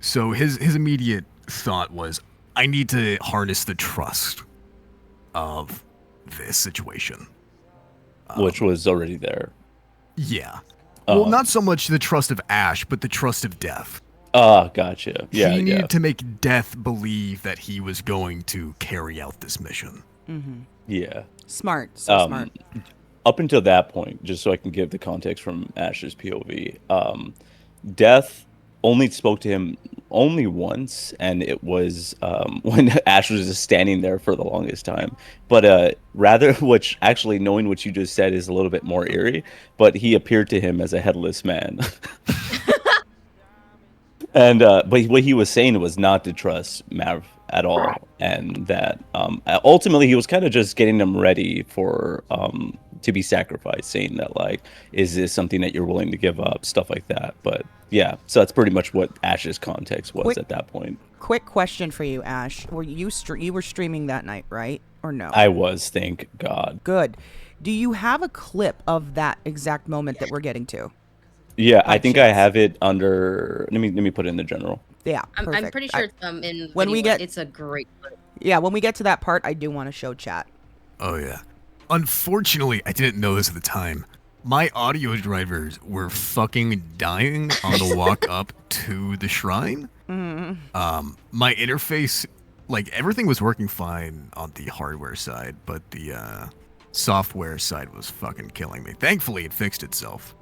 So his immediate thought was, I need to harness the trust of this situation. Which was already there. Yeah. Well, not so much the trust of Ash, but the trust of Death. Gotcha. Yeah, he yeah. needed to make Death believe that he was going to carry out this mission. Yeah. Smart. So smart. Up until that point, just so I can give the context from Ash's POV, Death only spoke to him only once, and it was when Ash was just standing there for the longest time. But rather, which actually knowing what you just said is a little bit more eerie, but he appeared to him as a headless man. And but what he was saying was not to trust Mav at all, and that ultimately he was kind of just getting them ready for to be sacrificed, saying that like, is this something that you're willing to give up, stuff like that. But yeah, so that's pretty much what Ash's context was at that point. Quick question for you, Ash. Were you you were streaming that night, right? Or no? I was, thank God. Good. Do you have a clip of that exact moment that we're getting to? Yeah, By I think chance. I have it under. Let me put it in the general. Yeah, I'm perfect. pretty sure it's in when we video. get- It's a great clip. Yeah, when we get to that part, I do want to show chat. Oh, yeah. Unfortunately, I didn't know this at the time. My audio drivers were fucking dying on the walk up to the shrine. My interface, like, everything was working fine on the hardware side, but the software side was fucking killing me. Thankfully, it fixed itself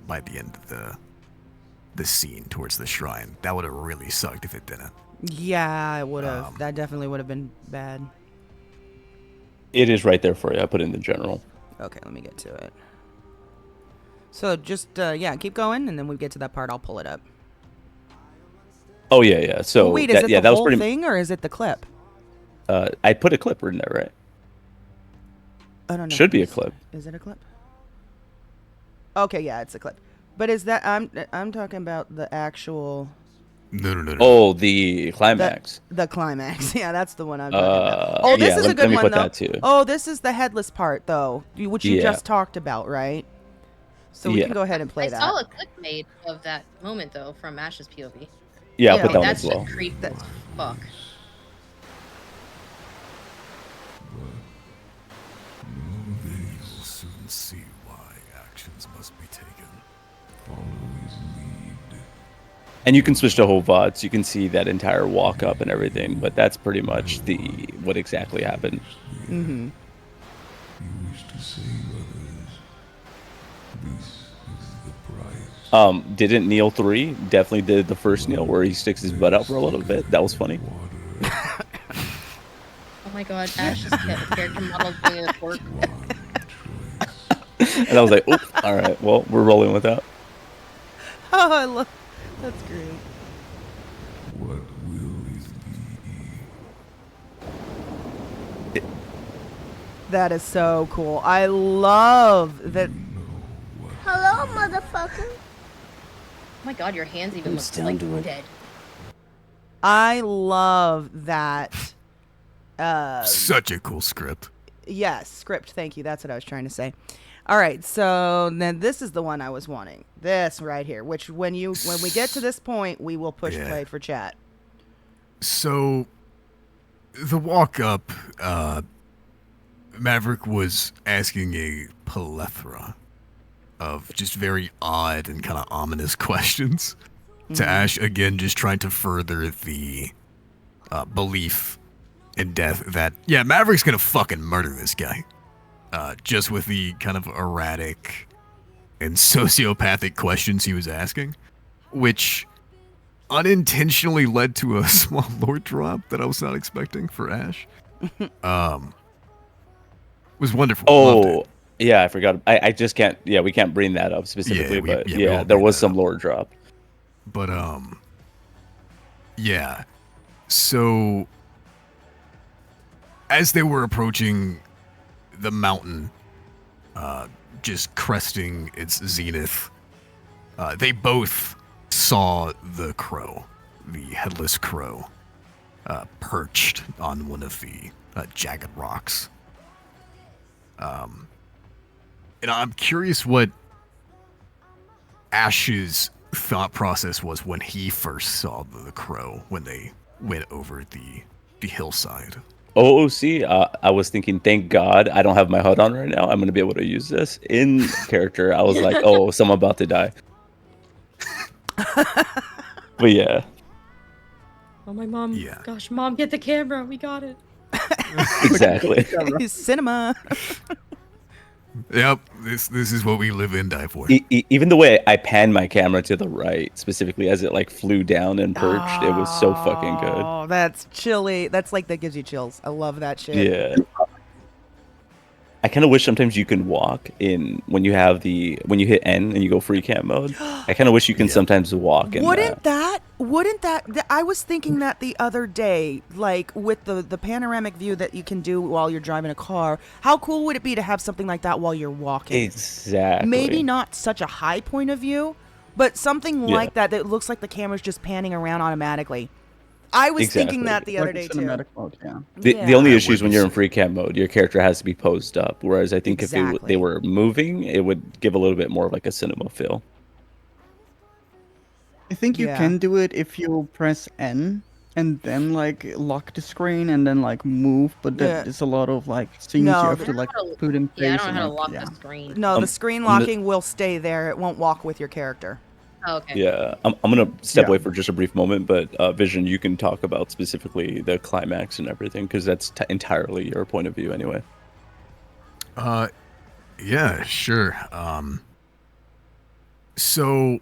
by the end of the scene towards the shrine. That would have really sucked if it didn't. Yeah, it would have. That definitely would have been bad. It is right there for you. I put it in the general. Okay, let me get to it. So just yeah, keep going, and then when we get to that part, I'll pull it up. Oh yeah, yeah. So Wait, is that, it yeah, the that was whole pretty. thing, or is it the clip? I put a clip in there, right? I don't know. Should be a clip. Is it a clip? Okay, yeah, it's a clip. But is that I'm talking about the actual No. Oh, the climax. the climax. Yeah, that's the one I'm talking about. Oh, this yeah, is a let good me one put though. that too. Oh, this is the headless part though, which you Yeah. just talked about, right? So we Yeah. can go ahead and play I that. saw a clip made of that moment though from Ash's POV. Yeah, I'll Yeah. put that one That's as well. just creepy as fuck. They will soon see why actions must be taken. And you can switch to whole VODs. You can see that entire walk up and everything, but that's pretty much what exactly happened. Mm-hmm. Didn't Neil 3 definitely did the first Neil where he sticks his butt out for a little bit. That was funny. Oh my god, Ash's character model doing a twerk. And I was like, "Oop, all right, well, we're rolling with that." Oh, I love. That's great. That is so cool. I love that. Hello, motherfucker. Oh my god, your hands even look like dead. I love that. Such a cool script. Yes, script. Thank you. That's what I was trying to say. All right, so then this is the one I was wanting. This right here, which when we get to this point, we will push Yeah. play for chat. So, the walk up, Maverick was asking a plethora of just very odd and kind of ominous questions to Ash. Again, just trying to further the belief in death that, yeah, Maverick's gonna fucking murder this guy. Just with the kind of erratic and sociopathic questions he was asking, which unintentionally led to a small lore drop that I was not expecting for Ash. Was wonderful. Loved Oh, it. yeah, I forgot. I just can't. Yeah, we can't bring that up specifically, we but won't yeah, there bring was that some up. lore drop. But yeah. So as they were approaching the mountain, just cresting its zenith, they both saw the crow, the headless crow, perched on one of the jagged rocks. And I'm curious what Ash's thought process was when he first saw the crow when they went over the hillside. Oh, see, I was thinking, thank God I don't have my HUD on right now. I'm gonna be able to use this in character. I was like, oh, someone about to die. But yeah, Oh, my mom. Yeah. Gosh, Mom, get the camera. We got it. exactly. Cinema. Yep, this is what we live and die for. Even the way I panned my camera to the right, specifically as it like flew down and perched, it was so fucking good. Oh, that's chilly. That's like, that gives you chills. I love that shit. Yeah. I kind of wish sometimes you can walk in when you hit N and you go free cam mode. I kind of wish you can sometimes walk in Wouldn't that I was thinking that the other day, like with the panoramic view that you can do while you're driving a car. How cool would it be to have something like that while you're walking? Exactly. Maybe not such a high point of view, but something Yeah. like that looks like the camera's just panning around automatically. I was thinking that the other day too. Cinematic mode, yeah. The only Yeah. issue is when you're in free cam mode, your character has to be posed up. Whereas I think if they Exactly. were moving, it would give a little bit more of like a cinema feel. I think you Yeah. can do it if you press N and then like lock the screen and then like move, but Yeah. that is a lot of like scenes No, you have to I like don't know- put in place. Yeah, I don't know how to and, lock yeah. the screen. No, the screen I'm the- locking will stay there. It won't walk with your character. Oh, okay. Yeah, I'm gonna step Yeah. away for just a brief moment, but Vision, you can talk about specifically the climax and everything because that's entirely your point of view anyway. Yeah, sure. So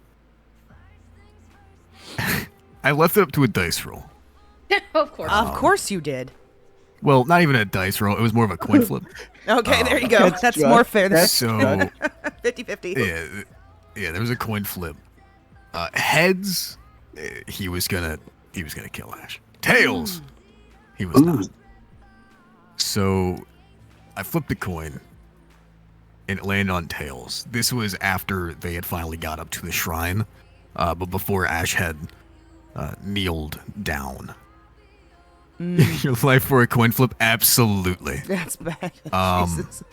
I left it up to a dice roll. Of course. Of course you did. Well, not even a dice roll. It was more of a coin flip. Okay, there you go. That's That's just- more fair than that's- So 50-50. yeah, there was a coin flip. Heads, he was gonna kill Ash. Tails, he was not. So I flipped the coin, and it landed on tails. This was after they had finally got up to the shrine, but before Ash had kneeled down. Your life for a coin flip? Absolutely. That's bad. Jesus.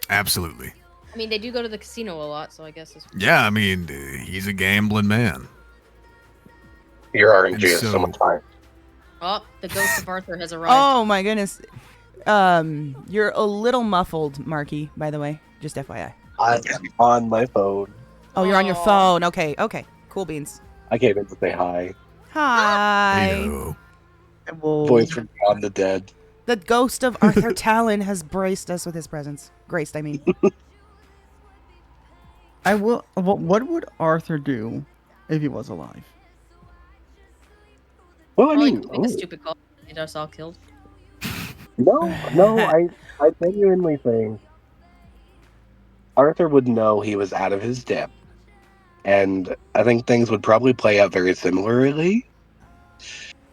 Absolutely. I mean, they do go to the casino a lot, so I guess it's... Yeah, I mean, he's a gambling man. Your RNG is So- so much fine. Oh, the ghost of Arthur has arrived. Oh my goodness. You're a little muffled, Marky, by the way. Just FYI. I am on my phone. Oh, you're on your Aw. phone. Okay. Cool beans. I came in to say hi. Hi. Heyo. Well, Voice from beyond the dead. The ghost of Arthur Talon has graced us with his presence. Graced, I mean. I will. What would Arthur do if he was alive? Well, I Probably mean, make a stupid call. Get us all killed. no, I genuinely think Arthur would know he was out of his depth, and I think things would probably play out very similarly.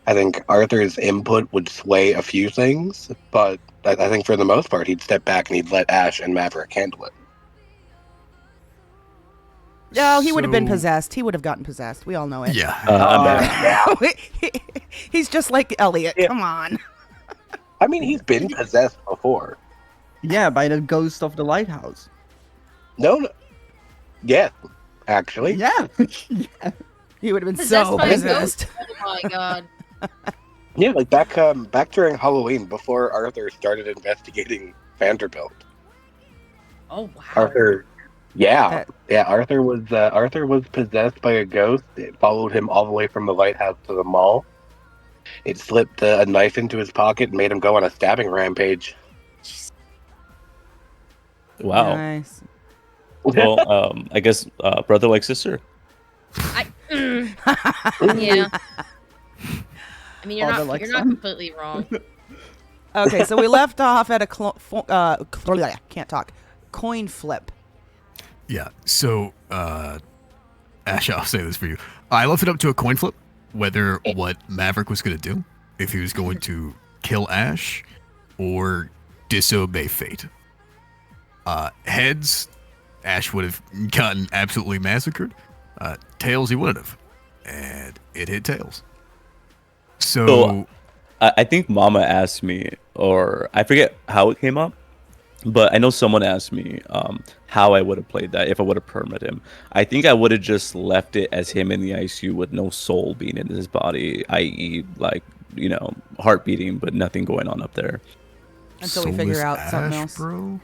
I think Arthur's input would sway a few things, but I think for the most part, he'd step back and he'd let Ash and Maverick handle it. No, he would have been So- possessed. He would have gotten possessed. We all know it. Yeah. I'm back. He's just like Elliot. Yeah. Come on. I mean, he's been possessed before. Yeah, by the ghost of the lighthouse. No. Yeah, actually. Yeah. He would have been Possessed so by a possessed. ghost? Oh my god. Yeah, like back during Halloween, before Arthur started investigating Vanderbilt. Oh wow. Arthur Arthur was possessed by a ghost. It followed him all the way from the lighthouse to the mall. It slipped a knife into his pocket and made him go on a stabbing rampage. Wow. Nice. Well, I guess brother like sister. Yeah. I mean, Father like you're not son. completely wrong. Okay, so we left off at a can't talk. Coin flip. Yeah. So, Ash, I'll say this for you. I left it up to a coin flip whether what Maverick was going to do, if he was going to kill Ash or disobey fate. Heads, Ash would have gotten absolutely massacred. Tails, he wouldn't have. And it hit Tails. So I think Mama asked me, or I forget how it came up, but I know someone asked me how I would have played that if I would have permit him. I think I would have just left it as him in the ICU with no soul being in his body, i.e., like, heart beating, but nothing going on up there. Until we figure out something else. Bro?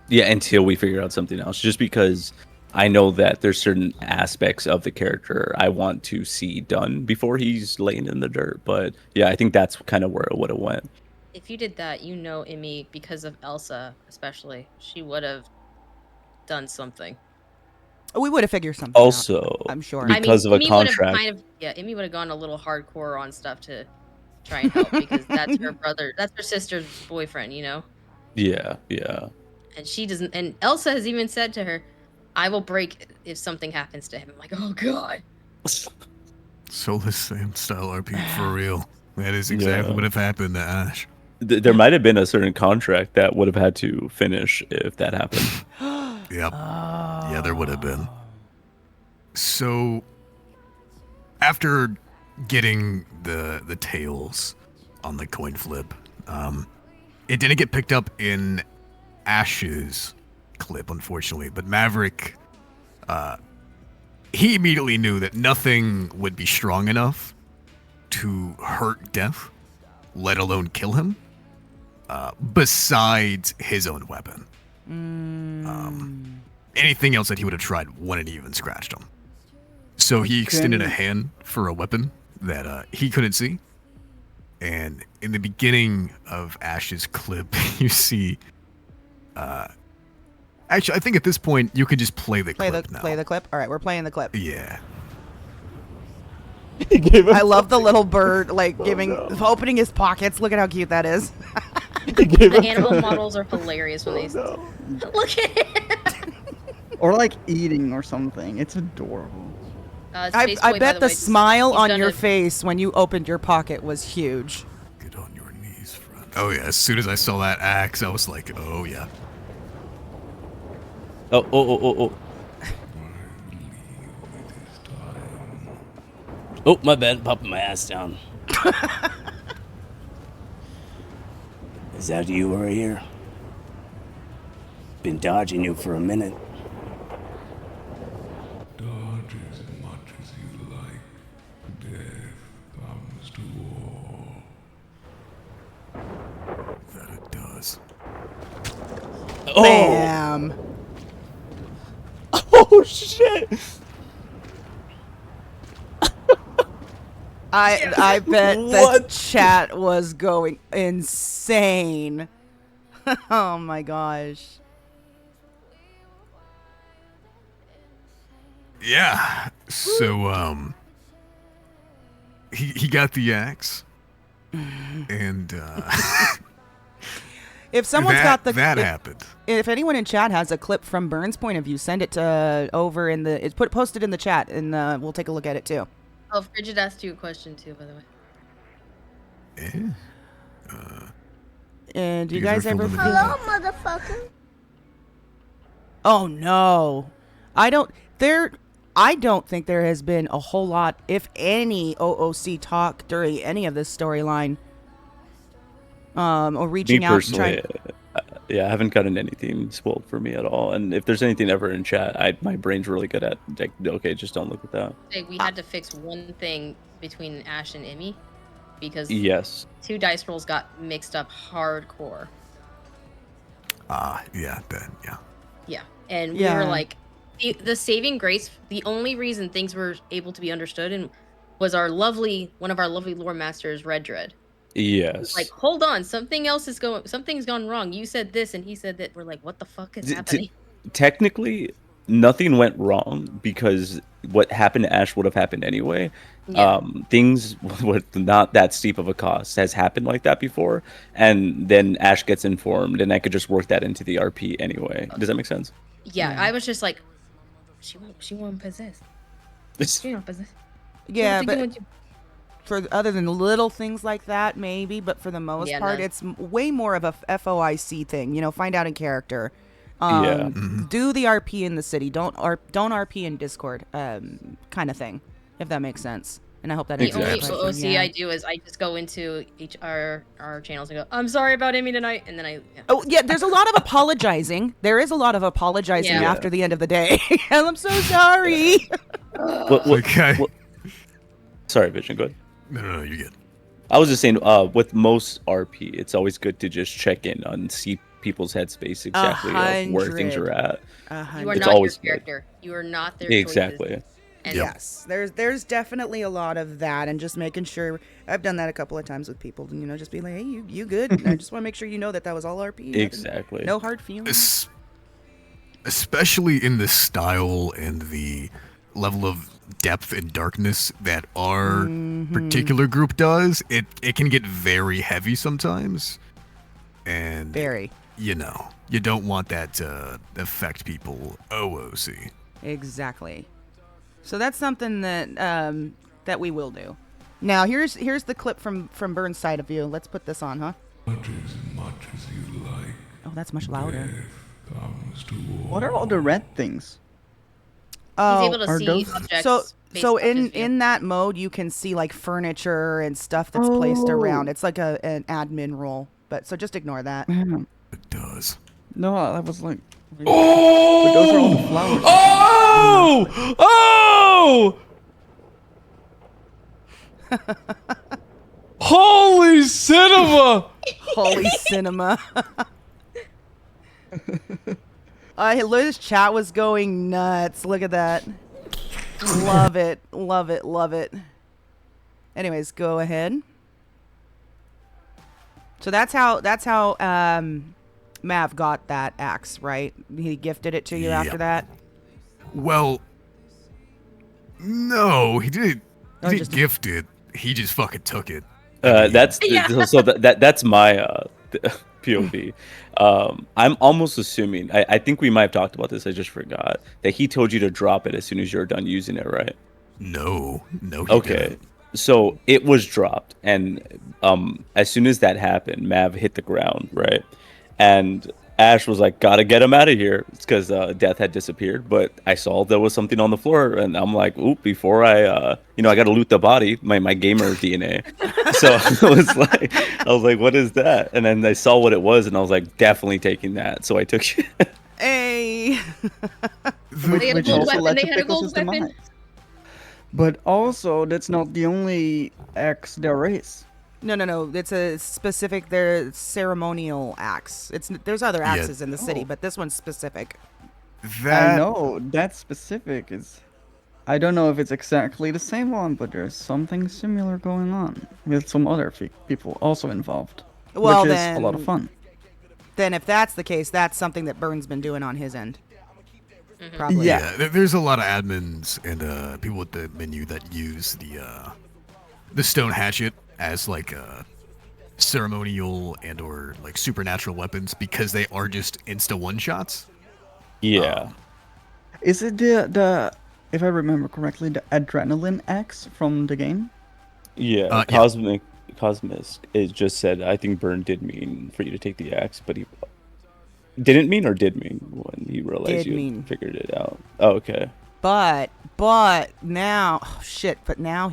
Yeah, until we figure out something else. Just because I know that there's certain aspects of the character I want to see done before he's laying in the dirt. But yeah, I think that's kind of where it would have went. If you did that, Emmy, because of Elsa, especially, she would have done something. We would have figured something Also, out, I'm sure. because of a Emmy contract. Emmy would have gone a little hardcore on stuff to try and help because that's her brother, that's her sister's boyfriend, Yeah. And she doesn't. And Elsa has even said to her, "I will break if something happens to him." I'm like, oh god. Soulless Sam style RP for real. That is exactly what have happened to Ash. There might have been a certain contract that would have had to finish if that happened. Yep. Yeah, there would have been. So, after getting the tails on the coin flip, it didn't get picked up in Ash's clip, unfortunately. But Maverick, he immediately knew that nothing would be strong enough to hurt Death, let alone kill him, besides his own weapon. Anything else that he would have tried wouldn't even scratched him. So he extended a hand for a weapon that he couldn't see. And in the beginning of Ash's clip, you see... actually, I think at this point, you could just play the clip now. Play the clip? All right, we're playing the clip. Yeah. I love the little bird, opening his pockets. Look at how cute that is. The animal models are hilarious when they look at it. Or like eating or something. It's adorable. I bet the smile on your face when you opened your pocket was huge. Get on your knees, friend. Oh yeah, as soon as I saw that axe, I was like, oh yeah. Oh. Oh, my bad. Popping my ass down. Is that you right here? Been dodging you for a minute. Dodge as much as you like. Death comes to all. That it does. Oh. Bam. Oh, shit. I bet the chat was going insane. Oh my gosh. Yeah. So he got the axe. And if someone's got the that happened. If anyone in chat has a clip from Burns' point of view, send it to over in the post it in the chat and we'll take a look at it too. Oh, Frigid asked you a question too, by the way. And do you guys ever feel Hello, motherfucker. Oh no. I don't think there has been a whole lot, if any, OOC talk during any of this storyline. Or reaching out and trying. Yeah, I haven't gotten anything spoiled for me at all. And if there's anything ever in chat, my brain's really good at, like, okay, just don't look at that. We had to fix one thing between Ash and Emmy because yes, 2 dice rolls got mixed up hardcore. Yeah. Yeah, and we were like, the saving grace. The only reason things were able to be understood and was one of our lovely lore masters, Red Dread. Yes. Like, hold on, something's gone wrong. You said this and he said that. We're like, what the fuck is happening? Technically, nothing went wrong because what happened to Ash would have happened anyway. Yeah. Things with not that steep of a cost has happened like that before, and then Ash gets informed, and I could just work that into the RP anyway. Does that make sense? Yeah, I was just like, she won't possess. She won't possess. Yeah, but for other than little things like that, maybe, but for the most part, it's way more of a FOIC thing. You know, find out in character. Do the RP in the city. Don't RP in Discord, kind of thing, if that makes sense. And I hope that the only OC I do is I just go into our channels and go, I'm sorry about Amy tonight, and then there's a lot of apologizing. There is a lot of apologizing after the end of the day. And I'm so sorry. Okay. Sorry, Vision. Go ahead. No, you're good. I was just saying, with most RP, it's always good to just check in and see people's headspace exactly of where things are at. You are not your character. You are not their exactly. And yes, there's definitely a lot of that, and just making sure. I've done that a couple of times with people, and just be like, hey, you good? And I just want to make sure you know that was all RP. Exactly. No hard feelings. Especially in the style and the level of depth and darkness that our particular group does, it can get very heavy sometimes, and very. You don't want that to affect people. OOC. Exactly. So that's something that that we will do. Now here's the clip from Burn's side of view. Let's put this on, huh? Much as you like. Oh, that's much louder. What are all the red things? He's able to see objects. So in that mode, you can see like furniture and stuff that's placed around. It's like an admin role, but so just ignore that. Yeah. It does. No, I was like, but those are all the flowers. Holy cinema! Holy cinema. Liz chat was going nuts. Look at that. Love it. Love it. Love it. Anyways, go ahead. So that's how Mav got that axe, right? He gifted it to you after that? Well, no, he didn't. He didn't gift it. He just fucking took it. That's my POV. I'm almost assuming. I think we might have talked about this. I just forgot that he told you to drop it as soon as you're done using it, right? No. Okay. Didn't. So it was dropped, and as soon as that happened, Mav hit the ground, right? And Ash was like, "Gotta get him out of here." It's because Death had disappeared, but I saw there was something on the floor, and I'm like, "Oop!" Before I gotta loot the body, my gamer DNA. So I was like, "What is that?" And then I saw what it was, and I was like, "Definitely taking that." So I took it. Hey. They had a gold weapon. They had a gold weapon. But also, that's not the only axe there is. No. It's a specific. There's ceremonial axe. There's other axes in the city, but this one's specific. I know that specific is. I don't know if it's exactly the same one, but there's something similar going on with some other people also involved, which is a lot of fun. Then, if that's the case, that's something that Burn's been doing on his end. Probably. Yeah. There's a lot of admins and people with the menu that use the stone hatchet as like ceremonial and or like supernatural weapons because they are just insta one shots. Yeah. Is it the if I remember correctly, the adrenaline axe from the game? Yeah. Cosmic it just said, I think Burn did mean for you to take the axe, but he didn't mean or did mean when he realized you figured it out. Oh, okay. But now, but now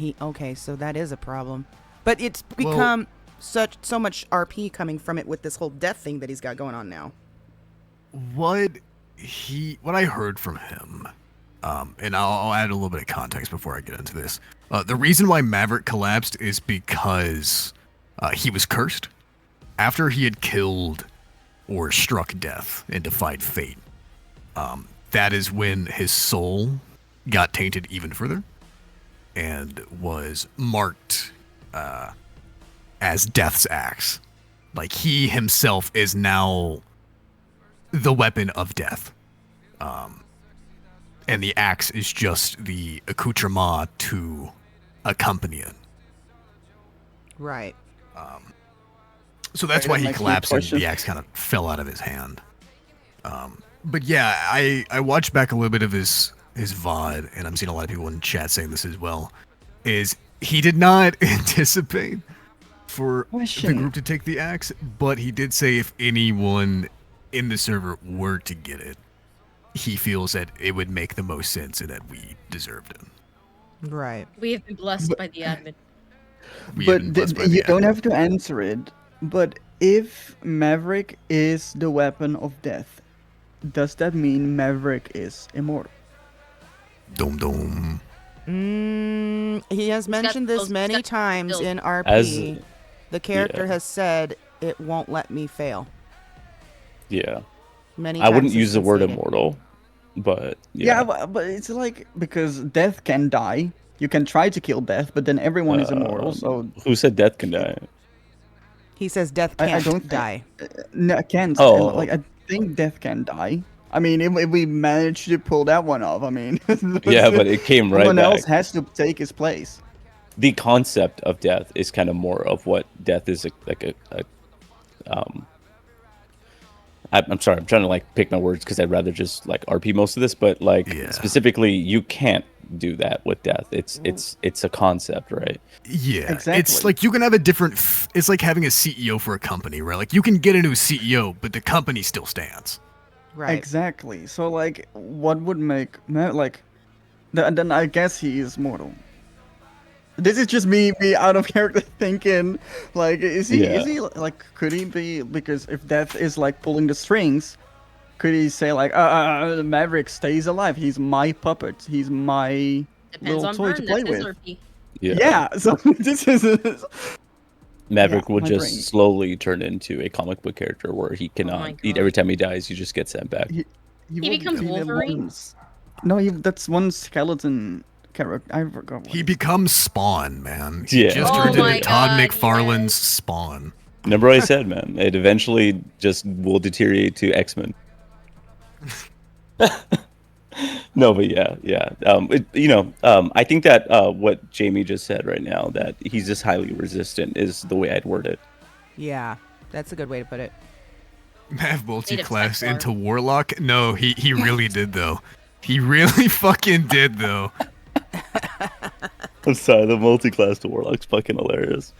so that is a problem. But it's become so much RP coming from it with this whole death thing that he's got going on now. What I heard from him, and I'll add a little bit of context before I get into this. The reason why Maverick collapsed is because he was cursed after he had killed or struck death and defied fate. That is when his soul got tainted even further. and was marked as Death's axe. Like, he himself is now the weapon of Death. And the axe is just the accoutrement to accompany it. Right. So that's Right, why that he makes me collapsed and question. the axe kind of fell out of his hand. But yeah, I watched back a little bit of his VOD, and I'm seeing a lot of people in chat saying this as well, is he did not anticipate for the Question. group to take the axe, but he did say if anyone in the server were to get it, he feels that it would make the most sense and that we deserved it. Right. We have been blessed by the admin. We have But been blessed by you the don't admin. have to answer it. But if Maverick is the weapon of death, does that mean Maverick is immortal? Dum dum. He has got mentioned this those- many he's got times skills. in RP. As- The character yeah. has said it won't let me fail. Yeah. Many I times wouldn't it's use the been word stated. immortal, but Yeah, yeah. but it's like because death can die. You can try to kill death, but then everyone is immortal. So Who said death can die? He says death I can't don't think- die. no, can't. Oh. Like I think death can die. I mean, if we manage to pull that one off, I mean, Yeah, but it came right someone else back. has to take his place. The concept of death is kind of more of what death is I'm sorry, I'm trying to like pick my words because I'd rather just like RP most of this, but like Yeah. specifically, you can't do that with death. It's a concept, right? Yeah, it's Exactly. like you can have a different. It's like having a CEO for a company, right? Like you can get a new CEO, but the company still stands. Right. Exactly. So like, what would make like? Then I guess he is mortal. This is just me out of character thinking. Like, is he? Yeah. Is he like? Could he be? Because if death is like pulling the strings, could he say like, Maverick stays alive. He's my puppet. He's my Depends little on toy Vern. to play That's his with. RP. Yeah. So this is. Maverick Yeah, will my just brain. slowly turn into a comic book character where he cannot my eat God. every time he dies. You just get sent back. He will becomes be the Wolverine? ones- No, that's one skeleton character. I forgot. What He his- becomes Spawn, man. He Yeah. just Oh turned my into Todd God, McFarlane's yes. Spawn. Remember I said, man, it eventually just will deteriorate to X-Men. No, but yeah. I think that what Jamie just said right now, that he's just highly resistant, is the way I'd word it. Yeah, that's a good way to put it. Mav multi-class Templar. into Warlock? No, he really did though. He really fucking did though. I'm sorry, the multi-class to Warlock's fucking hilarious.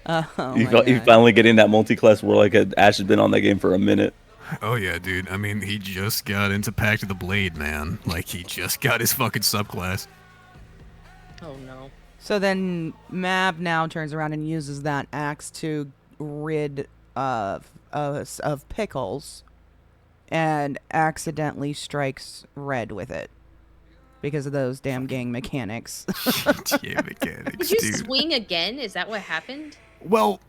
Oh You my God. finally getting that multi-class Warlock. Ash has been on that game for a minute. Oh yeah, dude. I mean, he just got into Pact of the Blade, man. Like he just got his fucking subclass. Oh no. So then Mab now turns around and uses that axe to rid of Pickles, and accidentally strikes Red with it because of those damn gang mechanics. Yeah, mechanics, Did you dude. swing again? Is that what happened? Well,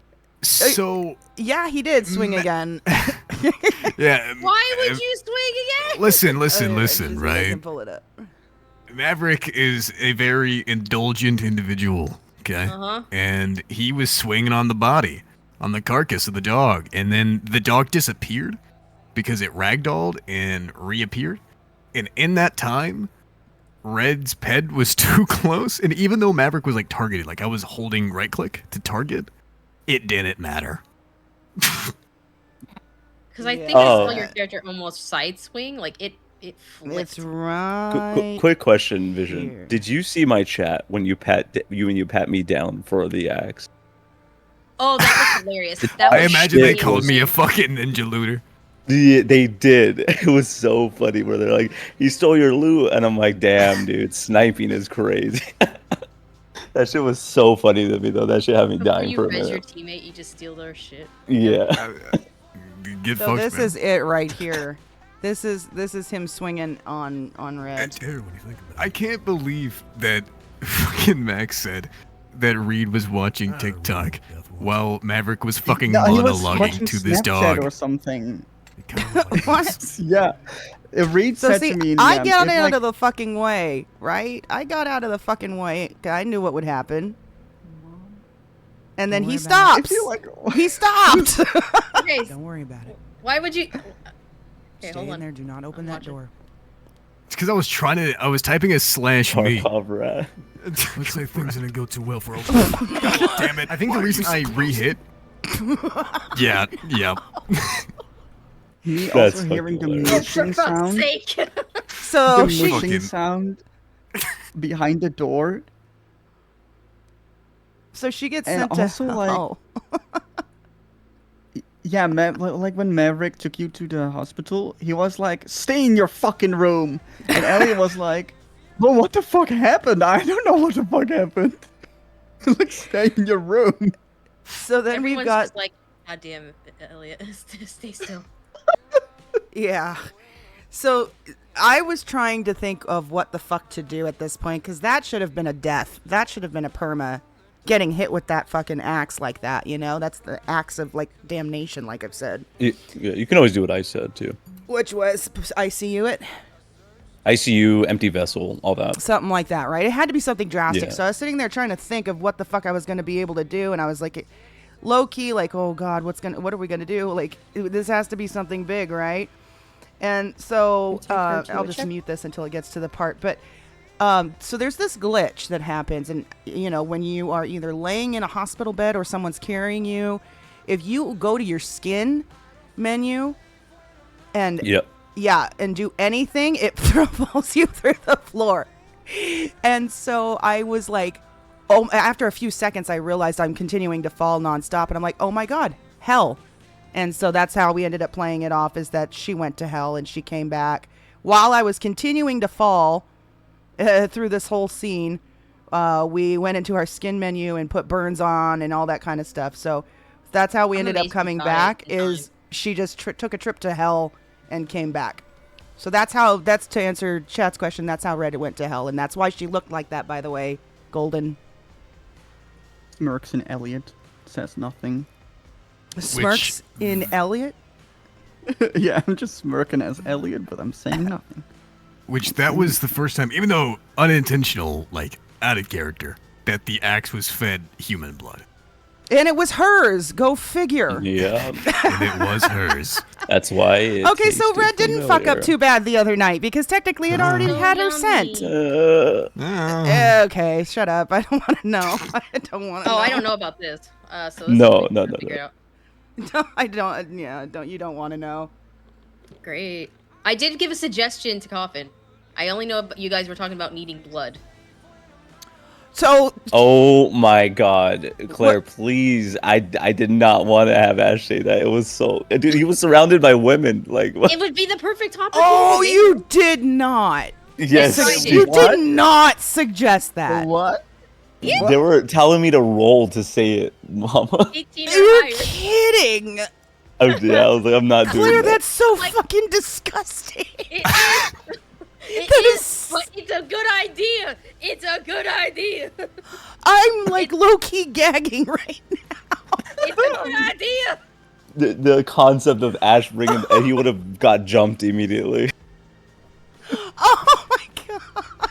so Yeah, he did swing again. yeah. Why would you swing again? Listen, Let me see if I right? can pull it up. Maverick is a very indulgent individual, okay? Uh-huh. And he was swinging on the body, on the carcass of the dog, and then the dog disappeared because it ragdolled and reappeared. And in that time, Red's ped was too close, and even though Maverick was like targeted, like I was holding right click to target, it didn't matter. Because I think I Oh. saw your character almost side swing. Like it flipped. It's right. Quick question, Vision. here. Did you see my chat when you pat me down for the axe? Oh, that was hilarious. That I was imagine they shit. called me a fucking ninja looter. Yeah, they did. It was so funny where they're like, "He stole your loot," and I'm like, "Damn, dude, sniping is crazy." That shit was so funny to me though. That shit had me Before dying you for a res your minute. teammate, you just steal their shit. Yeah. Get So fucked, this man. is it right here. This is him swinging on Red. That's terrible when you think about it. I can't believe that fucking Max said that Reed was watching TikTok while Maverick was fucking No, he was monologuing watching to this Snapchat dog. or something. It kind of like What? Yeah. Reed So said see, to me, I yeah, got it's out like, of the fucking way, right? I got out of the fucking way. I knew what would happen. And then Don't he worry about it. I stops. feel like He stopped. Okay, Don't worry about it. why would you? Okay, Stay hold in on. there. Do not open I'm that watching. door. It's because I was typing a /me. Tarkov rat. Looks like things didn't go too well for old. Damn it! I think the reason I re-hit. Yeah. me That's also hearing the fucking hilarious. For mushing fuck's sound, sake! So the she mushing Fucking- sound behind the door. gets And sent to also, like- hell. Yeah, like when Maverick took you to the hospital, he was like, "Stay in your fucking room," and Elliot was like, "Well, what the fuck happened? I don't know what the fuck happened." Like, stay in your room. So then Everyone's we've got just like, God damn, Elliot, stay still. yeah. So I was trying to think of what the fuck to do at this point because that should have been a death. That should have been a perma. Getting hit with that fucking axe like that, you know? That's the axe of, like, damnation, like I've said. Yeah, you can always do what I said too. Which was ICU it? ICU, empty vessel, all that. Something like that, right? It had to be something drastic. Yeah. So I was sitting there trying to think of what the fuck I was going to be able to do, and I was like, low key, like, oh god, what are we going to do? Like, this has to be something big, right? And so I'll just mute this until it gets to the part. But so there's this glitch that happens, and you know, when you are either laying in a hospital bed or someone's carrying you, if you go to your skin menu and Yep. yeah, and do anything, it falls you through the floor. And so I was like, oh, after a few seconds, I realized I'm continuing to fall nonstop, and I'm like, oh my god, hell. And so that's how we ended up playing it off, is that she went to hell and she came back while I was continuing to fall. Through this whole scene, we went into our skin menu and put burns on and all that kind of stuff. So that's how we ended up amazed you coming got back. it in Is she just took a trip to hell and came back? So that's to answer chat's question. That's how Reddit went to hell, and that's why she looked like that. By the way, Golden Smirks and Elliot says nothing. smirks in Elliot. Yeah, I'm just smirking as Elliot, but I'm saying nothing. Which that was the first time, even though unintentional, like out of character, that the axe was fed human blood. And it was hers. Go figure. Yeah. And it was hers. That's why. It Okay, so tasted Red didn't fuck up familiar. too bad the other night because technically it already So had her yummy. scent. Okay, shut up. I don't want to know. I don't want to know. Oh, I don't know about this. So No, no. No, I don't. Yeah, you don't want to know. Great. I did give a suggestion to Coffin. I only know you guys were talking about needing blood. So, Oh my god, Claire, please. I did not want to have Ash say that. It was so. Dude, he was surrounded by women. Like, what? It would be the perfect opportunity. oh, you did not. Yes. It's You What? did not suggest that. What? They were telling me to roll to say it, Mama. 18 or You're higher. kidding. I was like, I'm not Claire, doing that. that's so Like- fucking disgusting. It is. It That is, is- but it's a good idea. It's a good idea. I'm like low key gagging right now. It's a good idea. The concept of Ash bringing, he would have got jumped immediately. Oh my god.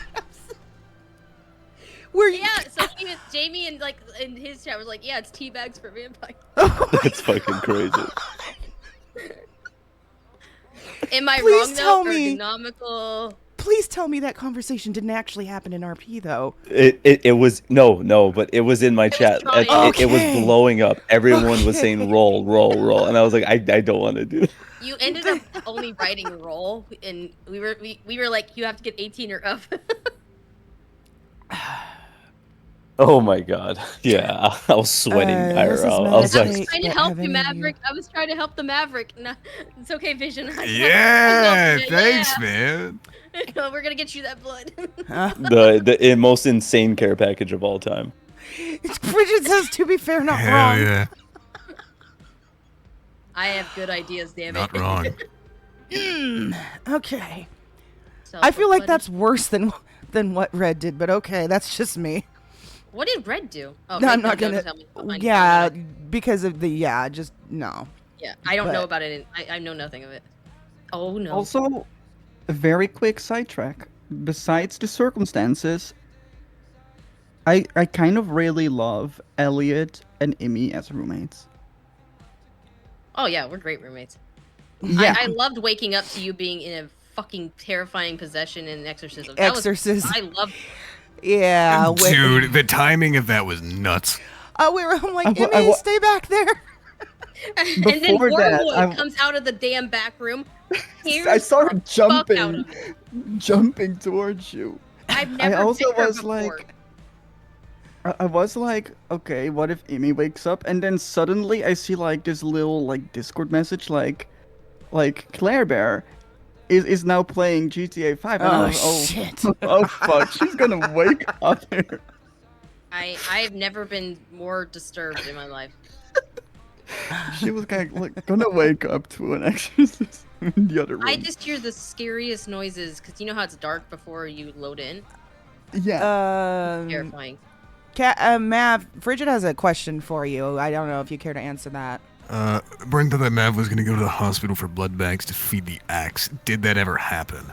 Were you? Yeah, so Jamie and like in his chat was like, yeah, it's tea bags for vampires. That's fucking crazy. Am I Please wrong tell though? me. Ergonomical. Please tell me that conversation didn't actually happen in RP though. It was no, but it was in my chat. trying. It was Okay. blowing up. Everyone was saying Okay. roll, and I was like, I don't want to do it. You ended up only writing roll, and we were like, you have to get 18 or up. Oh my god. Yeah, I was sweating This is IRL. I was I like, was Mate, trying to but help have you, any of you- Maverick. I was trying to help the Maverick. No, it's okay, Vision. Yeah, Yeah. thanks, man. We're gonna get you that blood. the most insane care package of all time. Bridget says, to be fair, not Hell wrong. yeah. I have good ideas, damn it. Not wrong. Okay. So, I feel like what that's worse than what Red did, but okay, that's just me. What did Red do? Oh, No, Red I'm not don't gonna. tell me. Oh, fine, Yeah, fine, because of the just no. Yeah, I don't know But- about it. I know nothing of it. Oh no. Also, a very quick sidetrack. Besides the circumstances, I kind of really love Elliot and Emmy as roommates. Oh yeah, we're great roommates. Yeah. I loved waking up to you being in a fucking terrifying possession in exorcism. That Exorcism. I loved. Yeah. Dude, the timing of that was nuts. I'm like, I Emmy, wa- stay back there. And then Before that, Wormwood comes out of the damn back room. I started Fuck out of jumping towards you. I've never I also been here was before. like, I was like, okay, what if Emmy wakes up and then suddenly I see like this little like Discord message like Claire Bear is now playing GTA 5 and I Oh, was, shit. Oh fuck, she's gonna wake up here. I've never been more disturbed in my life. She was kind of like gonna wake up to an exorcism in the other room. I just hear the scariest noises because you know how it's dark before you load in. Yeah. Terrifying. Mav, Frigid has a question for you. I don't know if you care to answer that. Brent thought that Mav was gonna go to the hospital for blood bags to feed the axe. Did that ever happen?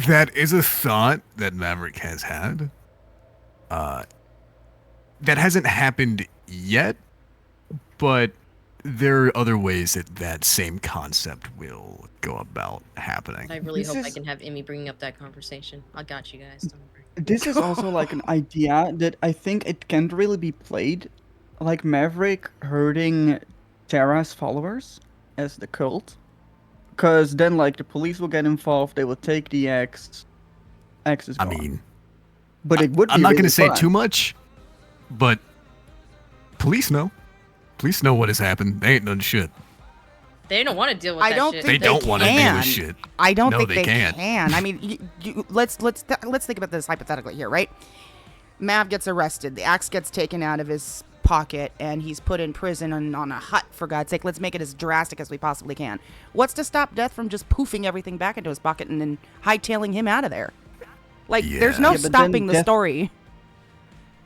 That is a thought that Maverick has had. That hasn't happened yet, but there are other ways that same concept will go about happening. I really This hope I is- can have Emmy bringing up that conversation. I got you guys. Don't worry. This is also like an idea that I think it can't really be played. Like Maverick hurting Tara's followers as the cult. Because then like the police will get involved, they will take the axe. Axe is I gone. mean, But it would be I'm not really gonna say fun. too much, but police know. Police know what has happened. They ain't done shit. They don't want to deal with I that don't shit. think They don't want to deal can. with shit. I don't No, think they they can't. can. I mean, let's think about this hypothetically here, right? Mav gets arrested. The axe gets taken out of his pocket, and he's put in prison on a hut. For God's sake, let's make it as drastic as we possibly can. What's to stop Death from just poofing everything back into his pocket and then hightailing him out of there? Like, there's no Yeah, but then stopping the Death- story.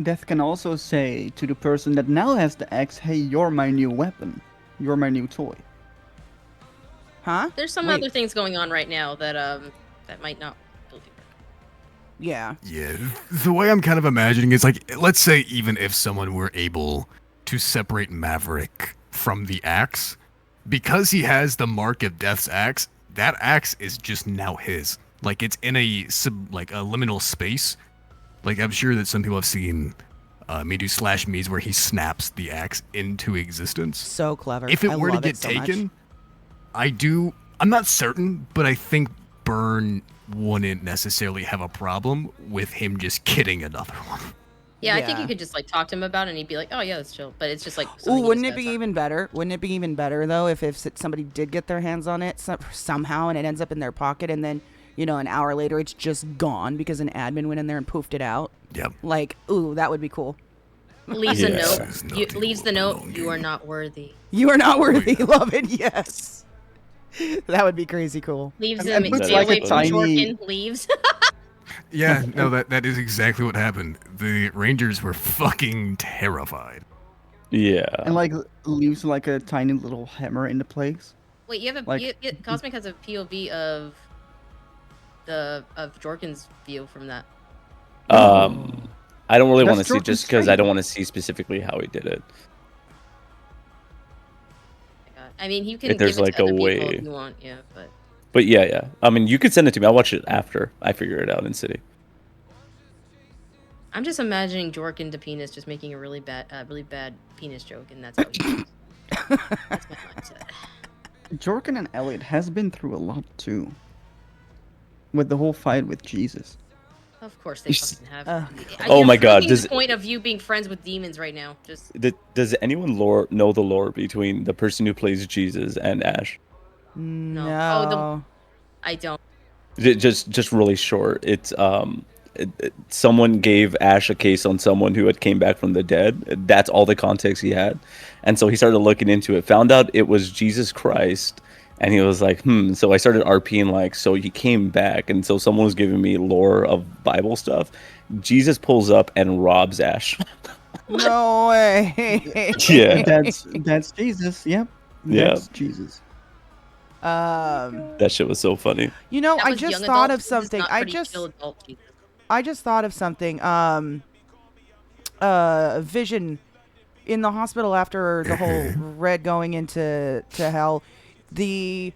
Death can also say to the person that now has the axe, hey, you're my new weapon. You're my new toy. Huh? There's some Wait. other things going on right now that that might not. Yeah. Yeah, the way I'm kind of imagining is like, let's say even if someone were able to separate Maverick from the axe, because he has the mark of Death's axe, that axe is just now his. Like it's in a liminal space. Like I'm sure that some people have seen me do slash me's where he snaps the axe into existence. So clever. If it I were to love get so much. taken, I'm not certain, but I think Burn wouldn't necessarily have a problem with him just getting another one. Yeah, I think Yeah. you could just like talk to him about it and he'd be like, "Oh yeah, that's chill." But it's just like, Ooh, something you wouldn't just it be gotta talk- even better? Wouldn't it be even better though if somebody did get their hands on it somehow and it ends up in their pocket and then an hour later it's just gone because an admin went in there and poofed it out? Yep. Like, ooh, that would be cool. leaves a Yeah. note. Leaves the note. You are not worthy. You are not worthy. Love it. Yes. That would be crazy cool. Leaves And him. puts Stay like away a from tiny- Jorkin. Leaves. Yeah, no, that is exactly what happened. The Rangers were fucking terrified. Yeah. And like leaves like a tiny little hammer in the place. Wait, you have a Like- Cosmic has a POV of Jorkin's view from that. I don't really That's want to see Jordan's just because I trade. don't want to see specifically how he did it. I mean, you can If there's, give it like, to a other people way. if you want, yeah, but But yeah. I mean, you could send it to me. I'll watch it after I figure it out in City. I'm just imagining Jorkin to penis just making a really bad penis joke, and that's how he is. That's my mindset. Jorkin and Elliot has been through a lot too. With the whole fight with Jesus. Of course they fucking have. Oh You're my God, proving does- the point of you being friends with demons right now. Just Does anyone know the lore between the person who plays Jesus and Ash? No. Oh, I don't. Just really short. It's someone gave Ash a case on someone who had came back from the dead. That's all the context he had, and so he started looking into it. Found out it was Jesus Christ, and he was like, So I started RPing like, so he came back, and so someone was giving me lore of Bible stuff. Jesus pulls up and robs Ash. No way. Yeah. That's Jesus. Yep. Yeah. That's Jesus. That shit was so funny. You know, That I was just young thought adult of Jesus, something. not pretty chill adult Jesus. I just thought of something. Vision in the hospital after the whole Red going into hell. The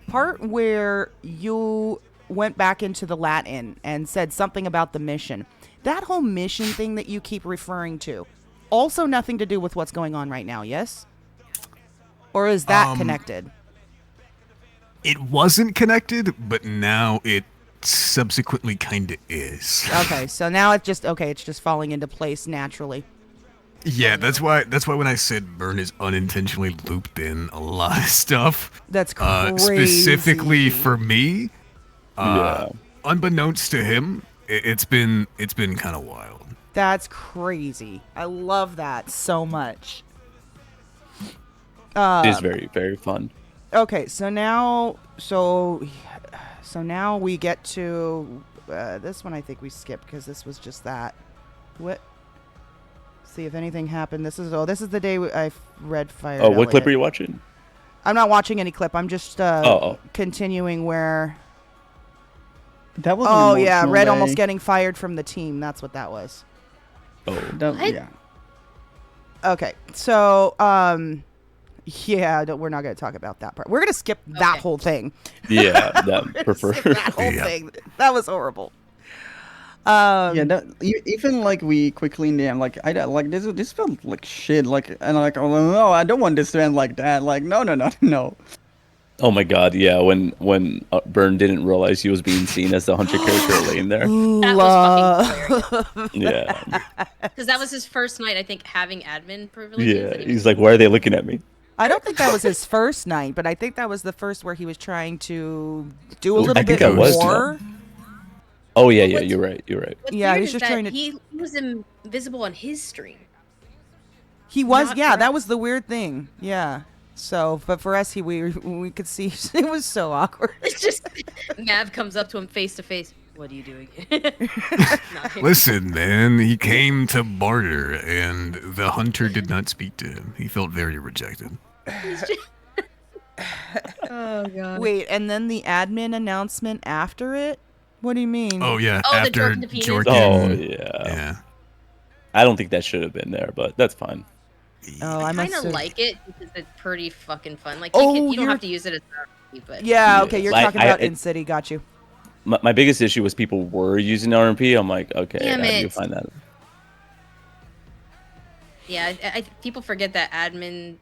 part where you went back into the Latin and said something about the mission. That whole mission thing that you keep referring to. Also nothing to do with what's going on right now, yes? Or is that connected? It wasn't connected, but now it subsequently kind of is. Okay, so now it's just falling into place naturally. Yeah, that's why when I said Burn is unintentionally looped in a lot of stuff. That's crazy. Specifically for me, Yeah. unbeknownst to him, it's been kind of wild. That's crazy. I love that so much. It is very, very fun. Okay, so now we get to this one. I think we skipped because this was just that. What? See if anything happened. This is the day I read Fire. Oh, what clip are you watching? I'm not watching any clip. I'm just continuing where. That was. Oh an yeah, emotional Red day. almost getting fired from the team. That's what that was. Oh, What? Yeah. Okay, so yeah, we're not going to talk about that part. We're going to skip that whole thing. yeah, that prefer. Skip that whole thing. That was horrible. Yeah, even like we quickly named like I like this felt like shit like and like oh no I don't want this to end like that like no. Oh my god, yeah. When Burn didn't realize he was being seen as the hunter character laying there. That was fucking hilarious. Yeah, Because that was his first night, I think, having admin privileges. yeah. and he He's was- like, why are they looking at me? I don't think that was his first night, but I think that was the first where he was trying to do a I little think bit that was, more. Oh yeah, yeah. What's- You're right. You're right. What's Yeah, weird he's is just that trying to- He was invisible on his stream. He was, Not yeah, for that us. was the weird thing. Yeah. So, but for us, we could see it was so awkward. It's just Mav comes up to him face to face. What are you doing? Listen, man, he came to barter, and the hunter did not speak to him. He felt very rejected. Oh god. Wait, and then the admin announcement after it? What do you mean? Oh yeah, Oh, the after Jorkin the penis? Jorkin. Oh yeah. Yeah. I don't think that should have been there, but that's fine. Oh, I I must kind of have... like it because it's pretty fucking fun. Like Oh, you don't you're- have to use it as RP, but Yeah, okay, you're I- talking I- about I- In City. Got you. My biggest issue was people were using RMP. I'm like, okay, Damn how do you it. find that? yeah, people forget that admin,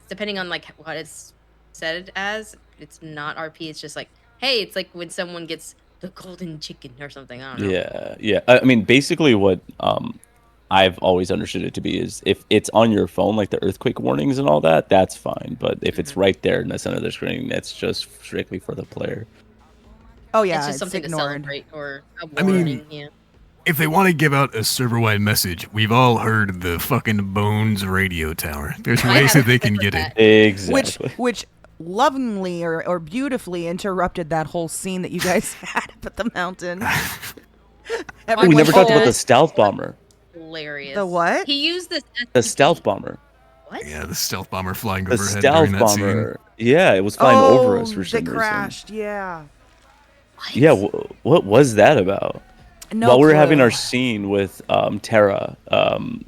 depending on like what it's said as, it's not RP. It's just like, hey, it's like when someone gets the golden chicken or something. I don't know. Yeah, yeah. I mean, basically, what I've always understood it to be is if it's on your phone, like the earthquake warnings and all that, that's fine. But if it's right there in the center of the screen, that's just strictly for the player. Oh yeah, it's just something ignored. to celebrate or a I mean- warning. yeah. If they want to give out a server-wide message, we've all heard the fucking Bones radio tower. There's I ways have that they a can clip get of it. that. Exactly. Which lovingly or beautifully interrupted that whole scene that you guys had up at the mountain. we Everyone- never talked about Oh. the stealth bomber. Hilarious. The what? He used this. The stealth bomber. What? Yeah, the stealth bomber flying The overhead stealth during that scene. bomber. Yeah, it was flying over us for they some reason. crashed. Yeah. Yeah, what was that about? No While we were having clue. our scene with Terra,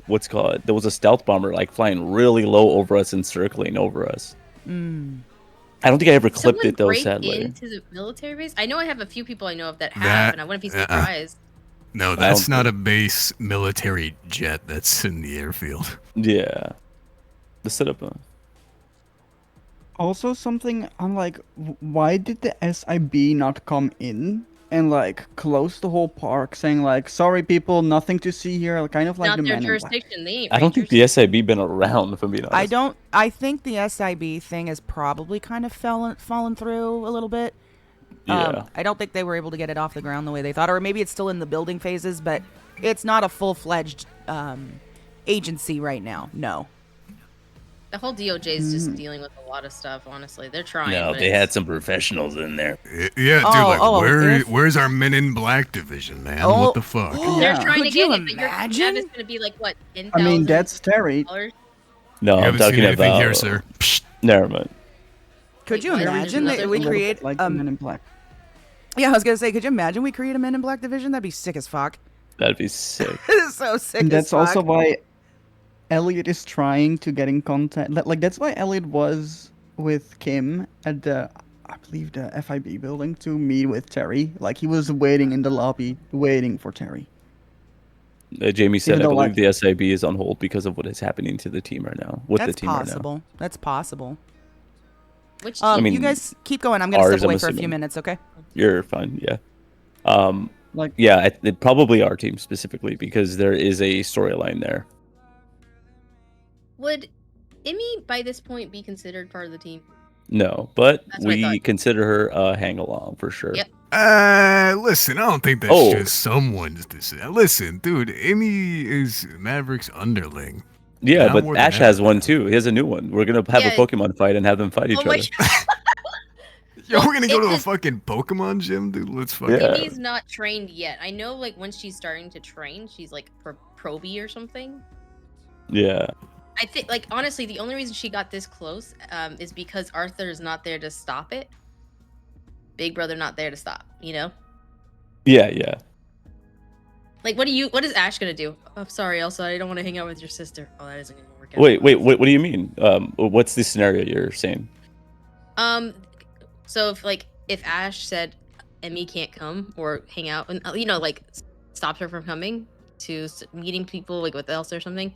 what's it called? There was a stealth bomber like flying really low over us and circling over us. I don't think I ever clipped Someone it though, break sadly. into the military base? I know I have a few people I know of that have, That- and I wouldn't be uh-uh. surprised. No, that's not a base military jet. That's in the airfield. Yeah. The setup. Also, something I'm like, why did the SIB not come in and like close the whole park, saying like, "Sorry, people, nothing to see here," kind of like Not the their Men in Black. jurisdiction. They ain't I don't think rangers. the SIB been around, if I'm being honest. I think the SIB thing has probably kind of fallen through a little bit. Yeah. I don't think they were able to get it off the ground the way they thought, or maybe it's still in the building phases, but it's not a full-fledged agency right now. No. The whole DOJ is just dealing with a lot of stuff. Honestly, they're trying. No, but they it's- had some professionals in there. Yeah, dude. Oh, Where's our Men in Black division, man? Oh. What the fuck? They're trying Could to you get it, but your imagine? is going to be like what? I mean, that's Terry. $10,000? No, You I'm haven't seen talking anything about. here, sir. Psst. Never mind. Could you Wait, what? imagine that Another we A little create bit like the Men in Black. Yeah, I was gonna say, could you imagine we create a Men in Black division? That'd be sick as fuck. That'd be sick. So sick And as that's fuck. also why Elliot is trying to get in contact. Like that's why Elliot was with Kim at the, I believe, the FIB building to meet with Terry. Like he was waiting in the lobby, waiting for Terry. Jamie said, Even I though, believe like- the SIB is on hold because of what is happening to the team right now. With That's the team possible. That's possible. Which I mean, you guys keep going. I'm gonna ours, step away I'm for a few assuming. minutes, okay? right now. You're fine. Yeah. Like Yeah, it probably our team specifically because there is a storyline there. would Emmy by this point be considered part of the team? No, but That's what I we thought. consider her a hang along for sure. Yep. Listen, I don't think that's Oh. just someone's decision. Listen, dude, Amy is Maverick's underling. Yeah, Now but more than Ash has ever. one too. He has a new one. We're gonna have Yeah. a Pokemon fight and have them fight each Oh my other. god. Yo, Well, we're gonna go to a it's- fucking Pokemon gym, dude. Let's fucking. Yeah. Emmy's not trained yet. I know, like, when she's starting to train, she's like proby or something. Yeah. I think, like, honestly, the only reason she got this close is because Arthur is not there to stop it. Big Brother not there to stop, you know? Yeah, yeah. Like, what is Ash gonna do? I'm sorry, Elsa, I don't want to hang out with your sister. Oh, that isn't gonna work out. Wait, what do you mean? What's the scenario you're saying? So if Ash said Emmy can't come or hang out, and like stops her from coming to meeting people like with Elsa or something,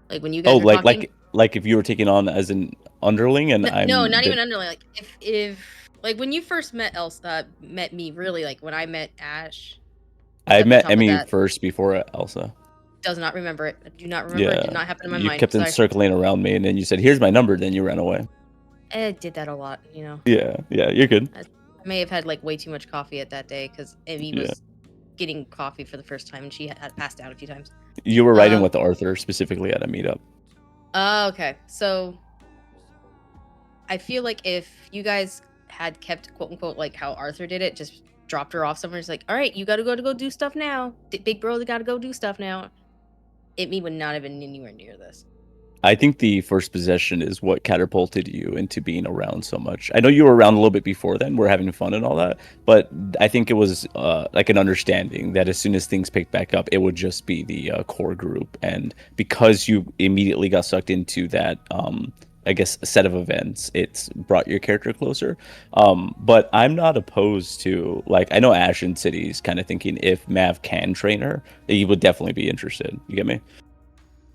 like when you guys Oh, are talking, like if you were taking on as an underling and I'm no, not even underling. Like if like when you first met Elsa, met me, really, like when I met Ash, I at the met top of Emmy that- first before Elsa. does not remember it. I do not remember. It did not happen in my you mind. kept on Sorry. circling around me, and then you said, "Here's my number." Then you ran away. I did that a lot, you know. Yeah, you're good. I may have had like way too much coffee at that day because Emmy Yeah. was getting coffee for the first time and she had passed out a few times. You were riding Um, with Arthur specifically at a meetup. Oh, okay. So I feel like if you guys had kept quote unquote like how Arthur did it, just dropped her off somewhere, it's like, all right, you gotta go do stuff now. Big bro gotta go do stuff now. Emmy would not have been anywhere near this. I think the first possession is what catapulted you into being around so much. I know you were around a little bit before then. We're having fun and all that, but I think it was like an understanding that as soon as things picked back up, it would just be the core group. And because you immediately got sucked into that, I guess, set of events, it's brought your character closer. But I'm not opposed to, like, I know Ash and City's kind of thinking if Mav can train her, he would definitely be interested. You get me?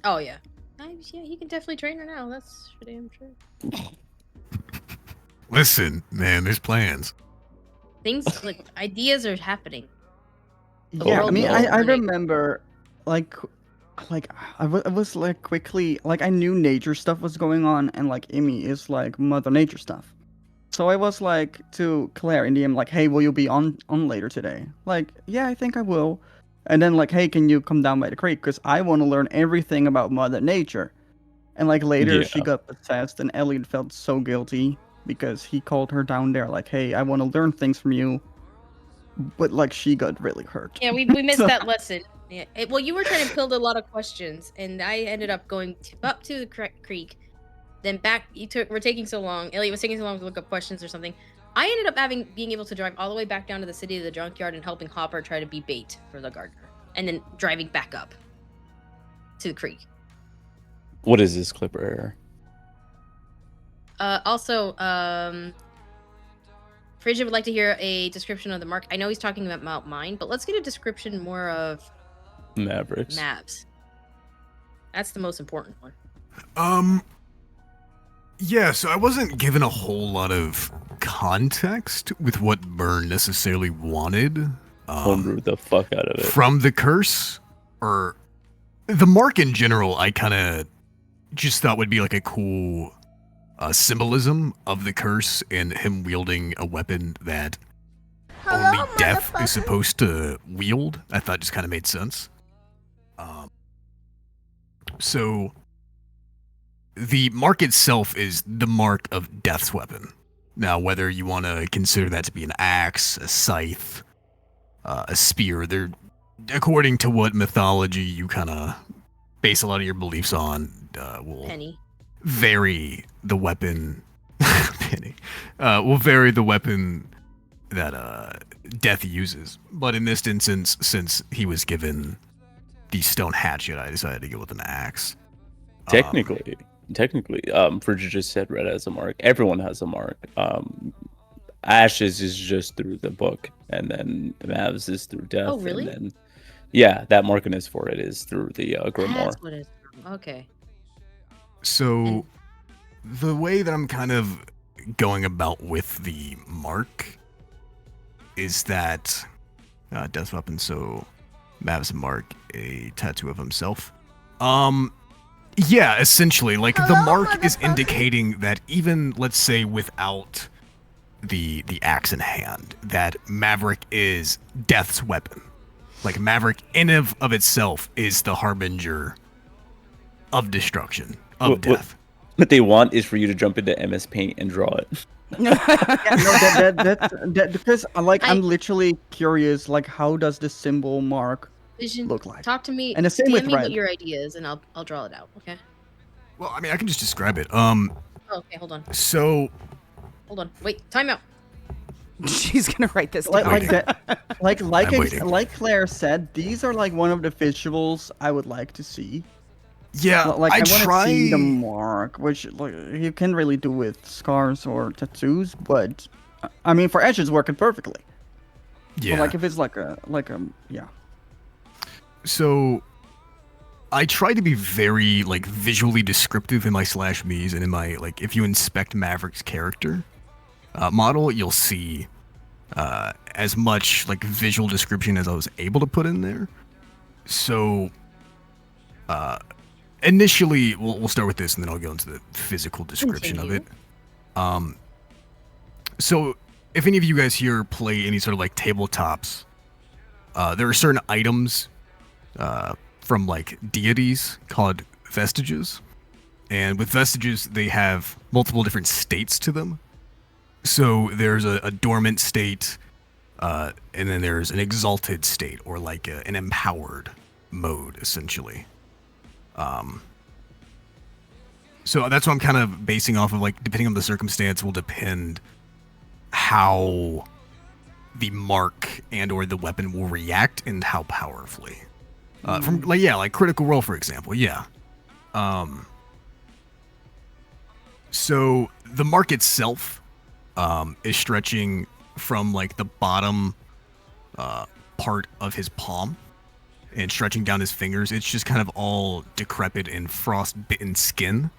Oh yeah. Yeah, he can definitely train her now. That's for damn sure. Listen, man, there's plans. Things like ideas are happening. The Yeah, I world mean, is I turning. remember, like I was like quickly, like I knew nature stuff was going on, and like Emmy is like Mother Nature stuff. So I was like to Claire in DM, like, hey, will you be on later today? Like, yeah, I think I will. And then like, hey, can you come down by the creek? Because I want to learn everything about Mother Nature. And like later she Yeah. got possessed, and Elliot felt so guilty because he called her down there, like, hey, I want to learn things from you. But like she got really hurt. Yeah, we missed So- that lesson. Yeah. Well, you were trying to build a lot of questions, and I ended up going up to the creek, then back. We're taking so long. Elliot was taking so long to look up questions or something. I ended up being able to drive all the way back down to the city to the junkyard and helping Hopper try to be bait for the gardener, and then driving back up to the creek. What is this clipper error? Also, Frigid would like to hear a description of the mark. I know he's talking about mine, but let's get a description more of Mavericks. Mavs. That's the most important one. Yeah, so I wasn't given a whole lot of context with what Byrne necessarily wanted Homebrew the fuck out of it. from the curse, or the mark in general. I kind of just thought would be like a cool symbolism of the curse and him wielding a weapon that only Hello, death motherfucker. is supposed to wield. I thought just kind of made sense. So the mark itself is the mark of Death's weapon. Now, whether you want to consider that to be an axe, a scythe, a spear, they're according to what mythology you kind of base a lot of your beliefs on, will Penny. vary the weapon. Penny will vary the weapon that Death uses. But in this instance, since he was given the stone hatchet, I decided to go with an axe. Technically, Frigid just said red has a mark. Everyone has a mark. Ashes is just through the book, and then Mavs is through death. Oh, really? And then, yeah, that markiness for it is through the grimoire. That's what it's from. Okay. So, the way that I'm kind of going about with the mark is that Death's weapon, so Mavs mark a tattoo of himself. Yeah, essentially, like the mark is indicating that even, let's say, without the axe in hand, that Maverick is Death's weapon. Like Maverick in of itself is the harbinger of destruction, of death. What they want is for you to jump into MS Paint and draw it. That because I'm literally curious, like how does the symbol mark Vision, look like? talk to me. And the same DM with me red. what your idea is, and I'll draw it out. Okay. Well, I mean, I can just describe it. Oh, okay, hold on. So, Hold on. Wait. Time out. She's gonna write this Like, down. like that, I'm waiting. like Claire said, these are like one of the visuals I would like to see. yeah, Like I want to try. see the mark, which like, you can really do with scars or tattoos, but I mean for edges working perfectly. Yeah. But, like if it's like a yeah. So, I try to be very like visually descriptive in my slash me's and in my like. If you inspect Maverick's character model, you'll see as much like visual description as I was able to put in there. So, initially, we'll start with this, and then I'll go into the physical description of it. So, if any of you guys here play any sort of like tabletops, there are certain items from like deities called vestiges, and with vestiges they have multiple different states to them. So there's a dormant state, and then there's an exalted state, or like an empowered mode, essentially. So that's what I'm kind of basing off of, like, depending on the circumstance will depend how the mark and or the weapon will react and how powerfully. From like Critical Role, for example, yeah. So the mark itself is stretching from like the bottom part of his palm and stretching down his fingers. It's just kind of all decrepit and frost-bitten skin.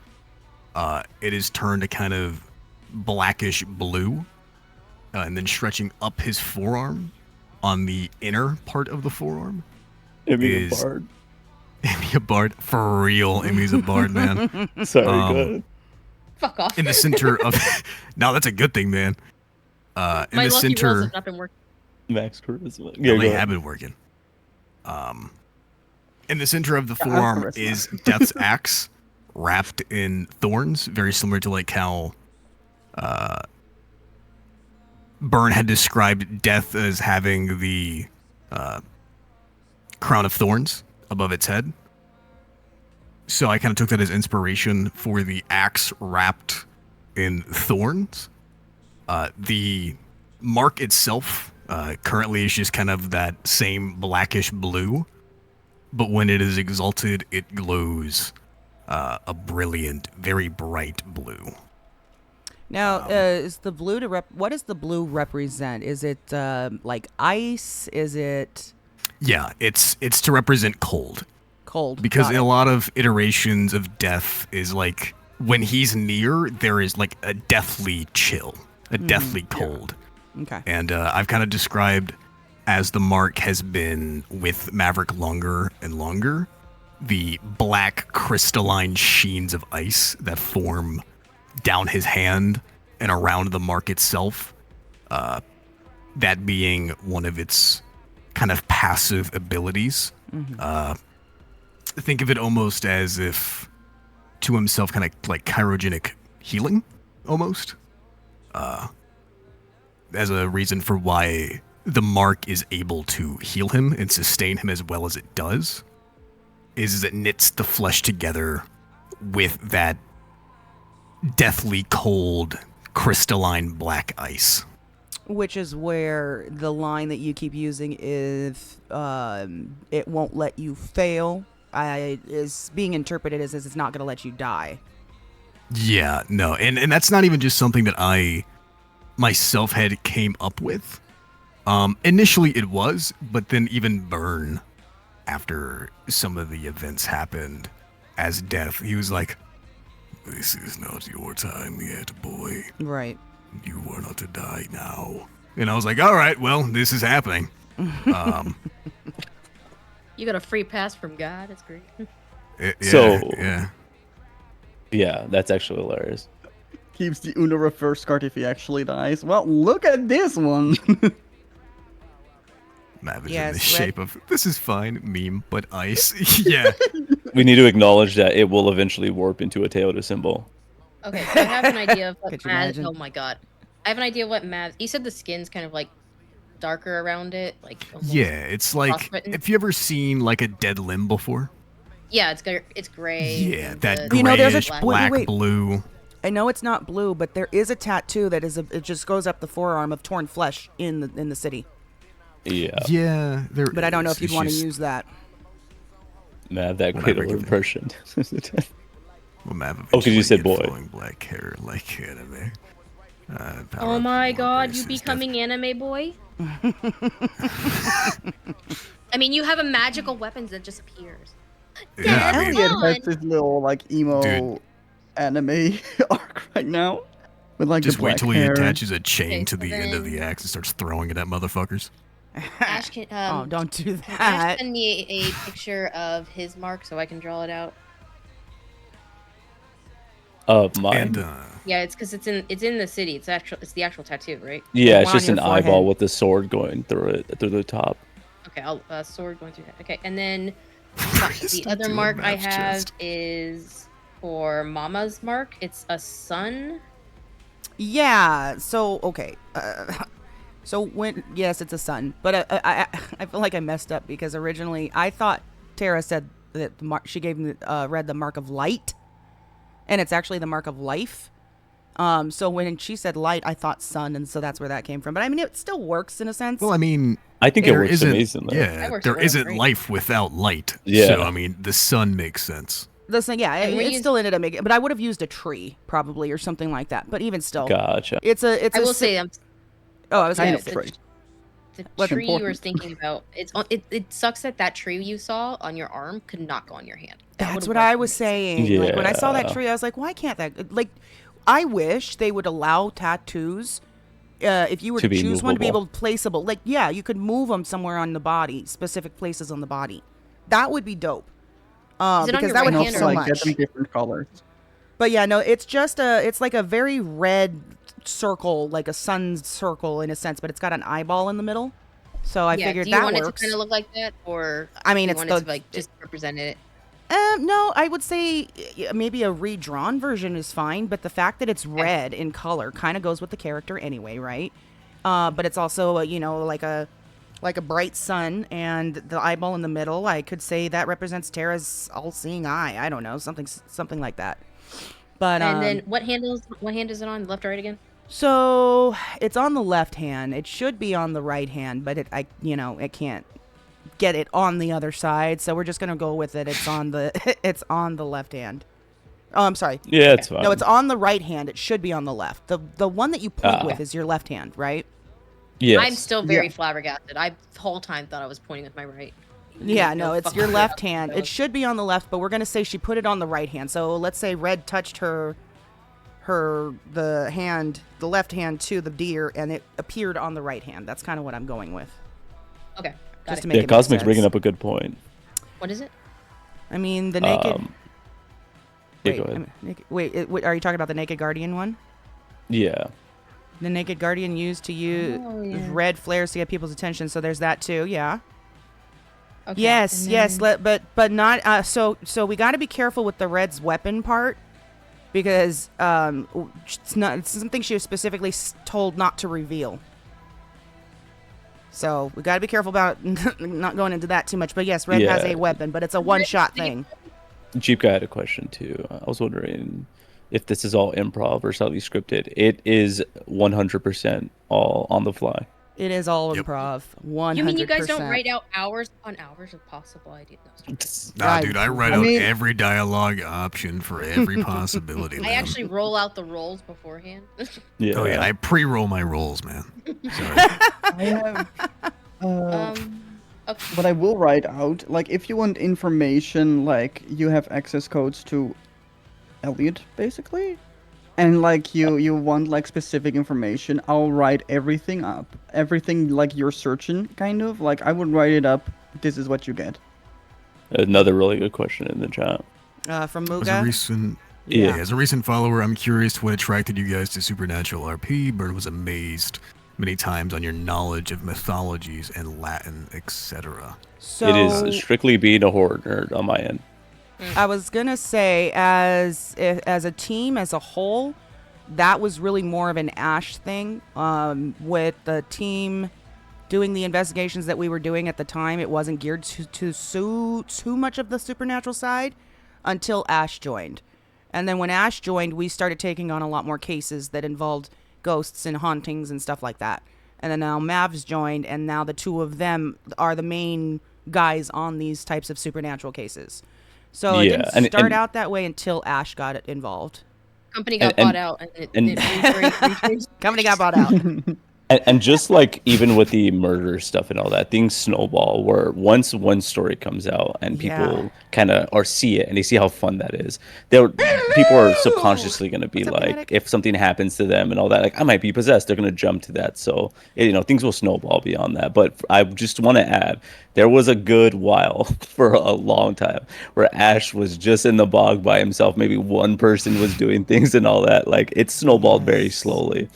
It is turned a kind of blackish blue, and then stretching up his forearm on the inner part of the forearm. Emmy a bard. Emmy a bard. For real, Emmy's a bard, man. Sorry, go ahead. Fuck off. In the center of... No, that's a good thing, man. In My the lucky rolls center... have not been working. Max charisma. Yeah, Yeah, they go have ahead. been working. In the center of the forearm is Death's axe, wrapped in thorns, very similar to like how Byrne had described Death as having the crown of thorns above its head. So I kind of took that as inspiration for the axe wrapped in thorns. The mark itself currently is just kind of that same blackish blue, but when it is exalted, it glows a brilliant, very bright blue. Now, is the blue what does the blue represent? Is it like ice? Is it Yeah, it's to represent cold. cold? Because Got in a it. lot of iterations of Death is like when he's near, there is like a deathly chill, a deathly cold. Okay. And I've kind of described as the mark has been with Maverick longer and longer, the black crystalline sheens of ice that form down his hand and around the mark itself, that being one of its kind of passive abilities. Think of it almost as if to himself kind of like chirogenic healing, almost. As a reason for why the mark is able to heal him and sustain him as well as it does, is it knits the flesh together with that deathly cold, crystalline black ice. Which is where the line that you keep using is, it won't let you fail, is being interpreted as it's not going to let you die. Yeah, no, and that's not even just something that I myself had came up with. Initially it was, but then even Burn, after some of the events happened as death, he was like, "This is not your time yet, boy. Right. You are not to die now." And I was like, all right, well, this is happening. You got a free pass from God. It's great. Yeah, that's actually hilarious. Keeps the Uno reverse card if he actually dies. Well, look at this one. Mav is in the shape of, this is fine, meme, but ice. Yeah. We need to acknowledge that it will eventually warp into a Teoda symbol. Okay, so I have an idea of what Could you Maz. imagine? Oh my god, I have an idea of what Maz. You said the skin's kind of like darker around it, like. Yeah, it's like, frostbitten. have you ever seen like a dead limb before? Yeah, it's gray. Yeah, and that the- grayish, there's a- black, wait. blue. I know it's not blue, but there is a tattoo that is it just goes up the forearm of torn flesh in the city. Yeah. Yeah, there But I don't know if is. you'd It's want to just- use that. Mav, that great old impression. Well, Mav Oh, 'cause you said eventually boy. get flowing black hair like anime. Power Oh up my to god, Grace you is becoming anime boy? I mean, you have a magical weapons that just appears. Yeah, I mean, Elliot has his little like emo Dude. anime arc right now. With like just the wait black till he hair. attaches a chain Okay, to so the end of the then- axe and starts throwing it at motherfuckers. Ash can, Oh, don't do can Ash that. send me a picture of his mark so I can draw it out? Mine. And Yeah, it's because it's in the city. It's the actual tattoo, right? Yeah, the it's one just on an your eyeball forehead. with the sword going through it, through the top. Okay, I'll sword going through that. Okay, and then the other tattoo on mark I Mav's have chest. is for Mama's mark. It's a sun. Yeah. So okay. So yes, it's a sun, but I feel like I messed up because originally I thought Tara said that she gave me read the mark of light, and it's actually the mark of life. So when she said light, I thought sun, and so that's where that came from. But I mean, it still works in a sense. well, I mean, I think it there works isn't- amazingly. Yeah, That works there well, isn't great. life without light. Yeah. So I mean, the sun makes sense. The sun, yeah, And we it used- still ended up making. But I would have used a tree probably or something like that. But even still, Gotcha. it's a. I will say Oh, I was Kind gonna of say. tree. the What's tree you were important? thinking about. It sucks that tree you saw on your arm could not go on your hand. That That's would've what worked I was amazing. saying. Like when I saw that Yeah. tree, I was like, why can't that? Like, I wish they would allow tattoos. If you were To to be choose one to be movable. able to placeable, like yeah, you could move them somewhere on the body, specific places on the body. That would be dope. Is it on Because your that would right help hand also so or like much. get them different colors. But yeah, no, it's just it's like a very red circle, like a sun circle in a sense, but it's got an eyeball in the middle. So I Yeah, figured do you that want works. it to kind of look like that, or I mean, do you it's want the it to like just represent it? No, I would say maybe a redrawn version is fine, but the fact that it's red in color kind of goes with the character anyway, right? But it's also like a bright sun, and the eyeball in the middle. I could say that represents Terra's all-seeing eye. I don't know, something like that. But And then what hand is it on? Left or right again? so it's on the left hand. It should be on the right hand, but it can't get it on the other side. So we're just gonna go with it. It's on the it's on the left hand. Oh, I'm sorry. Yeah, it's fine. No, it's on the right hand. It should be on the left. The one that you point Ah. with is your left hand, right? Yes. I'm still very flabbergasted. I the whole time thought I was pointing with my right. Yeah, no, it's fucking your idea left how hand. that It goes. should be on the left, but we're gonna say she put it on the right hand. So let's say Red touched the left hand to the deer, and it appeared on the right hand. That's kind of what I'm going with. Okay, got Just it. to make Yeah, it make Cosmic's bringing sense. up a good point. What is it? I mean, the naked. Yeah, wait, go ahead. wait, are you talking about the Naked Guardian one? Yeah. The Naked Guardian used to use Oh, yeah. red flares to get people's attention, so there's that too, yeah. Okay. Yes, and yes, then- but not. So we got to be careful with the Red's weapon part because it's something she was specifically told not to reveal. So we got to be careful about not going into that too much. But yes, Red has Yeah. a weapon, but it's a one-shot thing. Jeep guy had a question too. I was wondering if this is all improv or slightly scripted. It is 100% all on the fly. It is all Yep. improv. 100%. You mean you guys don't write out hours upon hours of possible ideas? No, Nah, dude, I write I out mean- every dialogue option for every possibility, I man. actually roll out the rolls beforehand. Yeah. Oh yeah, I pre-roll my rolls, man. Sorry. I have. Okay. But I will write out, like, if you want information, like, you have access codes to Elliot, basically. And, like, you want, like, specific information, I'll write everything up. Everything, like, you're searching, kind of. Like, I would write it up, this is what you get. Another really good question in the chat. From As a Muga. recent, Yeah. as a recent follower, I'm curious what attracted you guys to Supernatural RP. Bird was amazed many times on your knowledge of mythologies and Latin, etc. So It is strictly being a horror nerd on my end. I was gonna say, as a team as a whole, that was really more of an Ash thing. With the team doing the investigations that we were doing at the time, it wasn't geared to too much of the supernatural side until Ash joined. And then when Ash joined, we started taking on a lot more cases that involved ghosts and hauntings and stuff like that. And then now Mavs joined, and now the two of them are the main guys on these types of supernatural cases. So it Yeah, didn't and- start and- out that way until Ash got involved. Company got And- bought out, and it and- retraced. Company got bought out. And just like even with the murder stuff and all that, things snowball where once one story comes out and people Yeah. kind of or see it and they see how fun that is, people are subconsciously going to be What's up, like, Kinetic? if something happens to them and all that, like I might be possessed, they're going to jump to that. So things will snowball beyond that. But I just want to add, there was a good while for a long time where Ash was just in the bog by himself. Maybe one person was doing things and all that. Like it snowballed very Yes. slowly.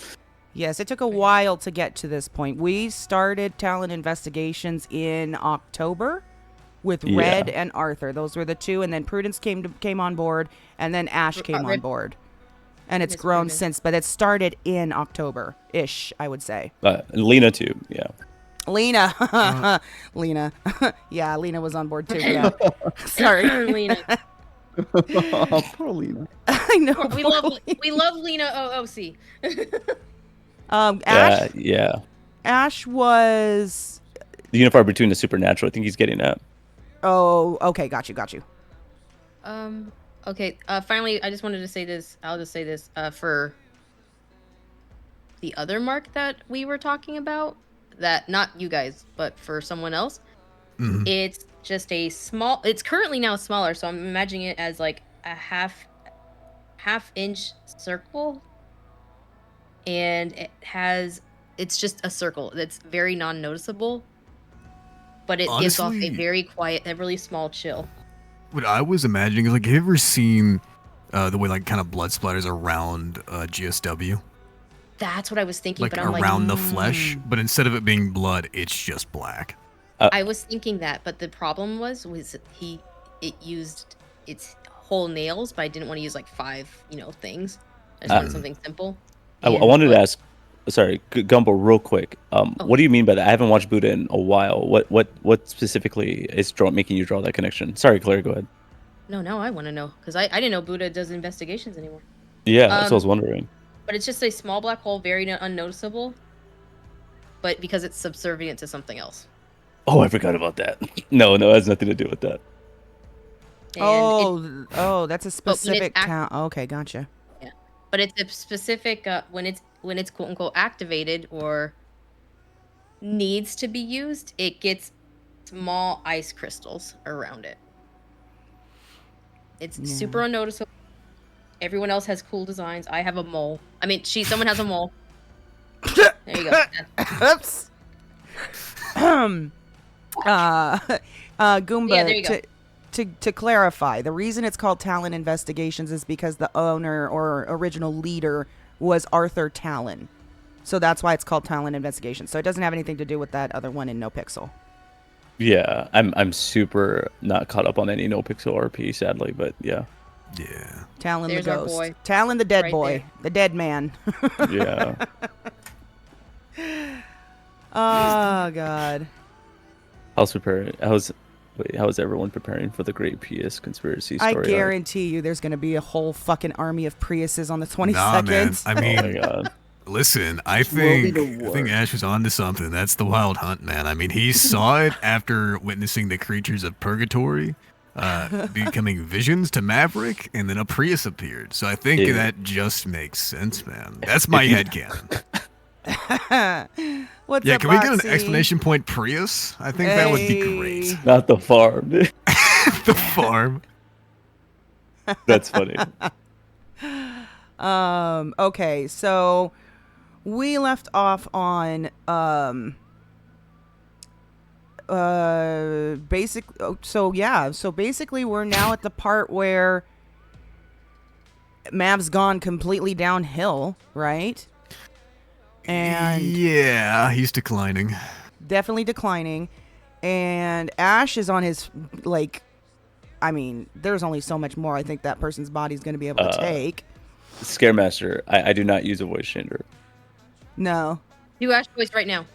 Yes, it took a while to get to this point. We started Talent Investigations in October with Red Yeah. and Arthur. Those were the two, and then Prudence came on board, and then Ash came on Red- board. And it's Miss grown Prudence. since, but it started in October-ish, I would say. Lena too, yeah. Lena. Lena. Yeah, Lena was on board too for that. Sorry. Lena. Poor Lena. I know. We love Lena OOC. Ash, Yeah. Ash was... The unifier between the supernatural, I think he's getting at. Oh, okay, got you. Okay. Finally, I just wanted to say this. I'll just say this. For the other mark that we were talking about, that not you guys, but for someone else, Mhm. it's just a small. It's currently now smaller, so I'm imagining it as like a half-inch circle, and it's just a circle that's very non-noticeable, but it gives off a Honestly- very quiet, a really small chill. What I was imagining is like, have you ever seen the way like kind of blood splatters around GSW, That's what I was thinking, like but I'm around like, the flesh, but instead of it being blood, it's just black. I was thinking that, but the problem was it used its whole nails, but I didn't want to use like 5, things. I just wanted something simple. I wanted to ask, sorry, Gumbo, real quick. What do you mean by that? I haven't watched Buddha in a while. What specifically is making you draw that connection? Sorry, Claire, go ahead. No, now I want to know, because I didn't know Buddha does investigations anymore. Yeah, that's what I was wondering. But it's just a small black hole, very unnoticeable, but because it's subservient to something else. Oh, I forgot about that. No, it has nothing to do with that. And That's a when specific it's town. Okay, gotcha. but it's a specific when it's quote unquote activated or needs to be used, it gets small ice crystals around it. It's super unnoticeable. Everyone else has cool designs. I have a mole. I mean, someone has a mole. There you go. Oops. Goomba, Yeah, there you go. to clarify, the reason it's called Talon Investigations is because the owner or original leader was Arthur Talon. So that's why it's called Talon Investigations. So it doesn't have anything to do with that other one in No Pixel. Yeah, I'm super not caught up on any no pixel RP, sadly, but yeah. Yeah. Talon There's the our ghost. boy. Talon the dead Right boy. there. The dead man. Yeah. Oh god. How's everyone preparing for the Great Prius conspiracy I story? guarantee you there's going to be a whole fucking army of Priuses on the 22nd. Nah, man. I Oh my mean, god. listen, I will be think the I think worst. Ash was onto something. That's the Wild Hunt, man. I mean, he saw it after witnessing the creatures of purgatory becoming visions to Maverick, and then a Prius appeared. So I think Yeah. that just makes sense, man. That's my headcanon. What's Yeah, up, can we get an Boxy? exclamation point Prius? I think that would be Hey. great. Not the farm. The farm. That's funny. Okay, so we left off on so basically we're now at the part where Mav's gone completely downhill, right? And Yeah, he's declining. definitely declining. And Ash is on his, like, I mean, there's only so much more I think that person's body's going to be able to take. Scaremaster, I do not use a voice changer. No. Do Ash voice right now.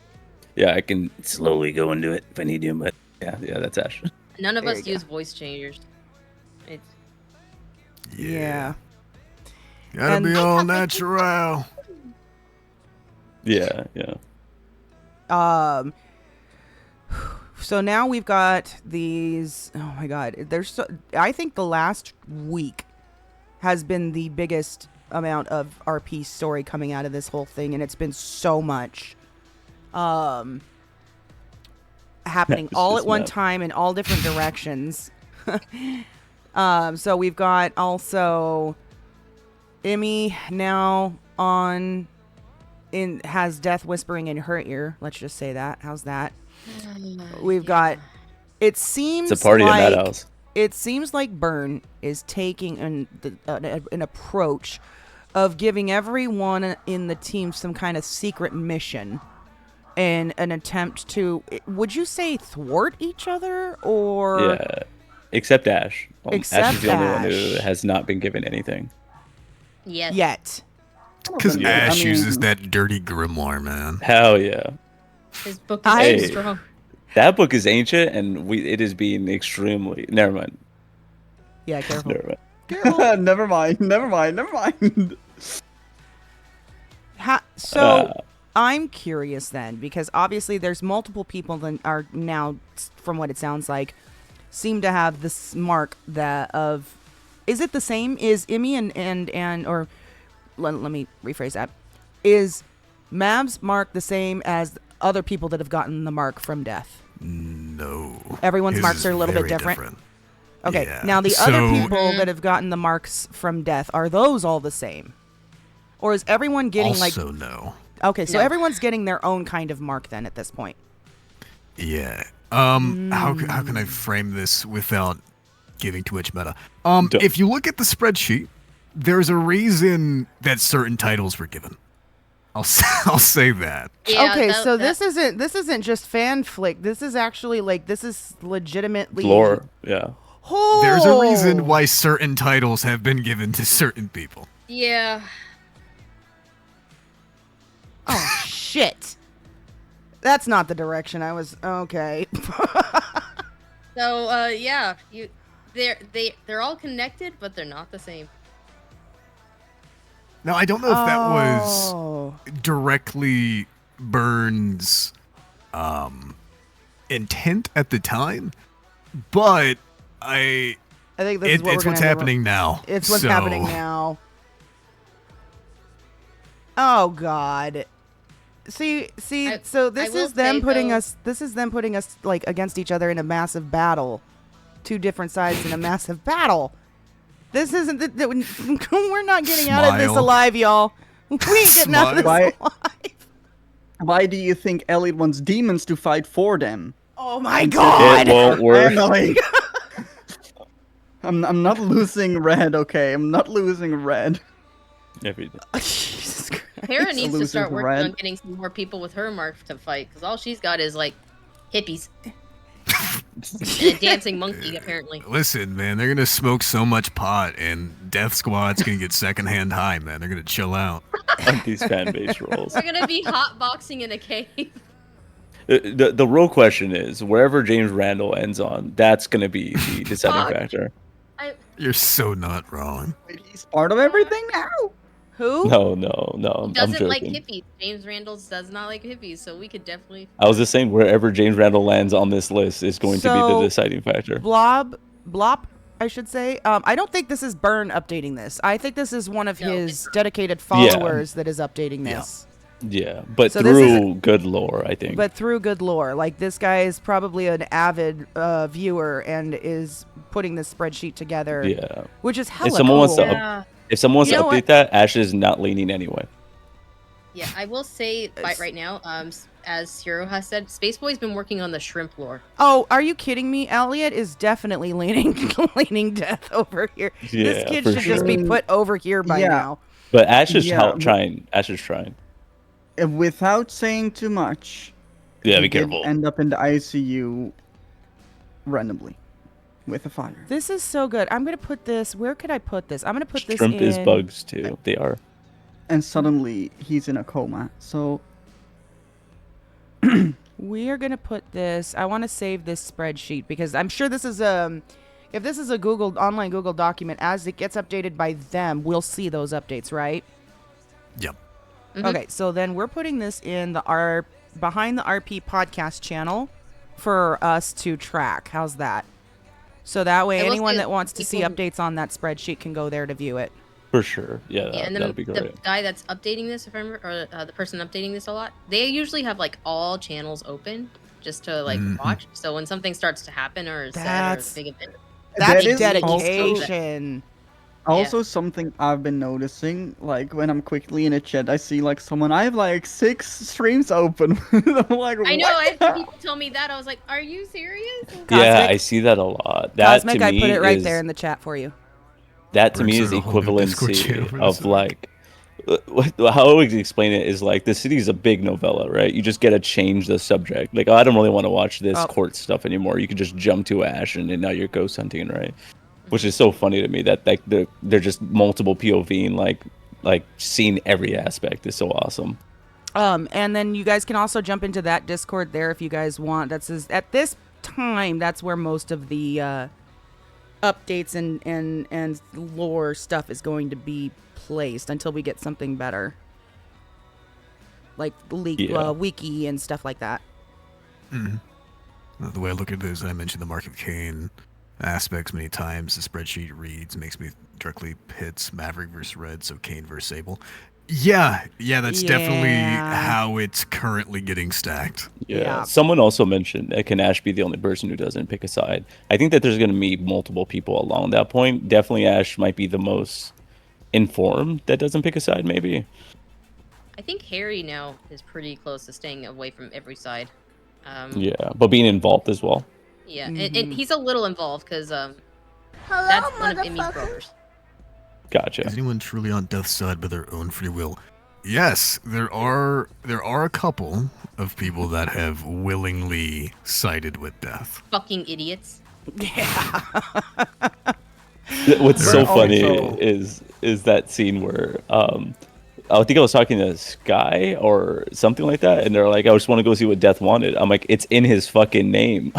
Yeah, I can slowly go into it if I need to, but yeah, that's Ash. None of There us you use voice changers. It's Yeah. Gotta And- be all natural. Yeah. So now we've got these. Oh my god! I think the last week has been the biggest amount of RP story coming out of this whole thing, and it's been so much happening It's all just at one nuts. time in all different directions. So we've got also Emmy now has death whispering in her ear. Let's just say that. How's that? We've got. It seems It's a party like, in that house. It seems like Byrne is taking an approach of giving everyone in the team some kind of secret mission in an attempt to. Would you say thwart each other or? Yeah. Except Ash. Except Ash is the only one who Ash. has not been given anything. yes. Yet. Because Yeah. Ash I mean- uses that dirty grimoire, man. Hell yeah. His book is Hey. very strong. That book is ancient, and it is being extremely. Never mind. Yeah, careful. Never mind. Never mind. So I'm curious then, because obviously there's multiple people that are now, from what it sounds like, seem to have this mark that of. Is it the same? Is Emmy and or let me rephrase that. Is Mav's mark the same as other people that have gotten the mark from death? No. Everyone's His marks is are a little bit very different? Okay, Yeah. now the other So- people that have gotten the marks from death, are those all the same? Or is everyone getting Also, no. Okay, so No. everyone's getting their own kind of mark then at this point. Yeah. How can I frame this without giving too much meta? If you look at the spreadsheet, there's a reason that certain titles were given. I'll say that. Yeah, Okay, that- so that- this isn't just fan flick. This is actually this is legitimately Lore. Yeah. Oh! There's a reason why certain titles have been given to certain people. Yeah. Oh shit. That's not the direction I was. Okay. So yeah, they're all connected, but they're not the same. Now, I don't know if that was Oh. directly Burns' intent at the time, but I think this is what it's we're what's gonna have to- happening now. It's what's So- happening now. Oh God. See. So this will is them say, putting though- us. This is them putting us like against each other in a massive battle. Two different sides in a massive battle. This isn't. We're not getting out of this Smile. alive, y'all. We ain't getting out of this Smile. alive. Why do you think Elliot wants demons to fight for them? Oh my God. It won't work. Emily. I'm not losing red, okay? I'm not losing red. Everything. Jesus Christ. Hera needs to Loses start working red. on getting some more people with her mark to fight, because all she's got is like hippies. And a dancing monkey, apparently. Listen, man, they're gonna smoke so much pot, and Death Squad's gonna get secondhand high, man. They're gonna chill out. On these fan base roles. We're gonna be hotboxing in a cave. The real question is, wherever James Randall ends on, that's gonna be the deciding Fuck. factor. You're so not wrong. Wait, he's part of everything now. Who? No, I'm Doesn't joking. like hippies. James Randall does not like hippies, so we could definitely. I was just saying, wherever James Randall lands on this list is going to be the So, deciding factor. Blop, I should say. I don't think this is Byrne updating this. I think this is one of No, his it's- dedicated followers that is updating this. Yeah, but So this is- through good lore, I think. But through good lore. Like, this guy is probably an avid viewer and is putting this spreadsheet together. Yeah. Which is hella If someone wants cool. to, if someone wants You to know update what? that, Ash is not leaning anyway. Yeah, I will say right now, as Hiro has said, Spaceboy's been working on the shrimp lore. Oh, are you kidding me? Elliot is definitely leaning Death over here. This Yeah, kid for should just be sure. put over here by Yeah. now. But Ash is Yeah, trying. Ash is trying. Without saying too much, Yeah, he be did careful. end up in the ICU randomly with a fire. This is so good. I'm gonna put this. Where could I put this? I'm gonna put this Shrimp in. is bugs too. They are. And suddenly he's in a coma. So We are gonna put this. I want to save this spreadsheet because I'm sure this is if this is a online Google document, as it gets updated by them, we'll see those updates, right? Yep. Mhm. Okay, so then we're putting this in the behind the RP podcast channel for us to track. How's that? So that way, I will anyone say that wants to see people- updates on that spreadsheet can go there to view it. For sure. Yeah, Yeah, and that'll then be the great. guy that's updating this, if I remember, or the person updating this a lot, they usually have like all channels open just to like watch. So when something starts to happen or is said or That's- a big event, That's That is dedication. also something I've been noticing, like when I'm quickly in a chat, I see like someone, I have like 6 streams open. I'm like, I know. what? I had people tell me that. I was like, "Are you serious?" Yeah, Cosmic- I see that a lot. That Cosmic, to I me put it right is, there in the chat for you. That to We're me is starting a whole new Discord channel equivalency for of this. like how I always explain it is like the city's a big novella, right? You just get to change the subject. Like, oh, I don't really want to watch this Oh. court stuff anymore. You can just jump to Ash and now you're ghost hunting, right? Which is so funny to me that like they're just multiple POV and like seeing every aspect is so awesome. And then you guys can also jump into that Discord there if you guys want. At this time, that's where most of the updates and lore stuff is going to be placed until we get something better, like Yeah. wiki and stuff like that. The way I look at it is, I mentioned the Mark of Cain aspects many times. The spreadsheet reads, makes me directly pits Maverick versus Red, so Cain versus Sable. Yeah, that's definitely Yeah. how it's currently getting stacked. Yeah. Yeah. Someone also mentioned that can Ash be the only person who doesn't pick a side. I think that there's going to be multiple people along that point. Definitely Ash might be the most informed that doesn't pick a side, maybe. I think Harry now is pretty close to staying away from every side. Yeah, but being involved as well. Yeah, and he's a little involved because Hello, that's one of Emmy's motherfucker. brothers. Gotcha. Is anyone truly on death's side by their own free will? Yes, there are a couple of people that have willingly sided with death. Fucking idiots. What's so They're funny also- is that scene where I think I was talking to Sky or something like that, and they're like, "I just want to go see what Death wanted." I'm like, "It's in his fucking name."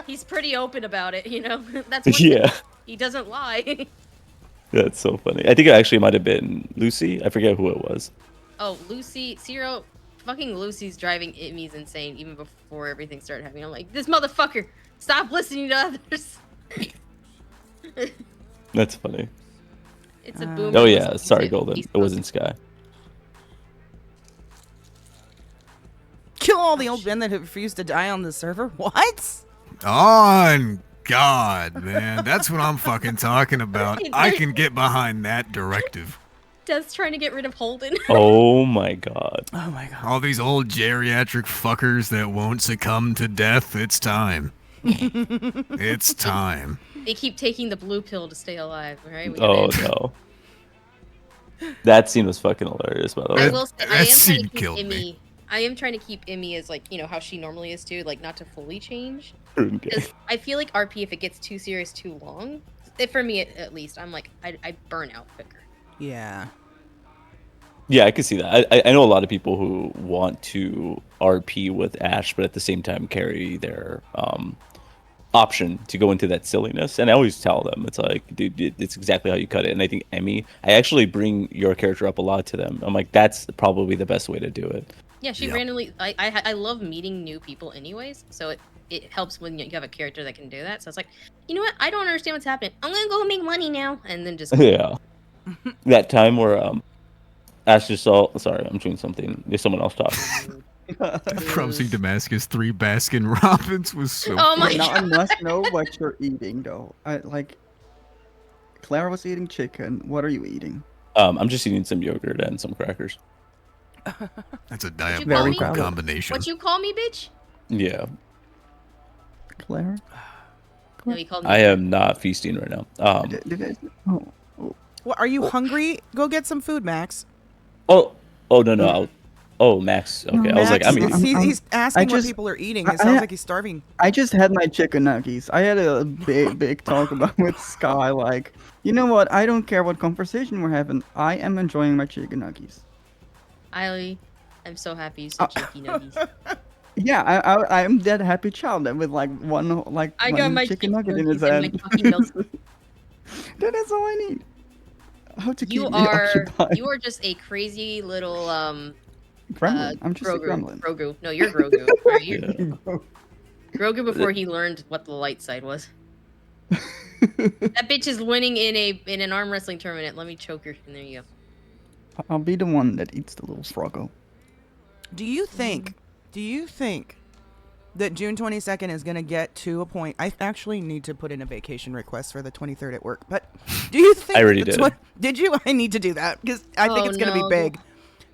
He's pretty open about it, you know. That's one Yeah, thing. He doesn't lie. that's so funny. I think it actually might have been Lucy. I forget who it was. Oh, Lucy, Zero, fucking Lucy's driving Emmy's insane even before everything started happening. I'm like, this motherfucker, stop listening to others. That's funny. It's a boomer. Oh yeah, listening sorry, to Golden. East It Coast. wasn't Sky. Kill all the old men that have refused to die on the server. What? On God, man. That's what I'm fucking talking about. I can get behind that directive. Death's trying to get rid of Holden. Oh my god. Oh my god. All these old geriatric fuckers that won't succumb to death, it's time. It's time. They keep taking the blue pill to stay alive, right? We Oh gotta- no. That scene was fucking hilarious, by the I way. will say, I that am scene trying to keep killed me. Emmy. I am trying to keep Emmy as like, how she normally is too, like not to fully change. Okay. Because I feel like RP, if it gets too serious too long, for me at least, I'm like, I burn out quicker. Yeah. Yeah, I can see that. I know a lot of people who want to RP with Ash, but at the same time carry their option to go into that silliness. And I always tell them, it's like, dude, it's exactly how you cut it. And I think Emmy, I actually bring your character up a lot to them. I'm like, that's probably the best way to do it. Yeah, she randomly. I love meeting new people, anyways. So it helps when you have a character that can do that. So it's like, you know what? I don't understand what's happening. I'm gonna go make money now, and then just Yeah. That time where Ash just saw. Sorry, I'm doing something. There's someone else talking. From Damascus 3 Baskin Robbins was so Oh my Now I god. must know what you're eating, though. Clara was eating chicken. What are you eating? I'm just eating some yogurt and some crackers. That's a Very diabolical valid. combination. What you call me, bitch? Yeah, Clara? No, you called me. I am not feasting right now. What, are you hungry? Go get some food, Max. Oh, no. Max. Okay, I was like, I'm eating. He's asking what just- people are eating. It sounds like he's starving. I just had my chicken nuggets. I had a big talk about with Sky. Like, you know what? I don't care what conversation we're having. I am enjoying my chicken nuggets. I'm so happy you said chicky nuggies. Yeah, I'm that happy child that with one I got one my chicken nugget in nuggies his and my hand. fucking milk. That is all I need. How to keep You me are occupied. just a crazy little Gremlin. I'm just a Grogu. gremlin. Grogu. No, you're Grogu. Right? Yeah. Grogu before he learned what the light side was. That bitch is winning in an arm wrestling tournament. Let me choke her. And there you go. I'll be the one that eats the little froggo. Do you think that June 22nd is going to get to a point? I actually need to put in a vacation request for the 23rd at work. But do you think I already the did. Did you? I need to do that because I think Oh, it's going to no. be big.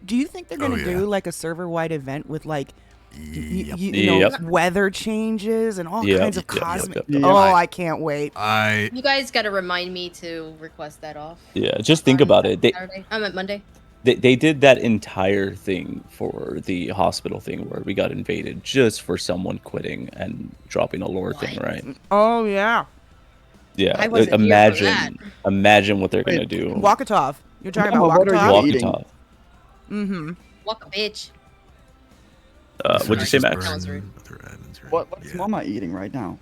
Do you think they're going to yeah. do like a server-wide event with like Yep. you know, Yep. weather changes and all Yep, kinds of yep, cosmic? yep. Oh, I- I can't wait. You guys got to remind me to request that off. Yeah, just think on about it. Saturday. I'm at Monday. They did that entire thing for the hospital thing where we got invaded just for someone quitting and dropping a lore thing, right? Oh yeah, Yeah. I wasn't here for that. Imagine what they're gonna do. Walkatov. You're talking Mama, about what are you Walkatov? eating? Walkie-talkie. Mm-hmm. Walk a bitch. What'd you say, Sorry, Max? sounds rude. What's Mama eating right now?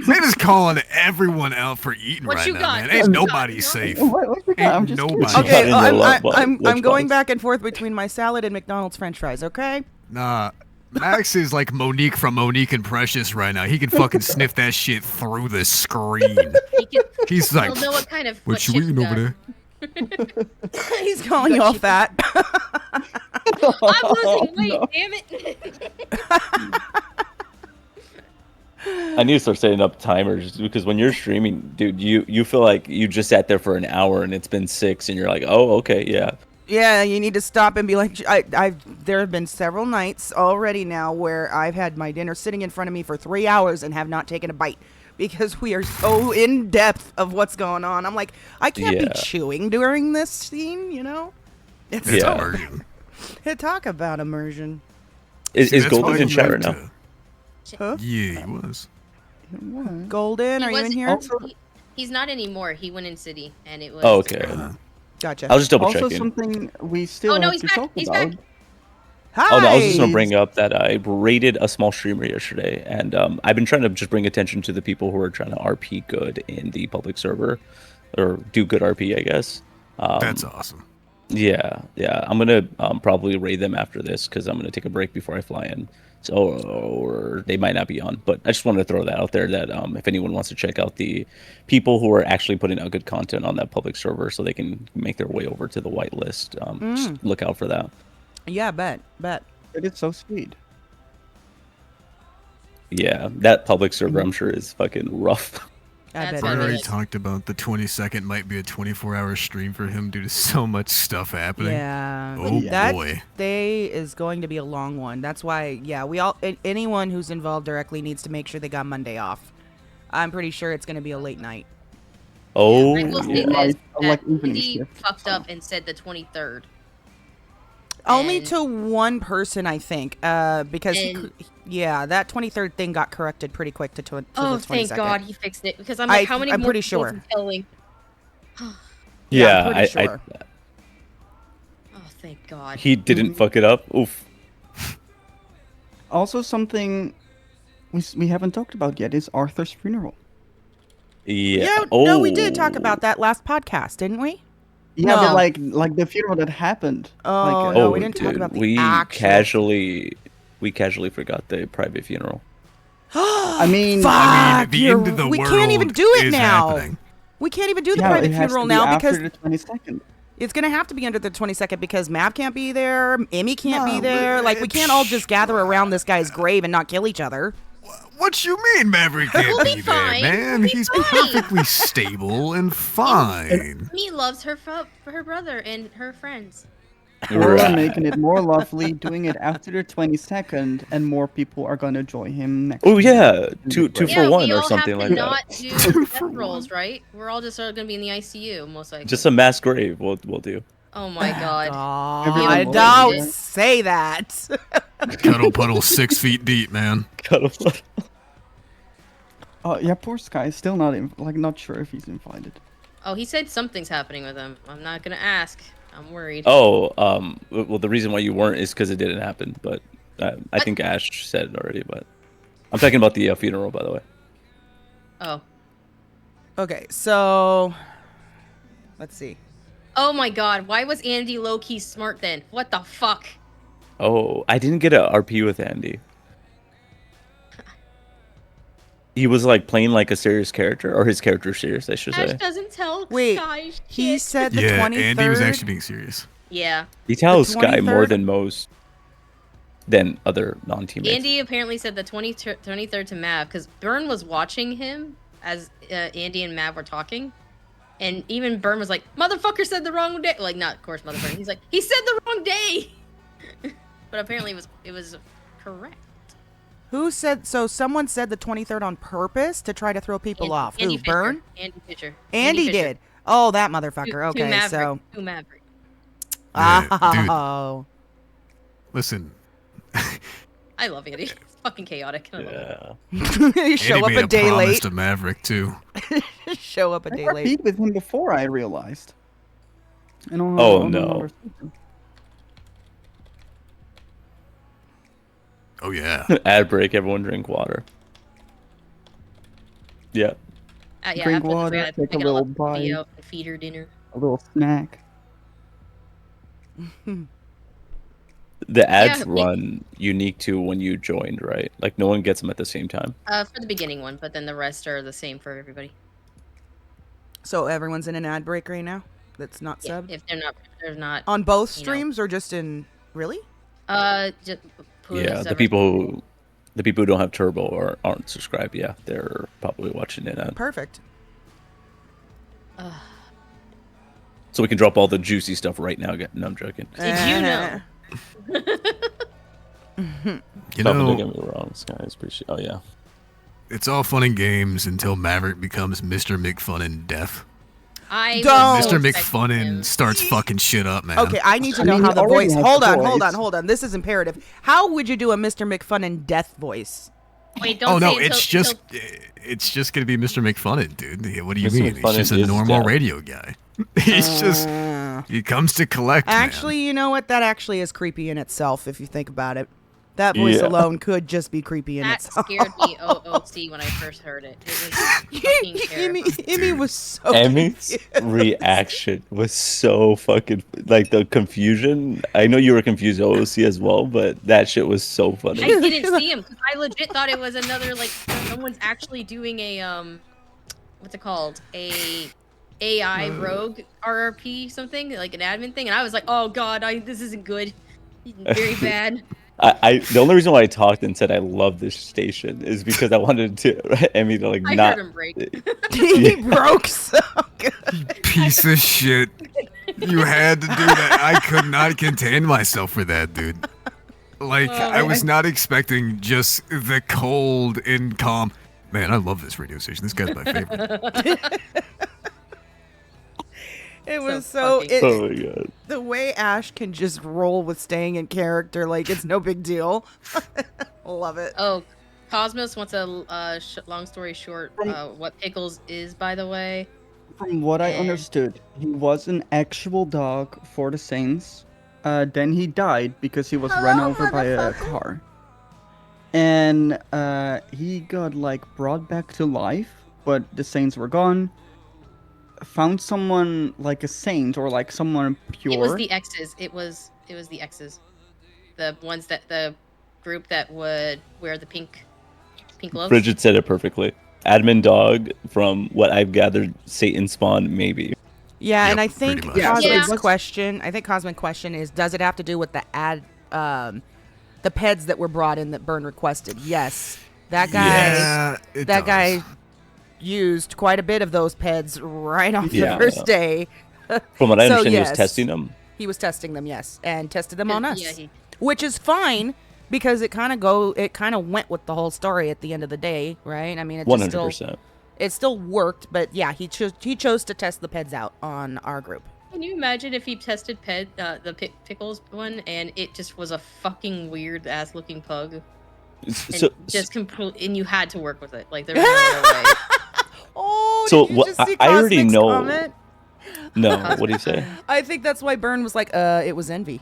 They're just calling everyone out for eating What right you now, got? man. What Ain't you nobody got? safe. What you got? I'm Ain't just nobody. Got Okay, in your I'm lunchbox. going back and forth between my salad and McDonald's French fries. Okay. Nah, Max is like Monique from Monique and Precious right now. He can fucking sniff that shit through the screen. He's like, He'll know what kind of what you eating over there? He's calling you all fat. I'm losing weight, damn it. I need to start setting up timers because when you're streaming, dude, you feel like you just sat there for an hour and it's been 6 and you're like, oh, okay, yeah. Yeah, you need to stop and be like, there have been several nights already now where I've had my dinner sitting in front of me for 3 hours and have not taken a bite because we are so in depth of what's going on. I'm like, I can't be Yeah. chewing during this scene, you know? It's It's Yeah. immersion. talk about immersion. Is See, that's Golden why in you chat like right now? Huh? Yeah, he was. Golden, are you in here? He's not anymore. He went in city, and it was. Oh, okay. Gotcha. I was just double Also, checking. something we still Oh, no, have he's to back. talk He's about. back. Hi. Oh no, I was just gonna bring up that I raided a small streamer yesterday, and I've been trying to just bring attention to the people who are trying to RP good in the public server, or do good RP, I guess. That's awesome. Yeah. I'm gonna probably raid them after this because I'm gonna take a break before I fly in. So, or they might not be on, but I just wanted to throw that out there that if anyone wants to check out the people who are actually putting out good content on that public server, so they can make their way over to the whitelist, just look out for that. Yeah, bet. It is so sweet. Yeah, that public server I'm sure is fucking rough. I That's bet why I it we already is. talked about the 22nd might be a 24-hour stream for him due to so much stuff happening. Yeah. Oh, that boy. day is going to be a long one. That's why, yeah, anyone who's involved directly needs to make sure they got Monday off. I'm pretty sure it's going to be a late night. Oh, I will say yeah. this: Like that evening Cindy shift. fucked up and said the 23rd. Only And- to one person, I think, because And- that 23rd thing got corrected pretty quick to the 22nd. Oh, thank God he fixed it because I'm like, how many I'm more pretty people is sure. he telling? Yeah, I'm pretty sure. Oh, thank God. He didn't fuck it up. Oof. Also, something we haven't talked about yet is Arthur's funeral. Yeah. No, we did talk about that last podcast, didn't we? Yeah, No. but like the funeral that happened. Oh, no, we didn't talk about the we actual. we casually forgot the private funeral. I mean, Fuck, the end of the we world can't even do it is now. happening. We can't even do the yeah, private it has funeral to be now after because the 22nd. it's going to have to be under the 22nd because Mav can't be there, Emmy can't be No, there. Like, we can't all just gather around this guy's grave and not kill each other. What you mean Maverick can't We'll be be there, fine. man? We'll be He's fine. perfectly stable and fine. Me loves her for her brother and her friends. We're Right. making it more lovely, doing it after the 22nd, and more people are gonna join him next. Oh week. yeah, two great. for Yeah, one we or all something have like to that. not do Two death for rolls, one. right? We're all just going to be in the ICU, most likely. Just a mass grave. We'll do. Oh my God. Everyone God, will don't be there. say that. Cuddle puddle 6 feet deep, man. Oh yeah, poor Sky is still not sure if he's invited. Oh, he said something's happening with him. I'm not going to ask. I'm worried. Oh, well, the reason why you weren't is because it didn't happen. But I think Ash said it already. But I'm talking about the funeral, by the way. Oh. Okay, so let's see. Oh my God. Why was Andy low-key smart then? What the fuck? Oh, I didn't get a RP with Andy. He was like playing like a serious character, or his character is serious, I should Ash say. doesn't tell Wait, Sky he shit. said the Yeah, 23rd. Andy was actually being serious. Yeah. He tells The Sky more 23rd? than most, than other non-teammates. Andy apparently said the 23rd to Mav because Byrne was watching him as Andy and Mav were talking. And even Byrne was like, motherfucker said the wrong day. Like, not, of course, motherfucker. He's like, he said the wrong day. But apparently it was correct. Who said so? Someone said the 23rd on purpose to try to throw people off. Andy Who? Fisher. Burn? Andy Fisher. Andy Fisher. did. Oh, that motherfucker. To Okay, Maverick. so. To Maverick. Yeah, Oh. Listen, I love Andy. It's fucking chaotic. I love it. Yeah. You show Andy up made a day promise late. to Maverick too. Show up a I day late. RP'd with him before I realized. And Oh, on no. another season. Oh yeah. Ad break, everyone drink water. Yeah. Yeah, Drink after this, water, we gotta take a pick little up bite. and feed her dinner. A little snack. The ads Yeah, run unique to when you joined, right? Like no one gets them at the same time. For the beginning one, but then the rest are the same for everybody. So everyone's in an ad break right now? That's not Yeah, sub? if they're not On both you know. streams or just in. Really? Just Yeah, the people who don't have turbo or aren't subscribed, yeah, they're probably watching it. Perfect. So we can drop all the juicy stuff right now. No, I'm joking. Did you know? You Don't know, get me wrong, this guy is pretty. Oh yeah. it's all fun and games until Maverick becomes Mr. McFunnin' Death. I Don't. was Mr. expecting him. McFunnin' starts fucking shit up, man. Okay, I need to I know mean, how he the already voice. has Hold the on, voice. hold on. This is imperative. How would you do a Mr. McFunnin' death voice? Wait, don't Oh no, say it's just gonna be Mr. McFunnin', dude. What do you Mr. mean? He's McFunnin' just a is normal dead. radio guy. He's just he comes to collect. Actually, you know what? That actually is creepy in itself if you think about it. That voice Yeah. alone could just be creepy in That itself. scared me OOC when I first heard it. It was fucking terrifying. Emmy was so Emmy's confused. reaction was so fucking like the confusion. I know you were confused OOC as well, but that shit was so I funny. didn't see him because I legit thought it was another like someone's actually doing a what's it called, a AI rogue RRP something, like an admin thing, and I was like, oh god, this isn't good, very bad. I the only reason why I talked and said I love this station is because I wanted to Emmy to like I not. heard him break. He broke so good. Piece of shit. You had to do that. I could not contain myself for that, dude. Like, I was not expecting just the cold and calm. Man, I love this radio station. This guy's my favorite. It was so. fucking- Oh my god. The way Ash can just roll with staying in character, like it's no big deal. Love it. Oh, Cosmos wants a long story short. What Pickles is, by the way. From what I understood, he was an actual dog for the Saints. Then he died because he was run over by a car. And he got like brought back to life, but the Saints were gone. Found someone like a saint or like someone pure. It was the X's. It was the X's. The ones that the group that would wear the pink gloves. Bridget said it perfectly. Admin dog, from what I've gathered, Satan spawn maybe. Yeah, Yep, and I think pretty much. Cosmic's Yeah. question. I think Cosmic question is: does it have to do with the the peds that were brought in that Byrne requested? Yes, that guy. Yeah, it that does. guy used quite a bit of those peds right off the Yeah. first day. From what I So, understand, he yes. was testing them. He was testing them, yes, and tested them on us, Yeah, which is fine because it kind of went with the whole story at the end of the day, right? I mean, it just 100%. it still worked, but yeah, he chose to test the peds out on our group. Can you imagine if he tested the Pickles one and it just was a fucking weird ass looking pug? And So, and you had to work with it. Like there was no other way. Oh, So did you what- just see I already Cosmic's know- comment? no, what do you say? I think that's why Byrne was like, it was envy.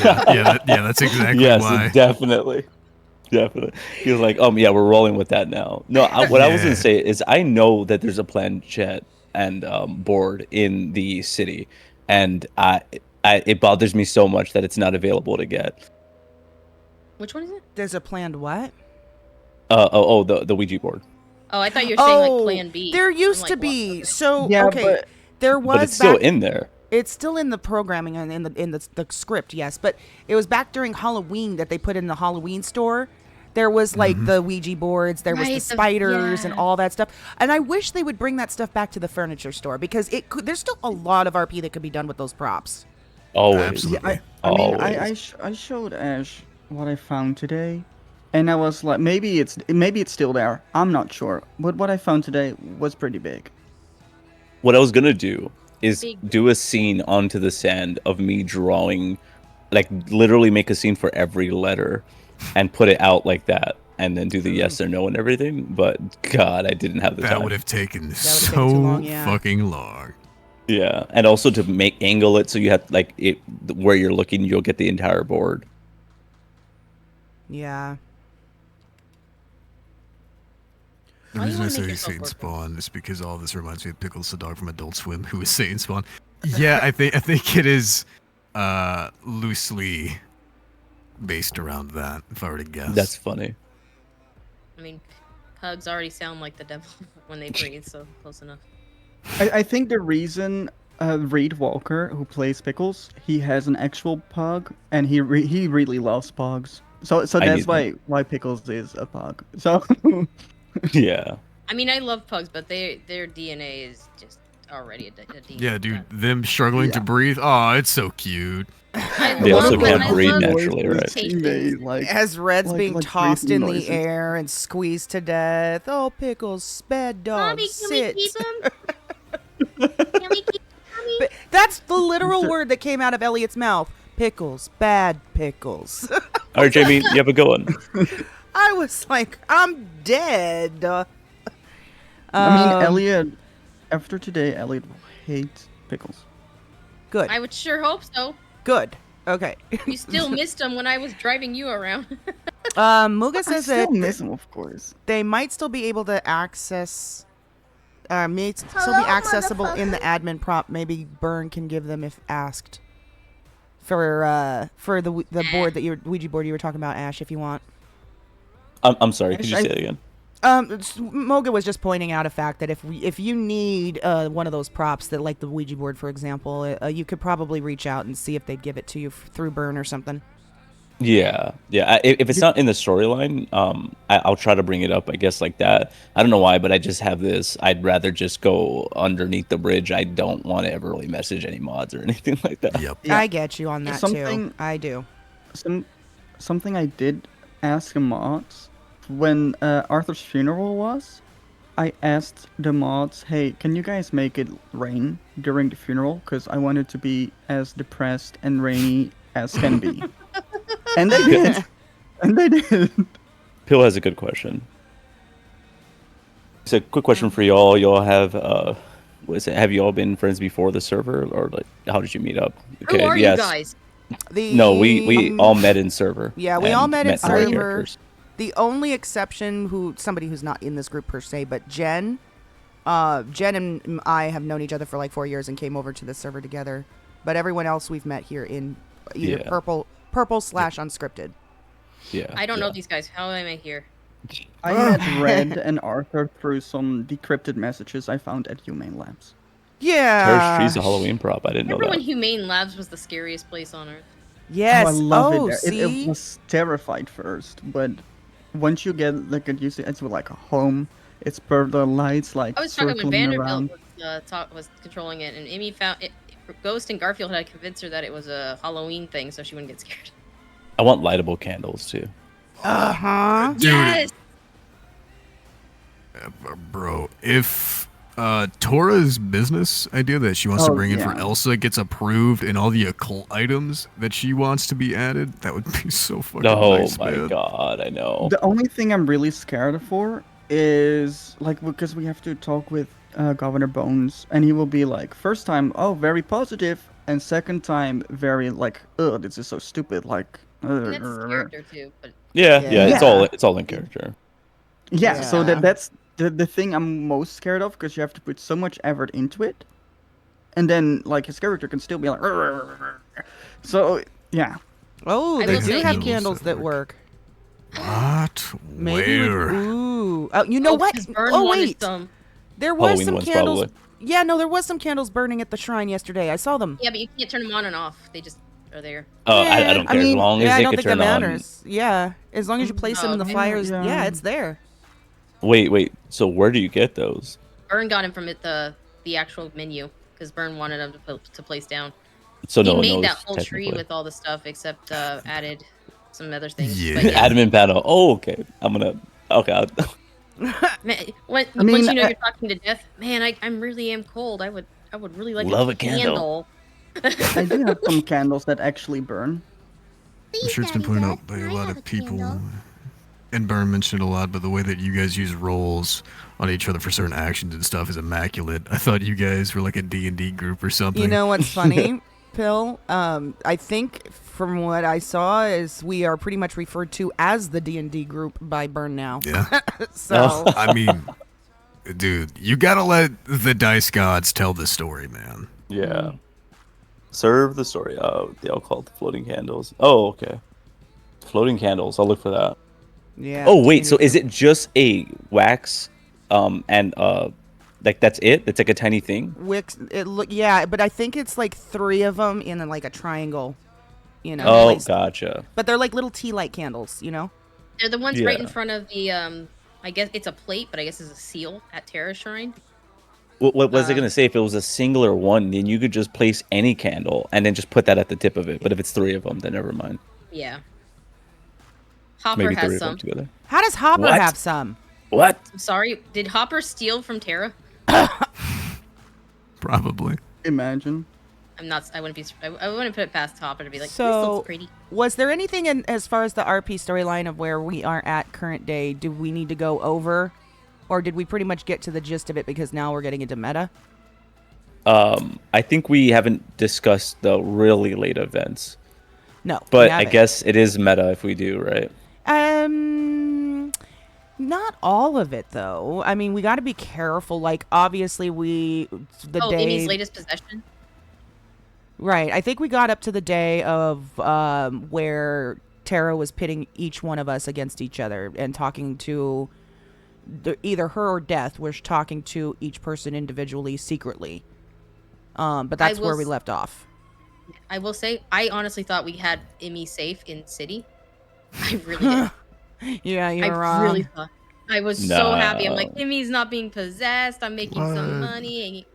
Yeah, that's exactly Yes, why. definitely. He was like, yeah, we're rolling with that now. No, what I was Yeah. gonna say is I know that there's a planchette and board in the city, and it bothers me so much that it's not available to get. Which one is it? There's a planned what? The Ouija board. Oh, I thought you were saying like Plan B. There I'm used like, to what? be. Okay. So Yeah, okay, there was. But it's still back- in there. It's still in the programming and in the script, yes. But it was back during Halloween that they put in the Halloween store. There was like the Ouija boards, there was Right, the spiders and yeah. all that stuff. And I wish they would bring that stuff back to the furniture store because there's still a lot of RP that could be done with those props. Always. Absolutely. Yeah, I mean, Always. I showed Ash what I found today, and I was like, maybe it's still there. I'm not sure, but what I found today was pretty big. What I was gonna do is Big. do a scene onto the sand of me drawing, like literally make a scene for every letter, and put it out like that, and then do the yes or no and everything. But God, I didn't have the That time. would have taken taken so too long, yeah. fucking long. Yeah, and also to angle it so you have like it where you're looking, you'll get the entire board. Yeah. The Why do you reason I wanna say make he's yourself Satan work? Spawn is because all this reminds me of Pickles the dog from Adult Swim, who is Satan Spawn. Yeah, I think it is loosely based around that, if I were to guess. That's funny. I mean, pugs already sound like the devil when they breathe, so close enough. I think the reason Reed Walker, who plays Pickles, he has an actual pug, and he really loves pugs. So I that's need why Pickles is a pug. So Yeah. I mean, I love pugs, but their DNA is just already a DNA. Yeah, dude, them struggling to breathe. Oh, it's so cute. They also love- can't I breathe love naturally, right? tasting. He made, like, As Red's like- being like tossed breathing in noises. the air and squeezed to death. Oh, Pickles, bad dog, Mommy, can sit. we keep him? Can we keep Mommy? But that's the literal word that came out of Elliot's mouth. Pickles, bad pickles. All right, Jamie, you have a good one. I was like, I'm dead. I mean, Um, Elliot. After today, Elliot hates Pickles. Good, I would sure hope so. good. Okay. You still missed him when I was driving you around. Muga I says still that miss him, of course. they might still be able to access, may still be Hello, accessible in the motherfucker. admin prop. Maybe Byrne can give them if asked. For the board that Ouija board you were talking about, Ash, if you want. I'm sorry. Could you I- say it again? Moga was just pointing out a fact that if you need one of those props that like the Ouija board, for example, you could probably reach out and see if they'd give it to you through Byrne or something. Yeah. If it's not in the storyline, I'll try to bring it up. I guess like that. I don't know why, but I just have this. I'd rather just go underneath the bridge. I don't want to ever really message any mods or anything like that. Yep. Yeah. I get you on that too. Something- I do. Something I did ask mods when Arthur's funeral was. I asked the mods, hey, can you guys make it rain during the funeral? Because I want it to be as depressed and rainy as can be. And they did. And they did. Pill has a good question. It's a quick question for y'all. Y'all have what is it? Have you all been friends before the server, or like how did you meet up? Who are you guys? No, we all met in server. Yeah, we all and met in other server. characters. The only exception, somebody who's not in this group per se, but Jen and I have known each other for like 4 years and came over to this server together. But everyone else we've met here in either Yeah. purple / unscripted. Yeah. I don't know these guys. How am I here? I met Red and Arthur through some decrypted messages I found at Humane Labs. Yeah. Terrace Tree's a Halloween prop. I didn't know Remember when that. Humane Labs was the scariest place on Earth? Yes. Oh, I love it there. See? It was terrified first, but once you get like used to it, it's like a home. It's per the lights like I was talking when circling Vanderbilt around. was controlling it, and Amy found it. Ghost and Garfield had to convince her that it was a Halloween thing, so she wouldn't get scared. I want lightable candles too. Uh-huh. Yes. Bro, if Tora's business idea that she wants to bring in for yeah. Elsa gets approved and all the occult items that she wants to be added, that would be so fucking Oh nice, my man. god, I know. The only thing I'm really scared for is like because we have to talk with Governor Bones, and he will be like, first time, oh, very positive, and second time, very like, ugh, this is so stupid. Like, And that's character too, but Yeah, Yeah. it's all in character. yeah. So Yeah. that's the thing I'm most scared of because you have to put so much effort into it, and then like his character can still be like, so yeah. Oh, I they will do say- have candles that work. What? Maybe Where? ooh. Oh, you know what? 'cause Vern Oh wanted wait. some. There was Halloween some ones, candles. probably. Yeah, no, there was some candles burning at the shrine yesterday. I saw them. Yeah, but you can't turn them on and off. They just are there. I don't care as long as I they don't can think that turn on. matters. Yeah, as long as you place them in the okay. fires. Yeah. Yeah, it's there. Wait. So where do you get those? Vern got him from the actual menu because Vern wanted them to place down. So He no one made knows. that whole tree technically. with all the stuff except added some other things. Yeah. But yeah. Admin panel. Oh, okay. I'm gonna. Okay. Man, once mean, you know you're talking to death, man, I really am cold. I would really like Love a a candle. I do have some candles that actually burn. I'm sure it's been pointed out by a lot of people. And Burn mentioned it a lot, but the way that you guys use roles on each other for certain actions and stuff is immaculate. I thought you guys were like a D&D group or something. You know what's funny, Pill? I think from what I saw is we are pretty much referred to as the D&D group by Burn now. Yeah. So I mean, dude, you gotta let the dice gods tell the story, man. Yeah. Serve the story. Oh, they all call it the floating candles. Oh, okay. Floating candles. I'll look for that. yeah. Oh wait, so is it just a wax, and like that's it? It's like a tiny thing. Wicks? Yeah, but I think it's like 3 of them in like a triangle. You know. Oh, placed- gotcha. But they're like little tea light candles. You know. They're the ones right in Yeah. front of the I guess it's a plate, but I guess it's a seal at Terra Shrine. What was I gonna say? If it was a singular one, then you could just place any candle and then just put that at the tip of it. But if it's 3 of them, then never mind. Yeah. Hopper Maybe 3 has of them some. together. How does Hopper What? have some? What? I'm sorry. Did Hopper steal from Terra? Probably. Imagine. I'm not. I wouldn't be. I wouldn't put it past Hopper to be like, this So, looks pretty. was there anything in as far as the RP storyline of where we are at current day? Do we need to go over, or did we pretty much get to the gist of it because now we're getting into meta? I think we haven't discussed the really late events, No, we but I haven't. guess it is meta if we do, right? Not all of it though. I mean, we got to be careful. Like, obviously, Amy's latest possession. Right. I think we got up to the day of where Tara was pitting each one of us against each other and talking to either her or Death was talking to each person individually secretly. But that's where we left off. I will say, I honestly thought we had Emmy safe in City. I really did. Yeah, you're I wrong. really thought. I was so happy. I'm like, No. Emmy's not being possessed. I'm making some What? money.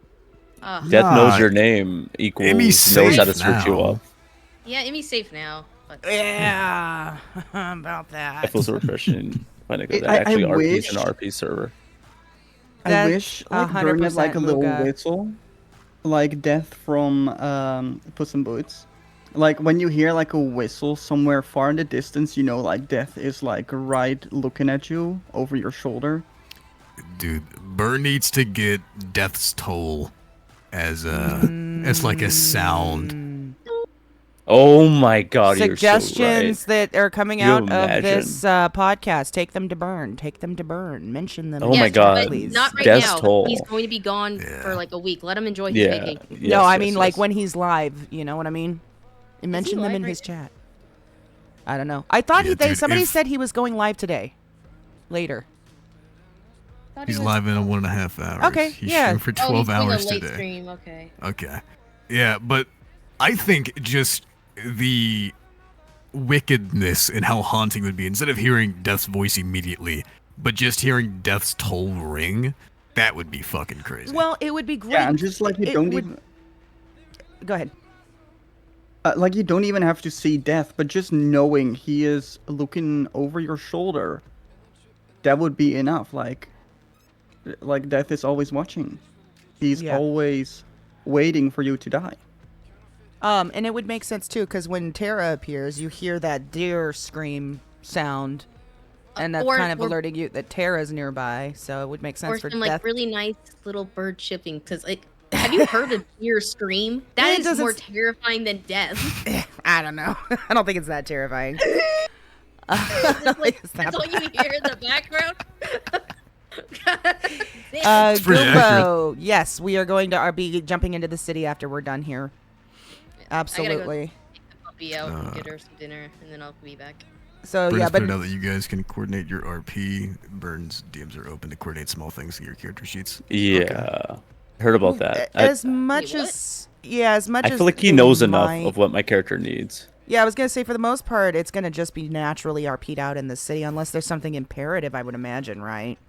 Death Nah, knows your name equals Emmy's knows how to safe search you now. up. Yeah, Emmy's safe now. But Yeah, about that. I feel so refreshing finding that I actually RP's wish- an RP server. I That's wish like Burn had like a 100% little Muga. whistle, like Death from Puss in Boots. Like when you hear like a whistle somewhere far in the distance, you know like Death is like right looking at you over your shoulder. Dude, Burn needs to get Death's Toll as like a sound. Oh my god, Suggestions you're so right. that are coming Can you out of this imagine? podcast. Take them to Burn. Take them to Burn. Mention them. Oh in my the chat, god, please. Not right Death's now. Toll. He's going to be gone for like a week. Let him enjoy his Yeah. vacation. Yes, No, I yes, mean like yes. when he's live. You know what I mean? And mention them live in right his now? chat. I don't know. I thought Yeah, dude, somebody if- said he was going live today. Later. Thought he He's was- live in 1.5 hours. Okay, He's yeah. streamed for Oh, 12 he's doing hours a late today. stream. Okay. Okay. Yeah, but I think just the wickedness and how haunting it would be, instead of hearing Death's voice immediately, but just hearing Death's toll ring, that would be fucking crazy. Well, it would be great. Yeah, and just like you It don't would- even Go ahead. like you don't even have to see Death, but just knowing he is looking over your shoulder, that would be enough. Like Death is always watching. He's Yeah. always waiting for you to die. And it would make sense too, because when Tara appears, you hear that deer scream sound, and that's Or- kind of or- alerting you that Tara's nearby. So it would make sense Or for some Death. like really nice little bird chirping. Because like, have you heard a deer scream? That It is doesn't more s- terrifying than death. I don't know. I don't think it's that terrifying. It's like, It's that that's all you hear in the background. It's pretty Goombo, yes, we are going to be jumping into the city after we're done here. I gotta Absolutely. go take the puppy out and get her some dinner, and then I'll be back. So Burn yeah, has but put it out that you guys can coordinate your RP. Burn's DMs are open to coordinate small things in your character sheets. Yeah. Heard about that. as much Wait, what? as as much I as feel like he they knows enough might- of what my character needs. Yeah, I was gonna say for the most part, it's gonna just be naturally RP'd out in the city, unless there's something imperative. I would imagine, right?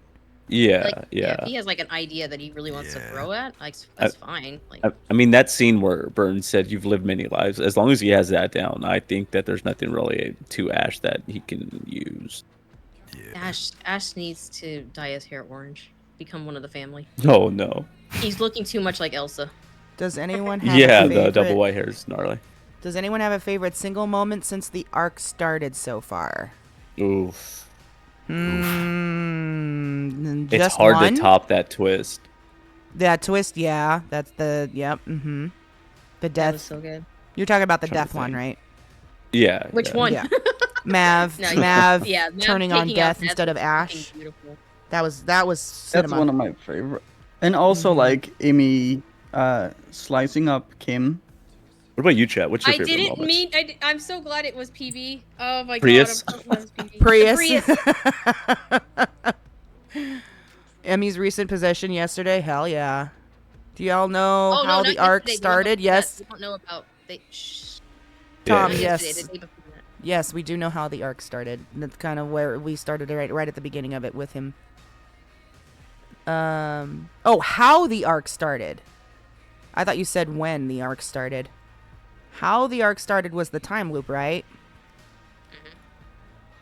Yeah, Like, yeah. if he has like an idea that he really wants to Yeah. throw at, like that's fine. Like, I mean, that scene where Burns said, "You've lived many lives." As long as he has that down, I think that there's nothing really to Ash that he can use. Ash needs to dye his hair orange, become one of the family. Oh no. He's looking too much like Elsa. Does anyone have Yeah, a the favorite, double white hair is gnarly. Does anyone have a favorite single moment since the arc started so far? Oof. Just It's hard one? to top that twist. That twist, yeah. That's the The That death. was so good. You're talking about the Trying to death one, think. right? Yeah. Which yeah. one? Yeah. Mav, No, Mav, yeah, Mav turning on taking out death instead of was fucking Ash. Beautiful. That was That's cinema. one of my favorite. And also like Amy slicing up Kim. What about you, Chat? What's your I favorite didn't moment? mean. I'm so glad it was PB. Oh my Prius? god. I'm so glad it was PB. Prius. Emmy's recent possession yesterday. Hell yeah. Do y'all know Oh, no, how not the arc yesterday, the one started? before Yes, that. We don't know about. Shh. Tom. Not Yes, yesterday, the day before that. yes, we do know how the arc started. That's kind of where we started right at the beginning of it with him. How the arc started. I thought you said when the arc started. How the arc started was the time loop, right?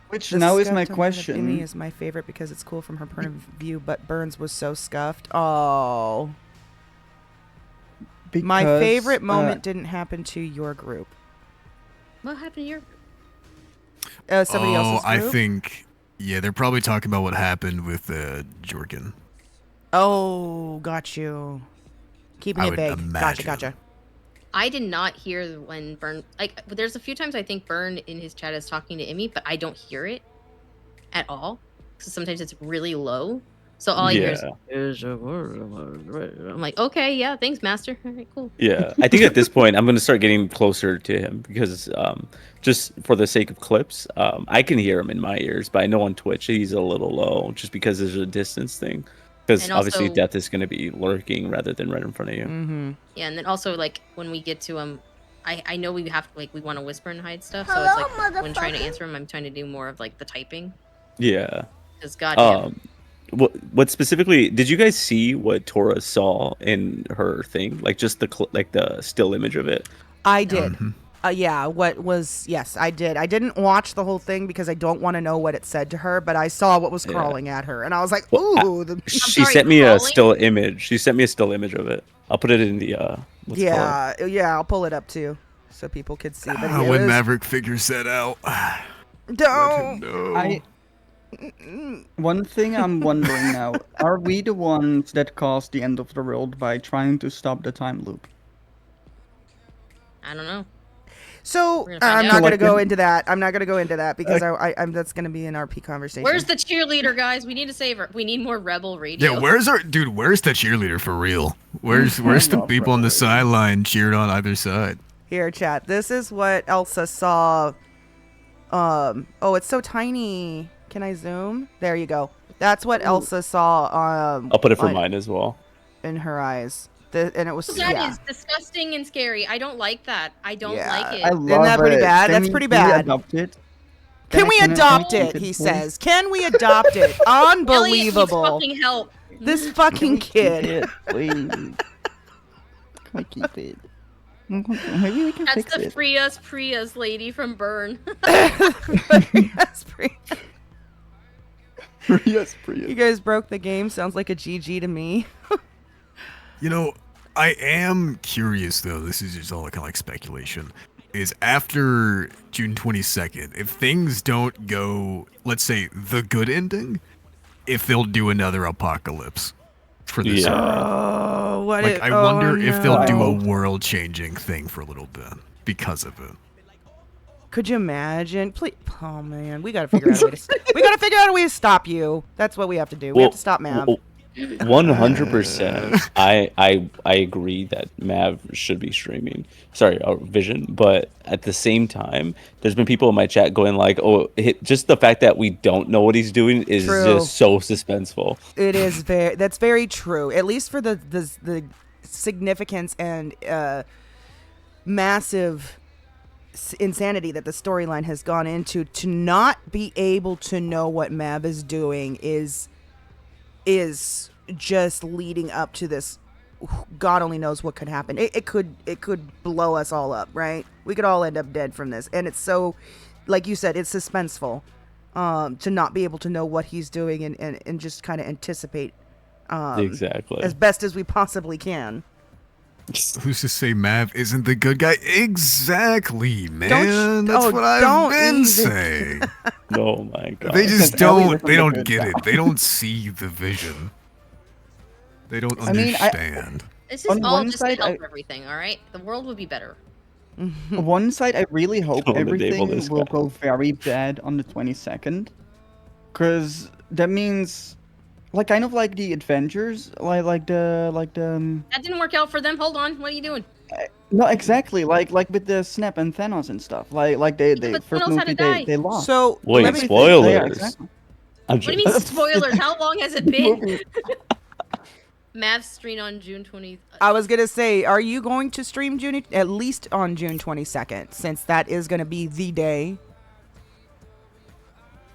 Which The now is my scuffed on Amy question. is my favorite because it's cool from her point of view, but Burns was so scuffed. Oh. My Because, favorite moment didn't happen to your group. What happened to your? Somebody else's I group? think, they're probably talking about what happened with Jorgen. Oh, got you. Keeping I it would vague. imagine. Gotcha. I did not hear when Burn. Like, there's a few times I think Burn in his chat is talking to Emmy, but I don't hear it at all. So sometimes it's really low. So all I hear is. I'm like, okay, yeah, thanks, Master. All right, cool. Yeah, I think at this point I'm going to start getting closer to him because just for the sake of clips, I can hear him in my ears, but I know on Twitch he's a little low just because there's a distance thing. Because And obviously also- death is going to be lurking rather than right in front of you. Mm-hmm. Yeah, and then also like when we get to him, I know we have to we want to whisper and hide stuff. So Hello, it's like when trying to motherfucker. answer him, I'm trying to do more of like the typing. Yeah. Because goddamn. What specifically did you guys see what Tora saw in her thing? Like just the the still image of it. I did. Yeah, yes, I did. I didn't watch the whole thing because I don't want to know what it said to her, but I saw what was crawling at her, and I was like, ooh. She sorry, sent me a crawling? still image. She sent me a still image of it. I'll put it in the what's it called? Yeah, I'll pull it up too, so people could see. But it When was, Maverick figures that out, don't. no. One thing I'm wondering now: are we the ones that caused the end of the world by trying to stop the time loop? I don't know. So We're gonna find I'm out. not gonna Like, go into that. I'm not gonna go into that because I'm that's gonna be an RP conversation. Where's the cheerleader, guys? We need to save her. We need more rebel radio. Yeah, where's the cheerleader for real? Where's the love people on the Rebel Radio. sideline cheered on either side? Here, chat? This is what Elsa saw. Oh, it's so tiny. Can I zoom? There you go. That's what Elsa saw. I'll put it for mine as well. In her eyes. And it was That is disgusting and scary. I don't like that. I don't like it. I love Isn't that pretty it. bad? Can That's we- pretty can we bad. adopt it? Can we adopt keep it? He please? says. Can we adopt it? Elliot needs Unbelievable. fucking help. This fucking kid. Keep it, please. Can we keep it? Maybe we can That's fix the it. Free Us Prius lady from Burn. Yes, Yes, you guys broke the game. Sounds like a GG to me. You know, I am curious though. This is just all kind of like speculation. Is after June 22nd, if things don't go, let's say, the good ending, if they'll do another apocalypse for this. Yeah. Oh, what? Like, I wonder if they'll do a world-changing thing for a little bit because of it. Could you imagine? Please, oh man, we gotta figure out a way to. We gotta figure out a way to stop you. That's what we have to do. We have to stop Mav. 100%. I agree that Mav should be streaming. Sorry, Vision. But at the same time, there's been people in my chat going like, "Oh, just the fact that we don't know what he's doing is True. just so suspenseful." It is very. That's very true. At least for the significance and massive insanity that the storyline has gone into, to not be able to know what Mav is doing is just leading up to this. God only knows what could happen. It could blow us all up, right? We could all end up dead from this. And it's so, like you said, it's suspenseful to not be able to know what he's doing and just kind of anticipate Exactly. as best as we possibly can. Who's to say Mav isn't the good guy? Exactly, man. That's oh, what I've don't been even- saying. Oh my god. They just Because Ellie don't. wasn't They the don't good get guy. it. They don't see the vision. They don't I mean, understand. This is On all one just side, to help everything, all right? The world would be better. On one side, I really hope Don't enable everything this will guy. go very bad on the 22nd, because that means, like, kind of like the Avengers, like the That didn't work out for them. Hold on. What are you doing? no, exactly, like with the Snap and Thanos and stuff, like they but first Thanos had movie to die. they lost. So Wait, let me- spoilers. Yeah, exactly. I'm What do you just- mean spoilers? How long has it been? Mav's stream on June 20th. I was gonna say, are you going to stream June at least on June 22nd, since that is gonna be the day?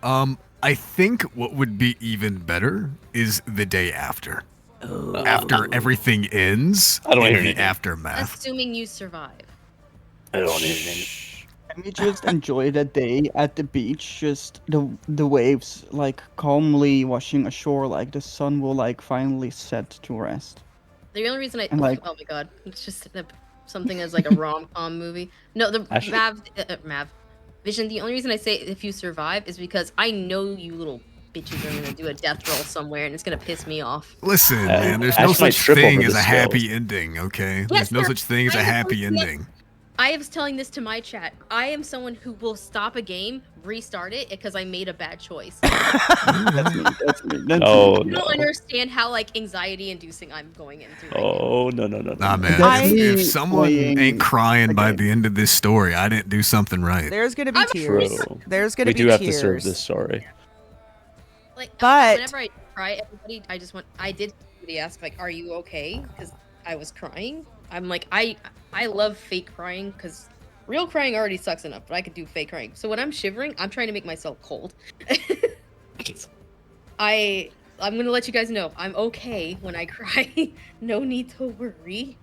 I think what would be even better is the day after. After everything ends, I don't in hear the anything. aftermath. Assuming you survive. I don't even. Let me just enjoy that day at the beach, just the waves like calmly washing ashore, like the sun will like finally set to rest. The only reason I And, like- oh my god, it's just something as like a rom-com movie. No, the Actually- Mav Vision. The only reason I say if you survive is because I know you little bitches are gonna do a death roll somewhere and it's gonna piss me off. Listen, man, there's no Ash might such trip thing over as the a happy skills. ending, okay? Yes, There's no there- such thing as I a know, happy yes. ending. I was telling this to my chat. I am someone who will stop a game, restart it because I made a bad choice. That's me. That's me. That's Oh You no. don't understand how like anxiety-inducing I'm going into. Right now. Oh no. Nah, man. That's If me someone playing ain't crying by the the end of this story, I didn't do something right. There's gonna be I'm tears. True. There's gonna We be do have tears. to serve this story. Like, But- whenever I cry, everybody, I did. Somebody ask like, "Are you okay?" Because I was crying. I'm like, I love fake crying because real crying already sucks enough, but I could do fake crying. So when I'm shivering, I'm trying to make myself cold. I'm gonna let you guys know I'm okay when I cry. No need to worry.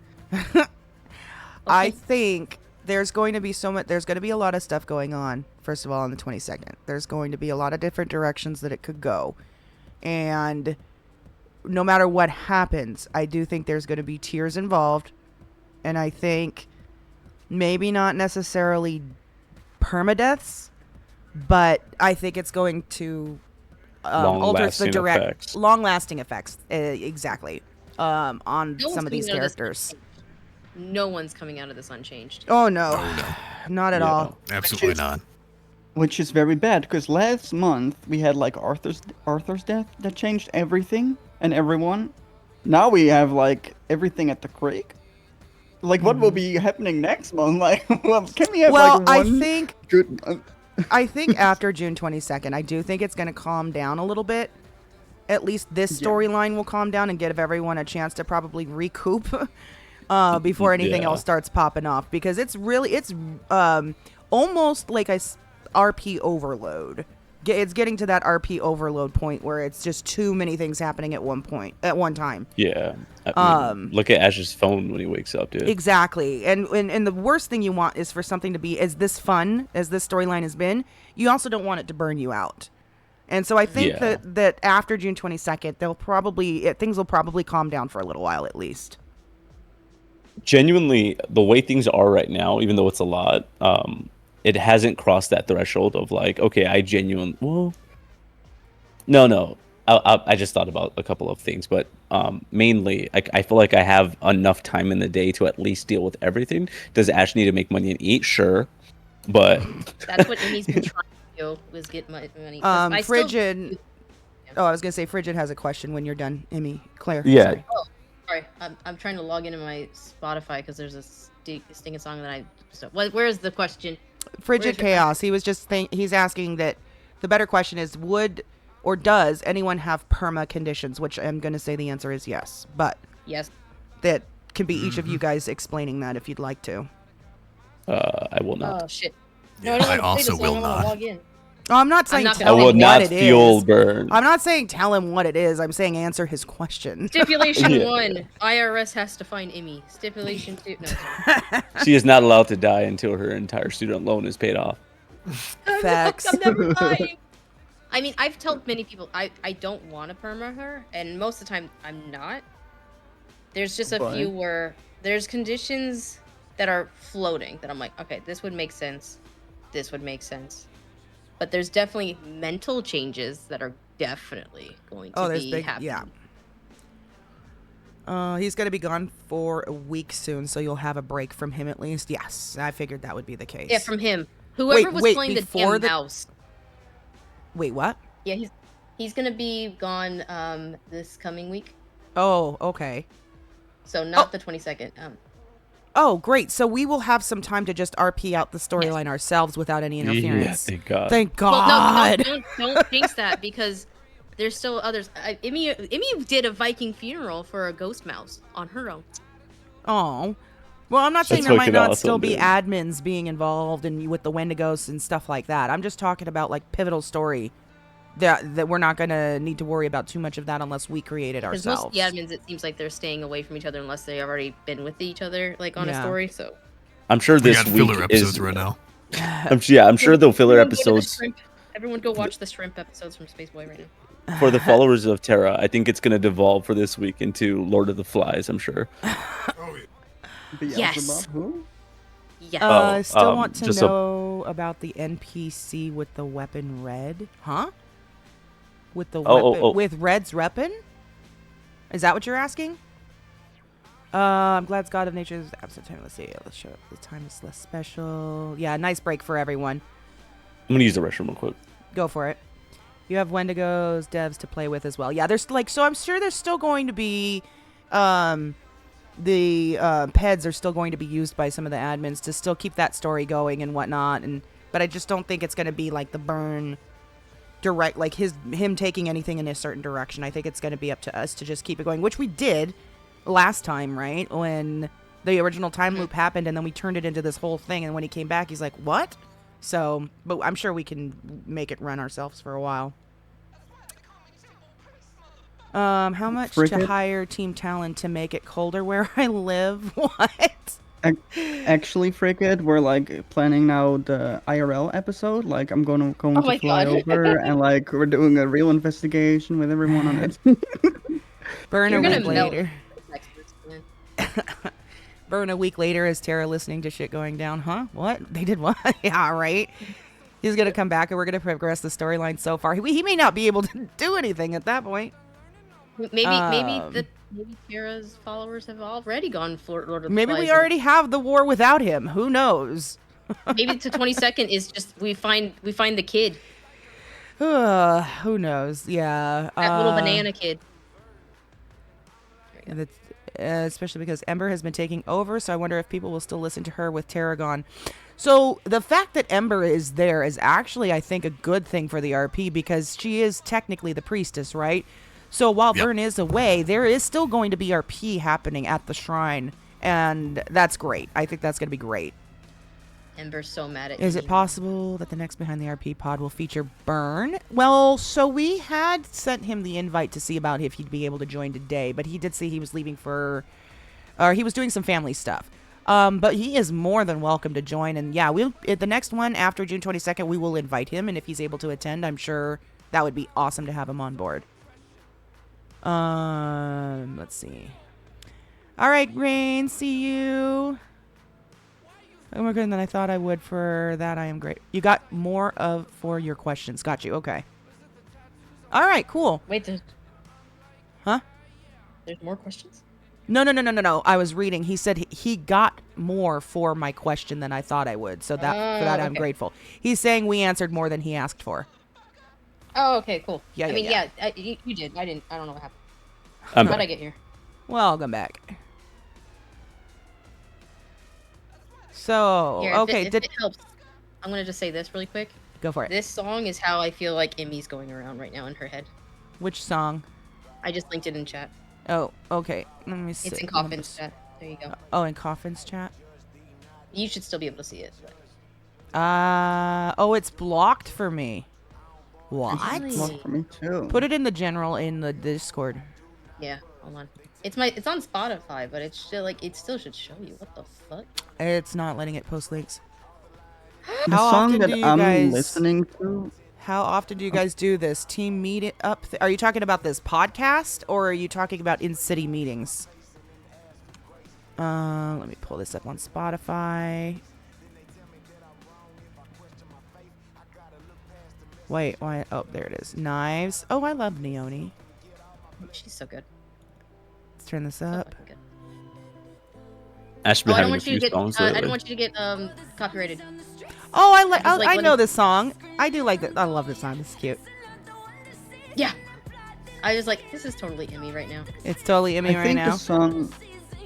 I Okay. think there's going to be so much. There's going to be a lot of stuff going on. First of all, on the 22nd, there's going to be a lot of different directions that it could go, and no matter what happens, I do think there's going to be tears involved, and I think maybe not necessarily permadeaths, but I think it's going to alter the direct, long-lasting effects. Exactly. On some of these characters. No one's coming out of this unchanged. Oh no, not at all. Absolutely not. Which is very bad because last month we had like Arthur's death that changed everything and everyone. Now we have like everything at the creek. Like, what will be happening next month? Like, well, can we have like one I think good? I think after June 22nd, I do think it's going to calm down a little bit. At least this storyline will calm down and give everyone a chance to probably recoup before anything else starts popping off, because it's almost like a RP overload. It's getting to that RP overload point where it's just too many things happening at one time. Yeah. I mean, look at Ash's phone when he wakes up, dude. Exactly. And the worst thing you want is for something to be as this fun as this storyline has been. You also don't want it to burn you out. And so I think that after June 22nd, things will probably calm down for a little while at least. Genuinely, the way things are right now, even though it's a lot, it hasn't crossed that threshold of like, okay, I just thought about a couple of things, but mainly, I feel like I have enough time in the day to at least deal with everything. Does Ash need to make money and eat? Sure, but that's what Emmy's been trying to do, was get money. Frigid. I was gonna say Frigid has a question when you're done, Emmy. Claire. Yeah. Sorry. Oh, sorry. I'm trying to log into my Spotify because there's a stinging song that where's the question? Frigid Chaos. He was just he's asking that the better question is, would or does anyone have perma conditions? Which I'm going to say the answer is yes. But yes, that can be each of you guys explaining that if you'd like to. I will not. Oh shit! No, I also will not. Log in. Oh, I'm not saying I will not feel burned. I'm not saying tell him what it is. I'm saying answer his question. Stipulation 1: IRS has to find Emmy. Stipulation 2: no. She is not allowed to die until her entire student loan is paid off. Facts. I'm never dying. I mean, I've told many people I don't want to perma her, and most of the time I'm not. There's just a few where there's conditions that are floating that I'm like, okay, this would make sense. This would make sense. But there's definitely mental changes that are definitely going to be happening. Yeah. He's going to be gone for a week soon, so you'll have a break from him at least. Yes, I figured that would be the case. Yeah, from him. Whoever was playing the damn mouse. Wait, what? Yeah, he's going to be gone this coming week. Oh, okay. So not the 22nd. Oh, great. So we will have some time to just RP out the storyline ourselves without any interference. Yeah, thank God. Thank God. Well, no, don't jinx that, because there's still others. Emmy did a Viking funeral for a ghost mouse on her own. Oh. Well, I'm not saying there might not still be admins being involved and with the Wendigos and stuff like that. I'm just talking about like pivotal story that we're not going to need to worry about too much of that unless we create it ourselves. Because most of the admins, it seems like they're staying away from each other unless they've already been with each other, like on a story. So I'm sure this we got week filler episodes is right now. I'm sure the filler episodes. Everyone go watch the shrimp episodes from Space Boy right now. For the followers of Terra, I think it's going to devolve for this week into Lord of the Flies, I'm sure. Yes. Who? Yeah. I still want to know about the NPC with the weapon red. Huh? With the weapon with Red's weapon? Is that what you're asking? I'm glad it's God of Nature's absent time. Let's see. Let's show up. The time is less special. Yeah, nice break for everyone. I'm gonna use the restroom real quick. Go for it. You have Wendigos, devs to play with as well. Yeah, there's so I'm sure there's still going to be the PEDs are still going to be used by some of the admins to still keep that story going and whatnot. But I just don't think it's going to be like the burn direct, like him taking anything in a certain direction. I think it's going to be up to us to just keep it going, which we did last time, right? When the original time loop happened and then we turned it into this whole thing. And when he came back, he's like, what? So, but I'm sure we can make it run ourselves for a while. How much to hire Team Talon to make it colder where I live? What? Actually, Frigate, we're like planning now the IRL episode. Like, I'm going Oh to my fly God. over, and like we're doing a real investigation with everyone on it. Burn You're a gonna week melt. later. Experts, man. Burn a week later as Tara listening to shit going down. Huh? What? They did what? Yeah, right. He's gonna come back and we're gonna progress the storyline so far. He may not be able to do anything at that point. Maybe Um, maybe Kara's followers have already gone for Lord of the Maybe Flies. we already have the war without him. Who knows? Maybe the 22nd is just we find the kid, Who knows? Yeah. that little banana kid. And that's, especially because Ember has been taking over, so I wonder if people will still listen to her with Tara gone. So the fact that Ember is there is actually, I think, a good thing for the RP because she is technically the priestess, right? So while Yep. Vern is away, there is still going to be RP happening at the shrine, and that's great. I think that's going to be great. Ember's so mad at Is it me. possible that the next Behind the RP pod will feature Burn? Well, so we had sent him the invite to see about if he'd be able to join today, but he did say he was leaving or he was doing some family stuff. But he is more than welcome to join, and yeah, we'll at the next one after June 22nd, we will invite him, and if he's able to attend, I'm sure that would be awesome to have him on board. Let's see. All right, Rain, see you. I'm more good than I thought I would for that. I am great. You got more for your questions. Got you. Okay. All right, cool. Wait, Huh? there's more questions? No. I was reading. He said he got more for my question than I thought I would. So that for that I'm okay. grateful. He's saying we answered more than he asked for. Oh, okay, cool. Yeah, I yeah, mean, yeah. you did. I didn't. I don't know what happened. I'm How'd back. I get here? Well, I'll come back. So, Here, okay, if it helps, I'm gonna just say this really quick. Go for it. This song is how I feel like Emmy's going around right now in her head. Which song? I just linked it in chat. Oh, okay. Let me see. It's in Coffin's chat. There you go. Oh, in Coffin's chat? You should still be able to see it. But... Oh, it's blocked for me. What? Really? Blocked for me too. Put it in the general in the Discord. Yeah, hold on. It's on Spotify, but it's still it still should show you. What the fuck? It's not letting it post links. The How song often that do you I'm guys listening to. How often do you guys do this team meet up? Are you talking about this podcast or are you talking about in city meetings? Let me pull this up on Spotify. Wait, why? Oh, there it is. Knives. Oh, I love Neoni. She's so good. Let's turn this So up. fucking good. Ash's Oh, been I don't having a want you few to get. songs I lately. don't want you to get copyrighted. Oh, I just like I when know it- this song. I do like that. I love this song. It's cute. Yeah. I was like, this is totally Emmy right now. It's totally Emmy I right think now. the song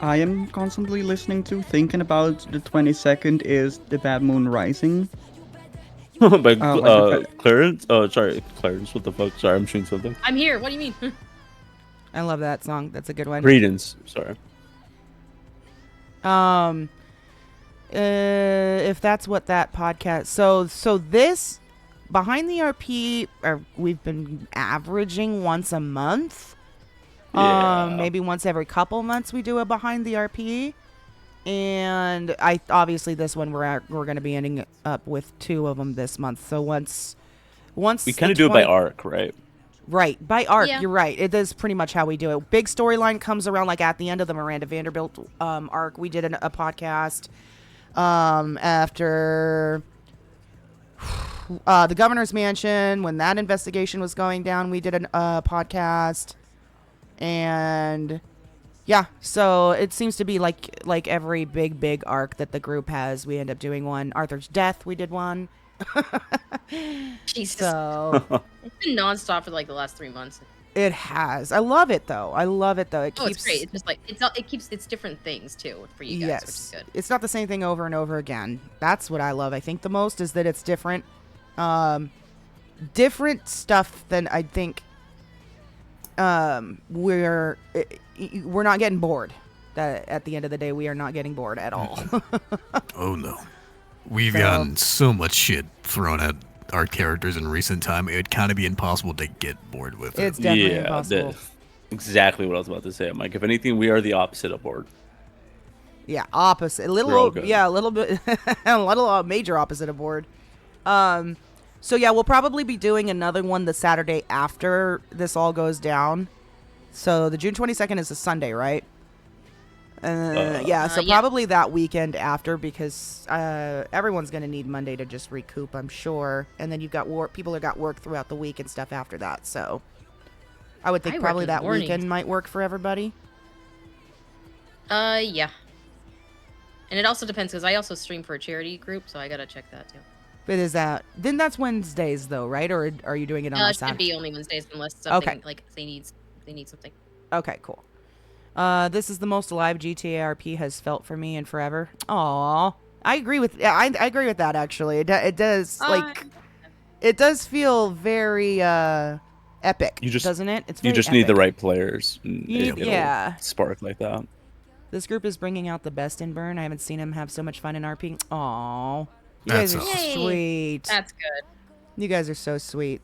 I am constantly listening to, thinking about the 22nd, is The Bad Moon Rising. By like the Clarence? Oh, sorry, Clarence. What the fuck? Sorry, I'm shooting something. I'm here. What do you mean? I love that song. That's a good one. Credence. Sorry. If that's what that podcast. So this Behind the RP, we've been averaging once a month. Yeah. Maybe once every couple months we do a Behind the RP. And I obviously this one we're going to be ending up with 2 of them this month. So once We kind the of do it by 20 arc, right? Right, by arc, Yeah. you're right. It is pretty much how we do it. Big storyline comes around like at the end of the Miranda Vanderbilt arc. We did a podcast after the governor's mansion. When that investigation was going down, we did a podcast. And yeah, so it seems to be like every big arc that the group has, we end up doing one. Arthur's death, we did one. Jesus. So It's been nonstop for like the last 3 months. it has. I love it though. It Oh, keeps it's great. It's just like it's different things too for you guys, which is yes. good. It's not the same thing over and over again. That's what I love. I think the most is that it's different, different stuff than I think. We're not getting bored. That at the end of the day, we are not getting bored at all. Oh no. We've So- gotten so much shit thrown at our characters in recent time, it'd kind of be impossible to get bored with it. It's definitely yeah, impossible. Exactly what I was about to say, Mike. If anything, we are the opposite of bored. Yeah, opposite. A We're all little, good. yeah, a little bit, a little major opposite of board. So yeah, we'll probably be doing another one the Saturday after this all goes down. So the June 22nd is a Sunday, right? Yeah, so yeah. probably that weekend after, because everyone's gonna need Monday to just recoup, I'm sure. And then you've got people that got work throughout the week and stuff after that. So I would think I work probably in the that mornings. weekend might work for everybody. Yeah. And it also depends because I also stream for a charity group, so I gotta check that too. But then that's Wednesdays though, right? Or are you doing it on It a should Saturday? be only Wednesdays unless something Okay. like they need something. Okay, cool. This is the most alive GTA RP has felt for me in forever. Aw, I agree with I agree with that actually. It does it does feel very epic. Doesn't it? It's you very just need the epic. right players. And it'll Yeah. spark like that. This group is bringing out the best in Burn. I haven't seen him have so much fun in RP. Aw, you That's guys are awesome. sweet. That's good. You guys are so sweet.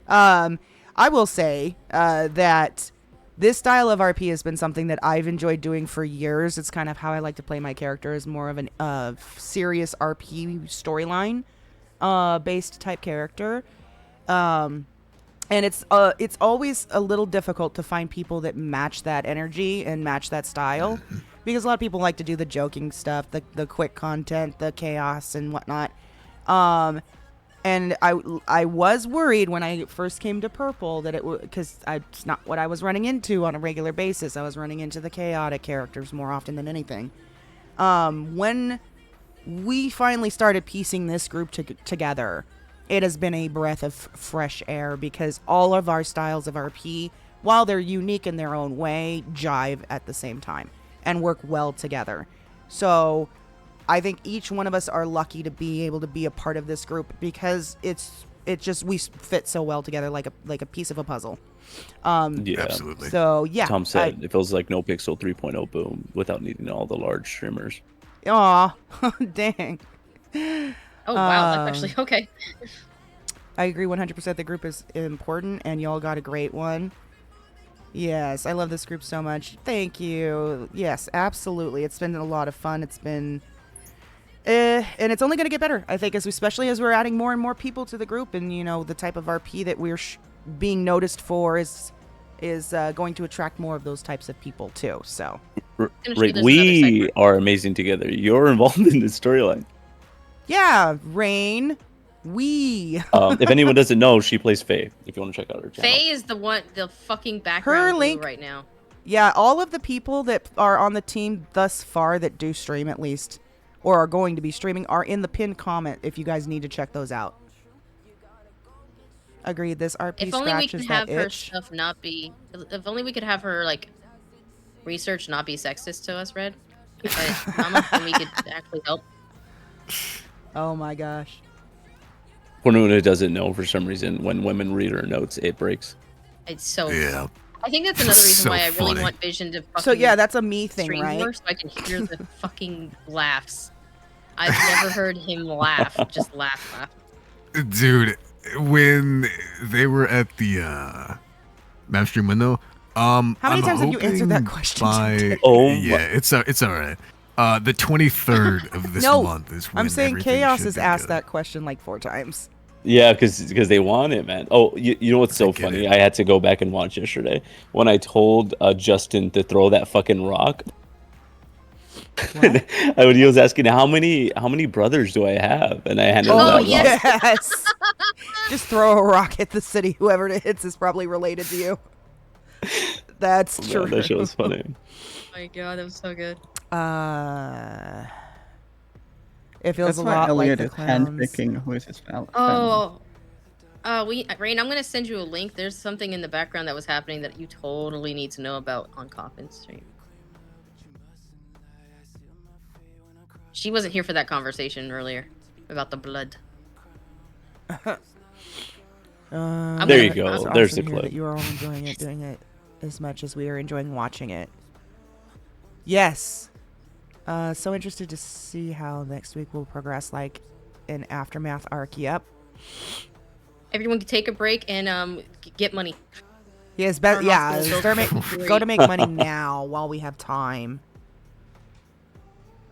I will say that this style of RP has been something that I've enjoyed doing for years. It's kind of how I like to play my character, as more of an serious RP storyline based type character. And it's always a little difficult to find people that match that energy and match that style, because a lot of people like to do the joking stuff, the quick content, the chaos and whatnot. And I was worried when I first came to Purple that it would, because it's not what I was running into on a regular basis. I was running into the chaotic characters more often than anything. When we finally started piecing this group together, it has been a breath of fresh air, because all of our styles of RP, while they're unique in their own way, jive at the same time and work well together. So I think each one of us are lucky to be able to be a part of this group, because we fit so well together, like a piece of a puzzle. Yeah, absolutely. So yeah, Tom said it feels like No Pixel 3.0 boom without needing all the large streamers. Aw, dang. Oh wow, that's actually okay. I agree 100%. The group is important, and y'all got a great one. Yes, I love this group so much. Thank you. Yes, absolutely. It's been a lot of fun. It's been, and it's only going to get better, I think, especially as we're adding more and more people to the group, and the type of RP that we're being noticed for is going to attract more of those types of people too. So, Right, we are amazing together. You're involved in the storyline. Yeah, Rain. If anyone doesn't know, she plays Faye. If you want to check out her channel. Faye is the fucking background glue right now. Yeah, all of the people that are on the team thus far that do stream, at least, or are going to be streaming, are in the pinned comment if you guys need to check those out. Agreed. This RP If only we scratches could that have her itch. stuff not be. If only we could have her like research not be sexist to us, Red. Mama, then we could actually help. Oh my gosh. For anyone who doesn't know, for some reason, when women read her notes, it breaks. It's so. Yeah. I think that's another reason So why I really funny. want Vision to fucking. So yeah, that's a me thing, stream right? more so I can hear the fucking laughs. I've never heard him laugh. Just laugh. Dude, when they were at the map stream window, How many I'm times have you answered that hoping question by today? yeah, it's all right. The 23rd of this month is when I'm saying everything Chaos should has be asked good. that question like 4 times. Yeah, because they want it, man. Oh, you know what's so funny? I had to go back and watch yesterday when I told Justin to throw that fucking rock. He was asking how many brothers do I have, and I handed him that rock. Yes. Just throw a rock at the city. Whoever it hits is probably related to you. That's true. That shit was funny. Oh my god, that was so good. It feels That's a why lot Elliot like is the clowns. handpicking who is his family. Rain, I'm gonna send you a link. There's something in the background that was happening that you totally need to know about on Coffin's stream. She wasn't here for that conversation earlier about the blood. There you go. It's There's awesome the here clip. that you are all enjoying it, doing it as much as we are enjoying watching it. Yes. So interested to see how next week will progress, like an aftermath arc. Yep. Everyone can take a break and get money. Yes, Our yeah. hospital Start bills are go to make money now while we have time.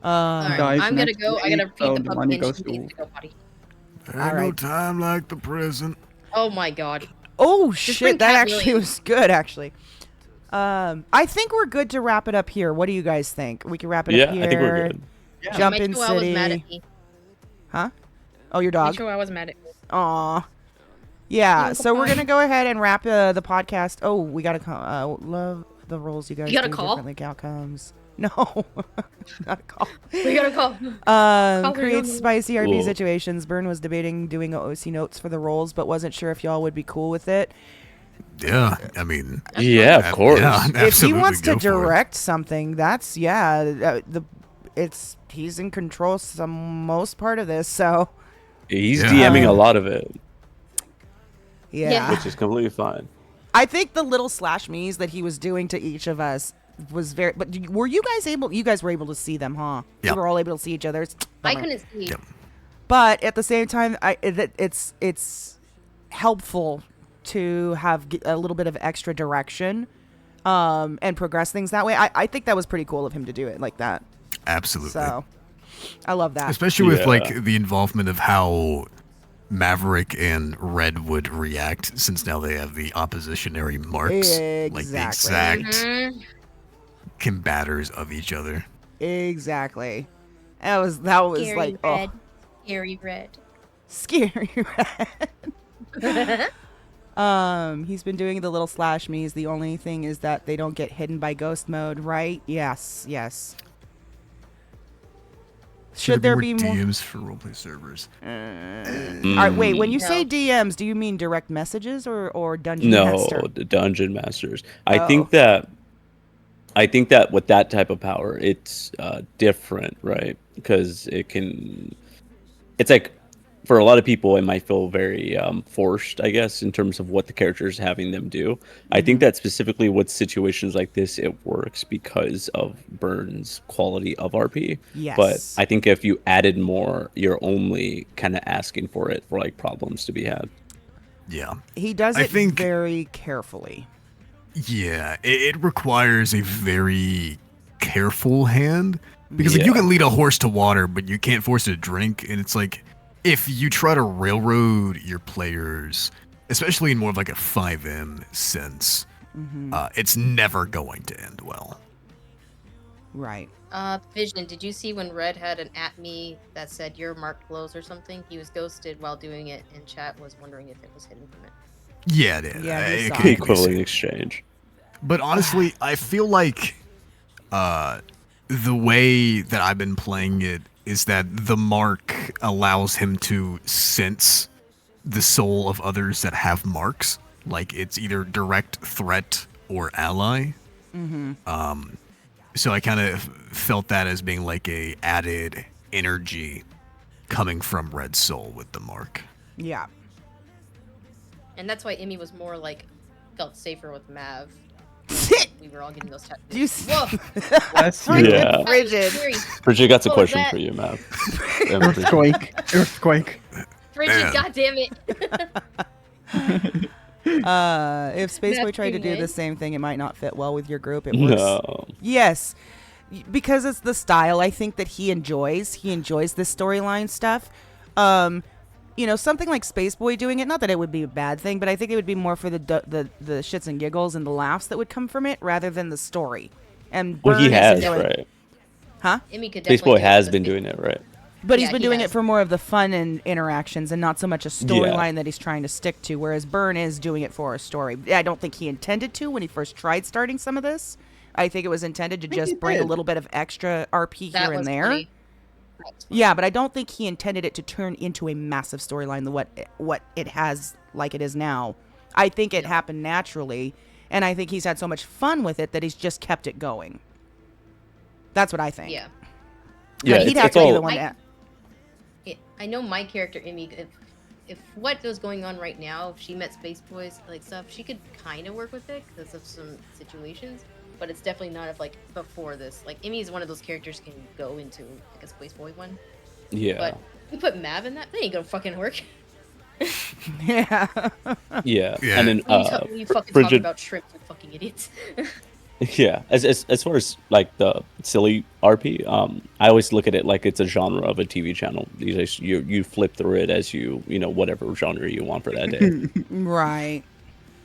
All right, Guys, I'm gonna next go. I gotta week, feed so the the puppy, money and goes she to- needs to go potty. Ain't no Alright. time like the present. Oh my god. Oh bring shit, that Cat actually Williams. was good actually. I think we're good to wrap it up here. What do you guys think? We can wrap it Yeah, up here. I think we're good. Yeah. Jump my in chihuahua was mad city. at me. Huh? Oh, your My dog. chihuahua was mad at me. Aw. Yeah, Even so we're fine. gonna go ahead and wrap the podcast. Oh, we gotta love the roles you guys You got a do call? differently. Outcomes. No, not a call. We gotta call. Create her. spicy RP Cool. situations. Byrne was debating doing OC notes for the roles, but wasn't sure if y'all would be cool with it. Yeah, I mean, Yeah, of course. Yeah, If he absolutely wants to go for it. direct something, that's he's in control some most part of this. So He's Yeah. DMing a lot of it, yeah. which is completely fine. I think the little slash me's that he was doing to each of us was very. But were you guys able? You guys were able to see them, huh? Yep. We were all able to see each other. It's I bummer. couldn't see. Yep. But at the same time, it's helpful to have a little bit of extra direction, and progress things that way. I think that was pretty cool of him to do it like that. Absolutely. So I love that. Especially with Yeah. like the involvement of how Maverick and Red would react, since now they have the oppositionary marks, like the Exactly. exact Mhm. combaters of each other. Exactly. That was like oh, Scary red. scary. He's been doing the little slash me's. The only thing is that they don't get hidden by ghost mode, right? Yes. Should there be more? DMs for roleplay servers? All right, wait. When you say No. DMs, do you mean direct messages or dungeon No, master? the dungeon masters. Oh. I think that with that type of power, it's different, right? Because it's like for a lot of people, it might feel very forced, I guess, in terms of what the character is having them do. I think that specifically with situations like this, it works because of Byrne's quality of RP. Yes. But I think if you added more, you're only kind of asking for it for like problems to be had. Yeah. He does I it think- very carefully. Yeah, it requires a very careful hand, because like, you Yeah. can lead a horse to water, but you can't force it to drink. And it's like, if you try to railroad your players, especially in more of like a 5M sense, it's never going to end well. Right. Vision, did you see when Red had an at me that said you're marked blows or something? He was ghosted while doing it, and chat was wondering if it was hidden from it. Yeah, it is. Yeah, he It saw could it. be Equivalent seen. exchange. But honestly, I feel like the way that I've been playing it is that the mark allows him to sense the soul of others that have marks. Like it's either direct threat or ally. So I kind of felt that as being like a added energy coming from Red Soul with the mark. Yeah. And that's why Emmy was more like felt safer with Mav. We were all getting those tattoos. Do you see? Whoa! Bless you. Freaking Yeah. frigid. Scary. Bridget got a What was question that? for you, Matt. Earthquake. Frigid, Man. goddammit. If Spaceboy That's tried to do pretty the nice. same thing, it might not fit well with your group. It works. No. Yes, because it's the style I think that he enjoys. He enjoys this storyline stuff. You know, something like Spaceboy doing it. Not that it would be a bad thing, but I think it would be more for the shits and giggles and the laughs that would come from it, rather than the story. And Well, he Byrne has, isn't doing- right? huh? Emmy could definitely Spaceboy do has it been with doing it, right? But Yeah, he's been he doing has. it for more of the fun and interactions, and not so much a storyline that he's trying to stick to. Whereas Byrne is doing it for a story. I don't think he intended to when he first tried starting some of this. I think it was intended to just bring a little bit of extra RP That here was and there. funny. That was funny. Yeah, but I don't think he intended it to turn into a massive storyline. What it has, like it is now. I think it happened naturally, and I think he's had so much fun with it that he's just kept it going. That's what I think. Yeah. Yeah, But he'd have it's to be all- the one that. I know my character Emmy. If what was going on right now, if she met Space Boys like stuff, she could kind of work with it because of some situations. But it's definitely not if like before this. Like Emmy is one of those characters can go into like a Space Boy one. Yeah. But you put Mav in that ain't gonna fucking work. Yeah. Yeah. Yeah. And then When you fucking talk Bridget about shrimp, you fucking idiots. Yeah, as far as like the silly RP, I always look at it like it's a genre of a TV channel. You flip through it as you know whatever genre you want for that day. Right.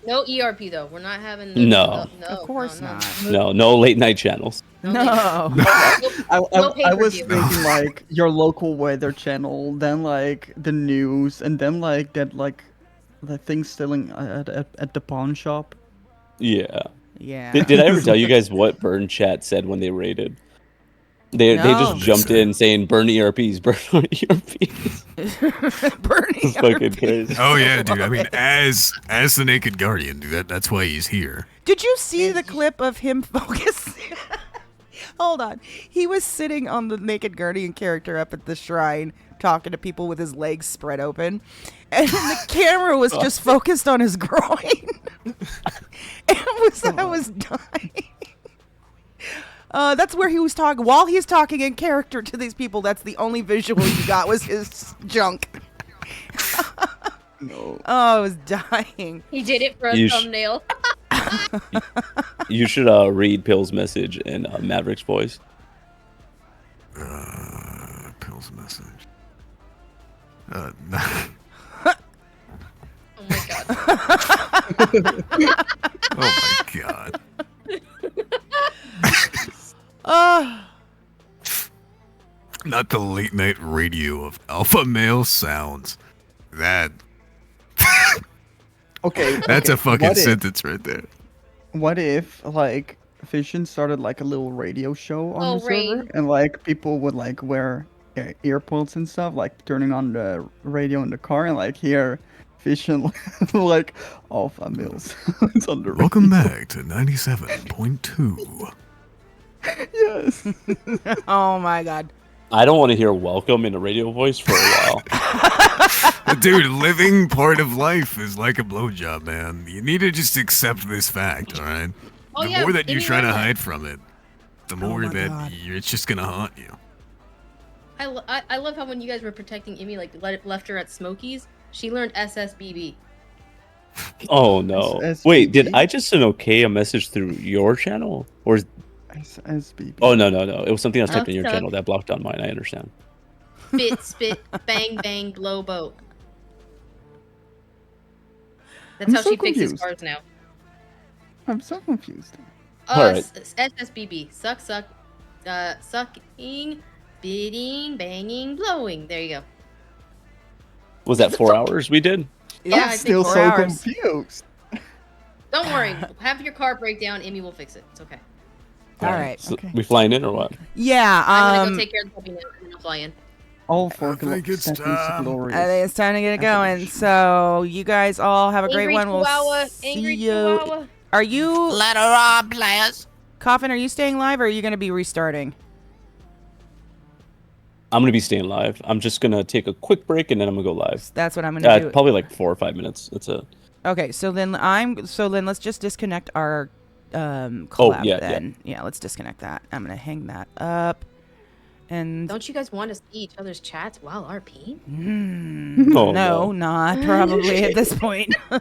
No ERP though. We're not having the No, Of course not. no late night channels. No. I was thinking like your local weather channel, then like the news, and then like that like the thing selling at the pawn shop. Yeah. Yeah. Did I ever tell you guys what Burn Chat said when they raided? They just No. jumped in saying burn ERPs, burn ERPs. Burning It's fucking crazy. Oh yeah, dude. I mean, as the Naked Guardian, dude, that's why he's here. Did you see the clip of him focusing? Hold on. He was sitting on the Naked Guardian character up at the shrine, talking to people with his legs spread open. And the camera was just focused on his groin. I was dying. That's where he was talking. While he's talking in character to these people, that's the only visual you got was his junk. No. Oh, I was dying. He did it for a thumbnail. You should read Pill's message in Maverick's voice. Pill's message. Oh my god. Oh my god. Not the late night radio of alpha male sounds. That. Okay. That's okay. a fucking What if- sentence right there. What if like Vision started like a little radio show on the server, Rain. and like people would like wear earpods and stuff, like turning on the radio in the car and like hear Vision like alpha males. It's on the radio. Welcome back to 97.2. Yes. Oh my god. I don't want to hear welcome in a radio voice for a while. Dude, living part of life is like a blowjob, man. You need to just accept this fact, alright? Oh, The yeah, more that you're Amy trying to learned that. hide from it, the more my that God. it's just gonna haunt you. I love how when you guys were protecting Amy, like left her at Smokies, she learned SSBB. Oh no! Wait, did I just send okay a message through your channel, or? SSBB. Oh no! It was something else typed in your Suck. channel that blocked on mine. I understand. Spit, bang, bang, blow boat. That's I'm how so she fixes confused. cars now. I'm so confused. Alright. SSBB. Suck, sucking, bidding, banging, blowing. There you go. Was that 4 hours we did? Yeah, I'm I think still 4 so hours. confused. Don't worry. Have your car break down. Amy will fix it. It's okay. All right. So Okay. we flying in or what? Yeah. I'm gonna go take care of the puppy now, and then I'll fly in. All for I think it's Stephanie's time. glorious. I think it's time to get it going. So you guys all have a great Angry one. We'll Chihuahua, see angry you. Chihuahua. Are you Let her on, players. Coffin? Are you staying live, or are you going to be restarting? I'm gonna be staying live. I'm just gonna take a quick break and then I'm gonna go live. That's what I'm going to do. Probably like 4 or 5 minutes. That's it. Okay, so then let's just disconnect our collab yeah, then. Yeah, let's disconnect that. I'm gonna hang that up. And Don't you guys want to see each other's chats while RP? Oh, no, not probably at this point. All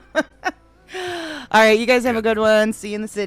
right, you guys have a good one. See you in the city.